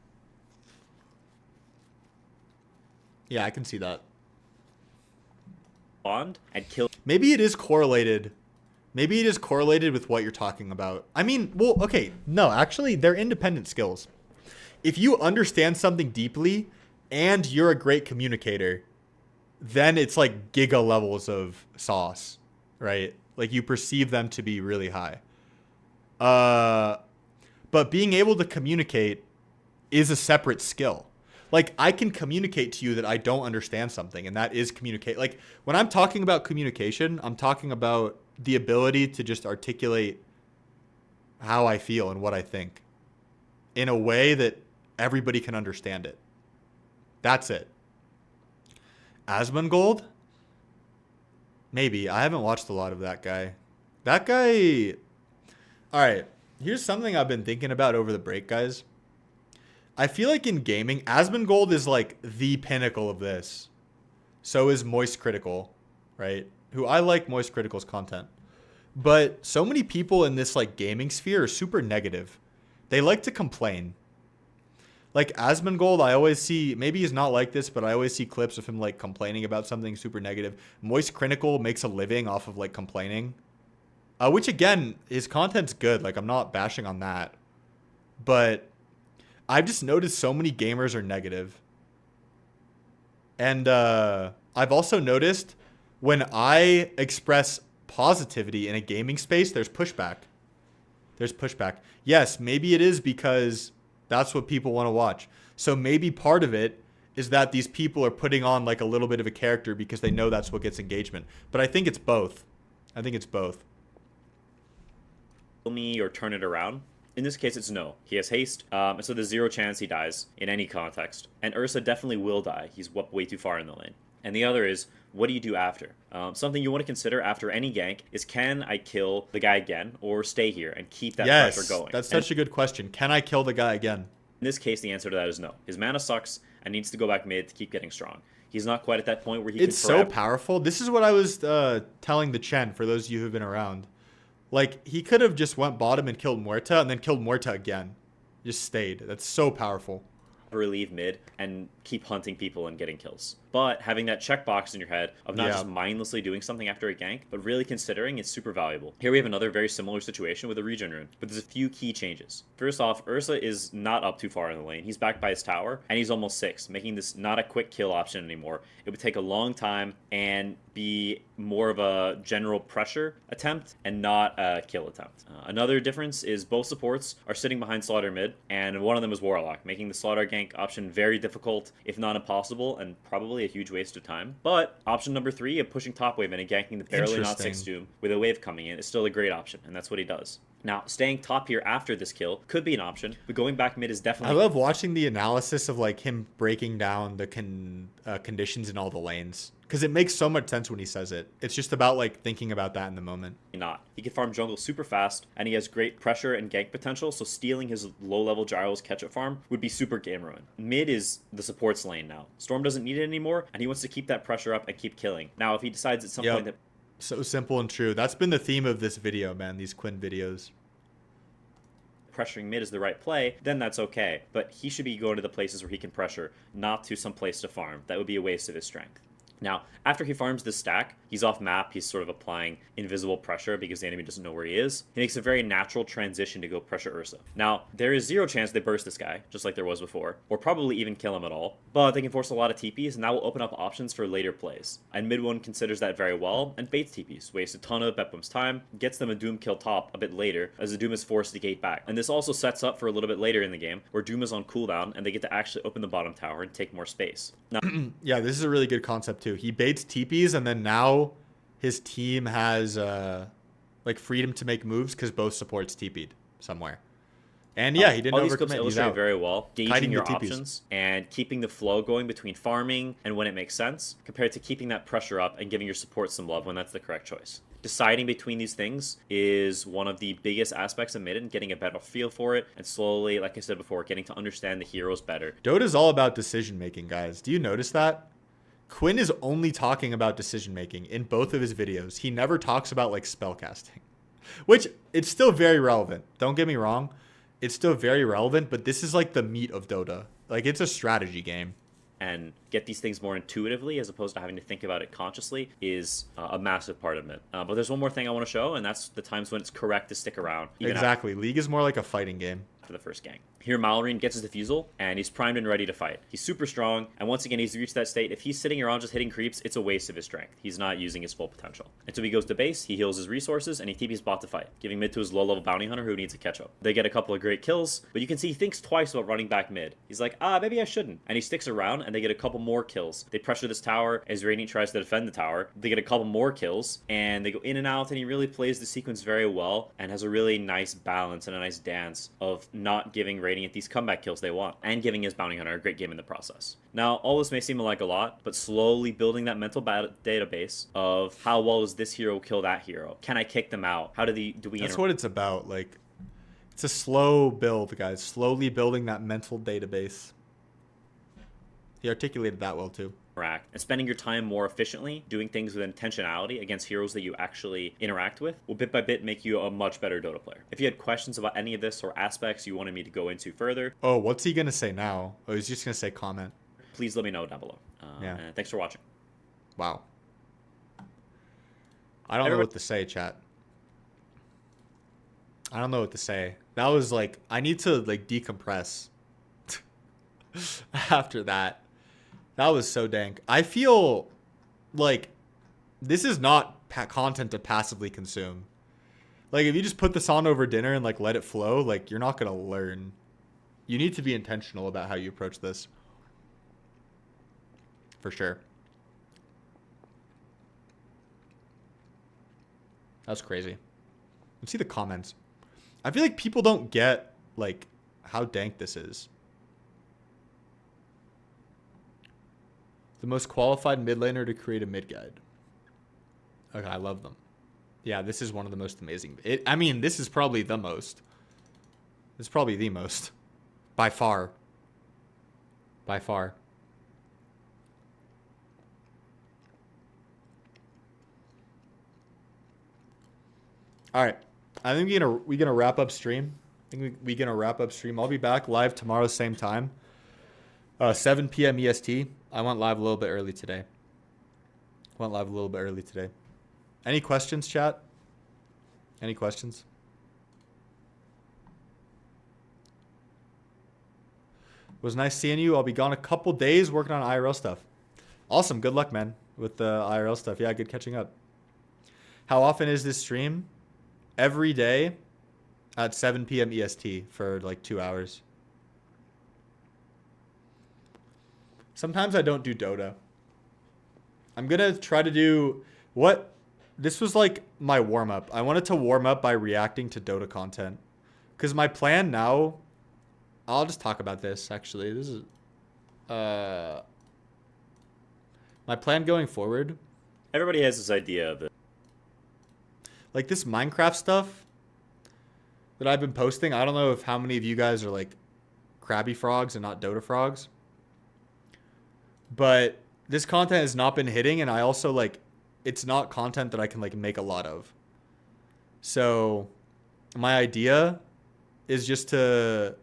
Yeah, I can see that. And kill. Maybe it is correlated. Maybe it is correlated with what you're talking about. I mean, well, okay. No, actually, they're independent skills. If you understand something deeply and you're a great communicator, then it's like giga levels of sauce, right? Like you perceive them to be really high. But being able to communicate is a separate skill. Like, I can communicate to you that I don't understand something, and that is communicate. Like, when I'm talking about communication, I'm talking about the ability to just articulate how I feel and what I think in a way that everybody can understand it. That's it. Asmongold? Maybe. I haven't watched a lot of that guy. That guy... All right. Here's something I've been thinking about over the break, guys. I feel like in gaming, Asmongold is like the pinnacle of this. So is Moist Critical, right? Who I like Moist Critical's content. But so many people in this like gaming sphere are super negative. They like to complain. Like Asmongold, I always see, maybe he's not like this, but I always see clips of him like complaining about something super negative. Moist Critical makes a living off of like complaining. Which again, his content's good. Like I'm not bashing on that. But I've just noticed so many gamers are negative. And I've also noticed when I express positivity in a gaming space, there's pushback. There's pushback. Yes, maybe it is because that's what people want to watch. So maybe part of it is that these people are putting on like a little bit of a character because they know that's what gets engagement. But I think it's both. I think it's both. Me or turn it around. In this case, it's no. He has haste, and so there's zero chance he dies in any context. And Ursa definitely will die. He's way too far in the lane. And the other is, what do you do after? Something you want to consider after any gank is, can I kill the guy again or stay here and keep that pressure going? That's such a good question. Can I kill the guy again? In this case, the answer to that is no. His mana sucks and needs to go back mid to keep getting strong. He's not quite at that point where he can... It's so powerful. This is what I was telling the Chen, for those of you who've been around. Like, he could have just went bottom and killed Muerta and then killed Muerta again. Just stayed. That's so powerful. Relieve mid and keep hunting people and getting kills. but having that checkbox in your head of not just mindlessly doing something after a gank, but really considering is super valuable. Here we have another very similar situation with a regen rune, but there's a few key changes. First off, Ursa is not up too far in the lane. He's backed by his tower, and he's almost 6, making this not a quick kill option anymore. It would take a long time and be more of a general pressure attempt and not a kill attempt. Another difference is both supports are sitting behind Slaughter mid, and one of them is Warlock, making the Slaughter gank option very difficult, if not impossible, and probably a huge waste of time. But option number 3 of pushing top wave in and ganking the barely not 6 Doom with a wave coming in is still a great option, and that's what he does. Now, staying top here after this kill could be an option, but going back mid is definitely... I love watching the analysis of like him breaking down the conditions in all the lanes, because it makes so much sense when he says it. It's just about like thinking about that in the moment. Not. He can farm jungle super fast, and he has great pressure and gank potential, so stealing his low-level Gyros catch-up farm would be super game ruin. Mid is the support's lane now. Storm doesn't need it anymore, and he wants to keep that pressure up and keep killing. Now, if he decides at some point that... So simple and true. That's been the theme of this video, man, these Quinn videos. Pressuring mid is the right play, then that's okay. But he should be going to the places where he can pressure, not to some place to farm. That would be a waste of his strength. Now, after he farms this stack, he's off map, he's sort of applying invisible pressure because the enemy doesn't know where he is. He makes a very natural transition to go pressure Ursa. Now, there is 0 chance they burst this guy, just like there was before, or probably even kill him at all, but they can force a lot of TPs, and that will open up options for later plays. And mid 1 considers that very well, and baits TPs, wastes a ton of Bepwim's time, gets them a Doom kill top a bit later, as the Doom is forced to gate back. And this also sets up for a little bit later in the game, where Doom is on cooldown, and they get to actually open the bottom tower and take more space. Now, yeah, this is a really good concept too. He baits TPs, and then now his team has like freedom to make moves because both supports TP'd somewhere. And yeah, he didn't all these clips overcommit. He's illustrate out. very well gauging your the TPs. options and keeping the flow going between farming and when it makes sense, compared to keeping that pressure up and giving your support some love when that's the correct choice. Deciding between these things is one of the biggest aspects of mid and getting a better feel for it, and slowly, like I said before, getting to understand the heroes better. Dota's all about decision making, guys. Do you notice that? Quinn is only talking about decision making in both of his videos. He never talks about like spellcasting, which it's still very relevant. Don't get me wrong. It's still very relevant, but this is like the meat of Dota. Like, it's a strategy game. And get these things more intuitively as opposed to having to think about it consciously is a massive part of it. But there's one more thing I want to show, and that's the times when it's correct to stick around. Exactly. League is more like a fighting game. For the first gang. Here Malorine gets his defusal, and he's primed and ready to fight. He's super strong, and once again, he's reached that state. If he's sitting around just hitting creeps, it's a waste of his strength. He's not using his full potential. And so he goes to base, he heals his resources, and he TP's bot to fight, giving mid to his low-level bounty hunter who needs a catch-up. They get a couple of great kills, but you can see he thinks twice about running back mid. He's like, maybe I shouldn't. And he sticks around, and they get a couple more kills. They pressure this tower as Radiant tries to defend the tower. They get a couple more kills, and they go in and out, and he really plays the sequence very well, and has a really nice balance and a nice dance of not giving Radiant these comeback kills they want, and giving his bounty hunter a great game in the process. Now, all this may seem like a lot, but slowly building that mental database of how well does this hero kill that hero? Can I kick them out? How do we That's what it's about. Like, it's a slow build, guys. Slowly building that mental database. He articulated that well too. And spending your time more efficiently, doing things with intentionality against heroes that you actually interact with, will bit by bit make you a much better Dota player. If you had questions about any of this or aspects you wanted me to go into further... Oh, what's he going to say now? Oh, he's just going to say comment. Please let me know down below. And thanks for watching. Wow. I don't know what to say, chat. I don't know what to say. That was like... I need to like decompress after that. That was so dank. I feel like this is not content to passively consume. Like, if you just put this on over dinner and like let it flow, like, you're not going to learn. You need to be intentional about how you approach this. For sure. That's crazy. Let's see the comments. I feel like people don't get like how dank this is. The most qualified mid laner to create a mid guide. Okay, I love them. Yeah, this is one of the most amazing. I mean, this is probably the most. It's probably the most. By far. By far. All right. I think we're gonna wrap up stream. I think we're gonna wrap up stream. I'll be back live tomorrow, same time. 7 p.m. EST. I went live a little bit early today. Any questions, chat? Any questions? It was nice seeing you. I'll be gone a couple days working on IRL stuff. Awesome. Good luck, man, with the IRL stuff. Yeah, good catching up. How often is this stream? Every day at 7 p.m. EST for like 2 hours. Sometimes I don't do Dota. I'm going to try to do what... This was like my warm-up. I wanted to warm up by reacting to Dota content. Because my plan now... I'll just talk about this, actually. This is... my plan going forward... Everybody has this idea of it. Like this Minecraft stuff that I've been posting. I don't know if how many of you guys are like Krabby Frogs and not Dota Frogs. But this content has not been hitting, and I also like... It's not content that I can like make a lot of. So my idea is just to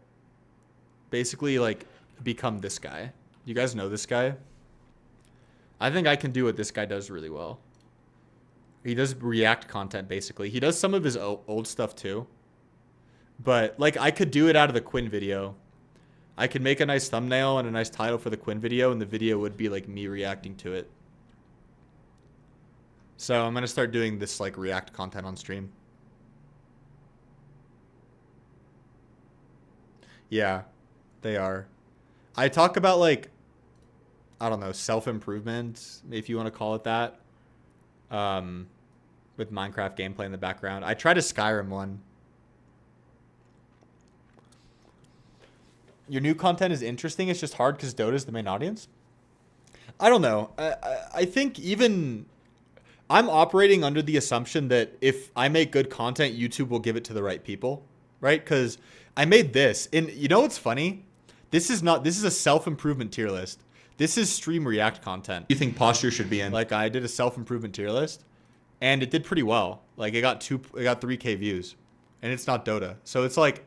basically like become this guy. You guys know this guy? I think I can do what this guy does really well. He does react content basically. He does some of his old stuff too. But like I could do it out of the Quinn video. I could make a nice thumbnail and a nice title for the Quinn video, and the video would be like me reacting to it. So I'm going to start doing this like react content on stream. Yeah, they are. I talk about like, I don't know, self-improvement, if you want to call it that. With Minecraft gameplay in the background. I tried a Skyrim one. Your new content is interesting. It's just hard because Dota is the main audience. I don't know. I think even... I'm operating under the assumption that if I make good content, YouTube will give it to the right people, right? Because I made this, and you know what's funny? This is a self-improvement tier list. This is stream react content. You think Posture should be in? Like I did a self-improvement tier list, and it did pretty well. Like it got 3K views, and it's not Dota, so it's like,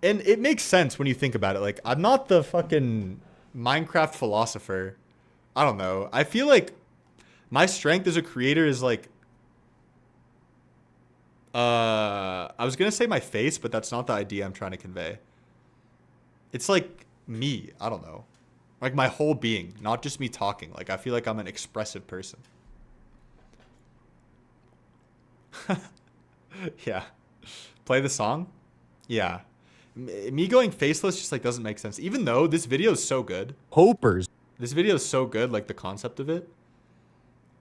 and it makes sense when you think about it. Like I'm not the fucking Minecraft philosopher. I don't know. I feel like my strength as a creator is like, I was going to say my face, but that's not the idea I'm trying to convey. It's like me. I don't know. Like my whole being, not just me talking. Like I feel like I'm an expressive person. Yeah. Play the song? Yeah. Me going faceless just like doesn't make sense. Even though this video is so good. Hopers. This video is so good, like the concept of it.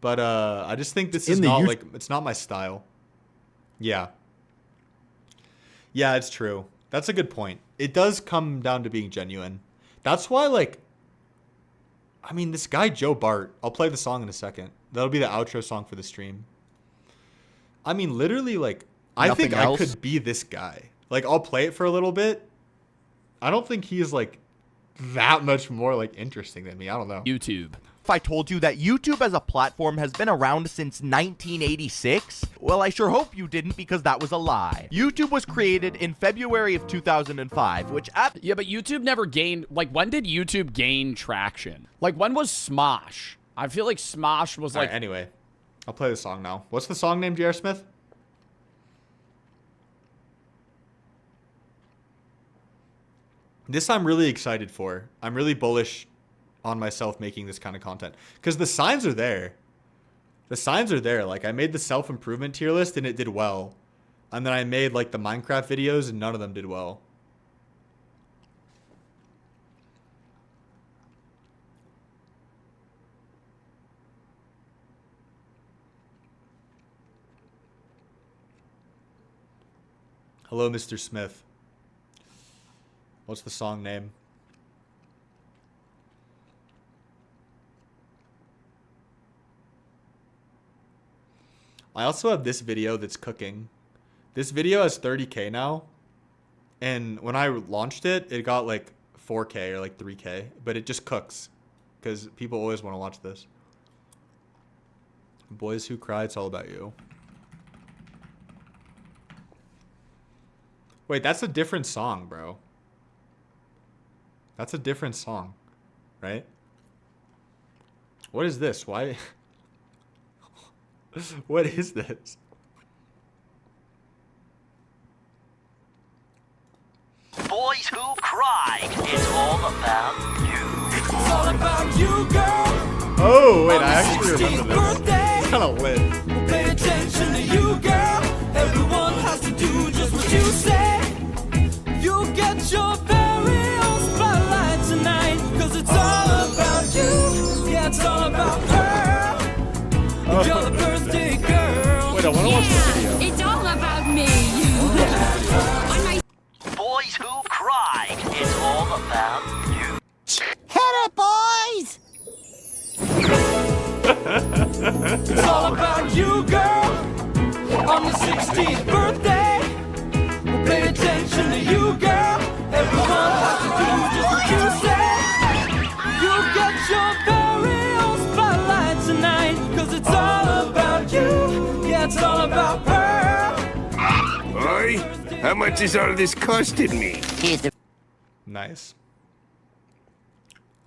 But I just think this is not like, it's not my style. Yeah. Yeah, it's true. That's a good point. It does come down to being genuine. That's why, like, I mean, this guy, Joe Bart, I'll play the song in a second. That'll be the outro song for the stream. I mean, literally, like, I think I could be this guy. Like, I'll play it for a little bit. I don't think he's, like, that much more, like, interesting than me. I don't know. YouTube. If I told you that YouTube as a platform has been around since 1986, well, I sure hope you didn't, because that was a lie. YouTube was created in February of 2005, which yeah, but YouTube never gained, like, when did YouTube gain traction? Like, when was Smosh? I feel like Smosh was like... Right, anyway, I'll play the song now. What's the song name, J.R. Smith? This I'm really excited for. I'm really bullish on myself making this kind of content, because the signs are there. The signs are there. Like I made the self-improvement tier list and it did well, and then I made like the Minecraft videos and none of them did well. Hello, Mr. Smith. What's the song name? I also have this video that's cooking. This video has 30K now. And when I launched it, it got like 4K or like 3K. But it just cooks, because people always want to watch this. Boys Who Cry, It's All About You. Wait, that's a different song, bro. That's a different song. right? What is this? Why? What is this? Boys Who Cry. It's all about you. It's all about you, girl. Oh, wait, I actually remember this. It's kind of lit. Pay attention to you, girl. Everyone has to do just what you say. You get your very own spotlight tonight. Cause it's all about you. Yeah, it's all about her. You're the birthday girl. Wait, I want to watch the video. It's all about me. Boys Who Cry. It's all about you. Hit it, boys! It's all about you, girl. On your 16th birthday. Pay attention to you, girl. Everyone has to do just what you say. You get your very own spotlight tonight. Cause it's all about you. Yeah, it's all about her. Oi, how much is all this costing me? Nice.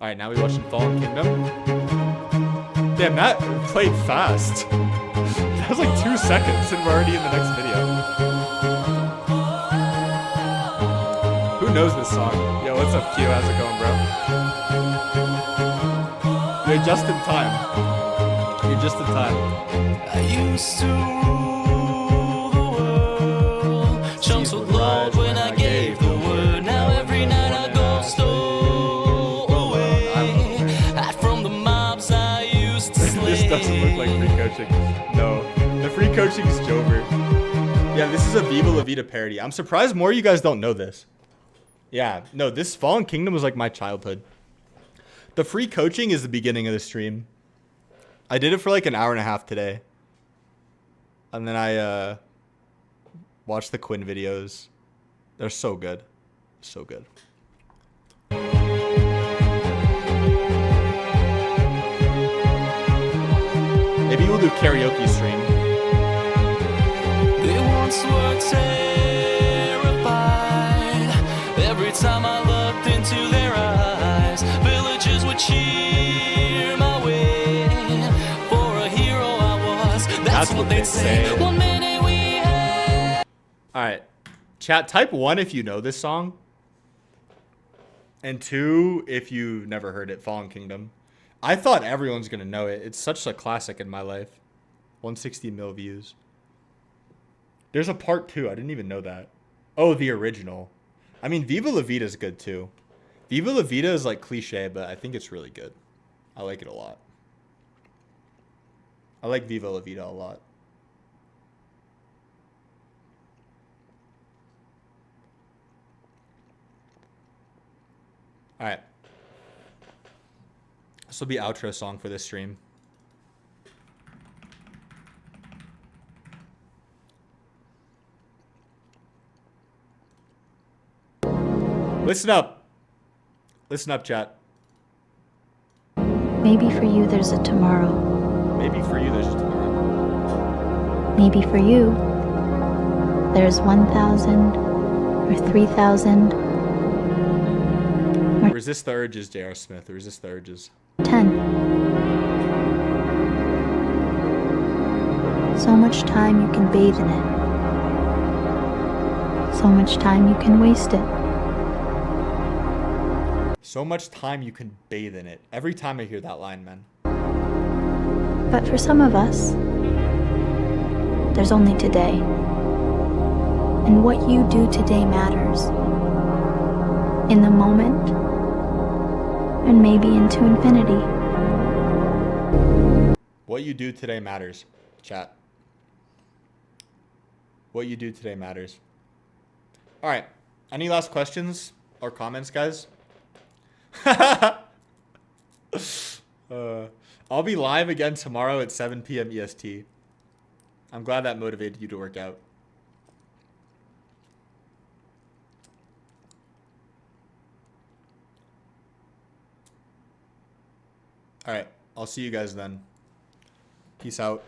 Alright, now we watching Fallen Kingdom. Damn, that played fast. That was like 2 seconds and we're already in the next video. Who knows this song? Yo, what's up, Q? How's it going, bro? You're just in time. You're just in time. I used to rule the world. Chunks would load when I gave the word. Now every night I go stowaway. Hide from the mobs I used to slay. This doesn't look like free coaching. No. The free coaching is Jover. Yeah, this is a Viva La Vida parody. I'm surprised more of you guys don't know this. Yeah, no, this Fallen Kingdom was like my childhood. The free coaching is the beginning of the stream. I did it for like an hour and a half today. And then I watched the Quinn videos. They're so good. So good. Maybe we'll do karaoke stream. They once were terrified. Every time I looked into their eyes, villagers would cheer my way. For a hero I was. That's what they'd say. 1 minute we had. Alright. Chat, type 1 if you know this song. And 2 if you've never heard it, Fallen Kingdom. I thought everyone's going to know it. It's such a classic in my life. 160 mil views. There's a part 2. I didn't even know that. Oh, the original. I mean, Viva La Vida is good too. Viva La Vida is like cliche, but I think it's really good. I like it a lot. I like Viva La Vida a lot. All right. This will be outro song for this stream. Listen up. Listen up, chat. Maybe for you there's a tomorrow. Maybe for you there's a tomorrow. Maybe for you there's 1,000 or 3,000. Resist the urges, J.R. Smith. Resist the urges. 10. So much time you can bathe in it. So much time you can waste it. So much time you can bathe in it. Every time I hear that line, man. But for some of us, there's only today. And what you do today matters. In the moment, and maybe into infinity. What you do today matters, chat. What you do today matters. All right. Any last questions or comments, guys? I'll be live again tomorrow at 7 p.m. EST. I'm glad that motivated you to work out. All right. I'll see you guys then. Peace out.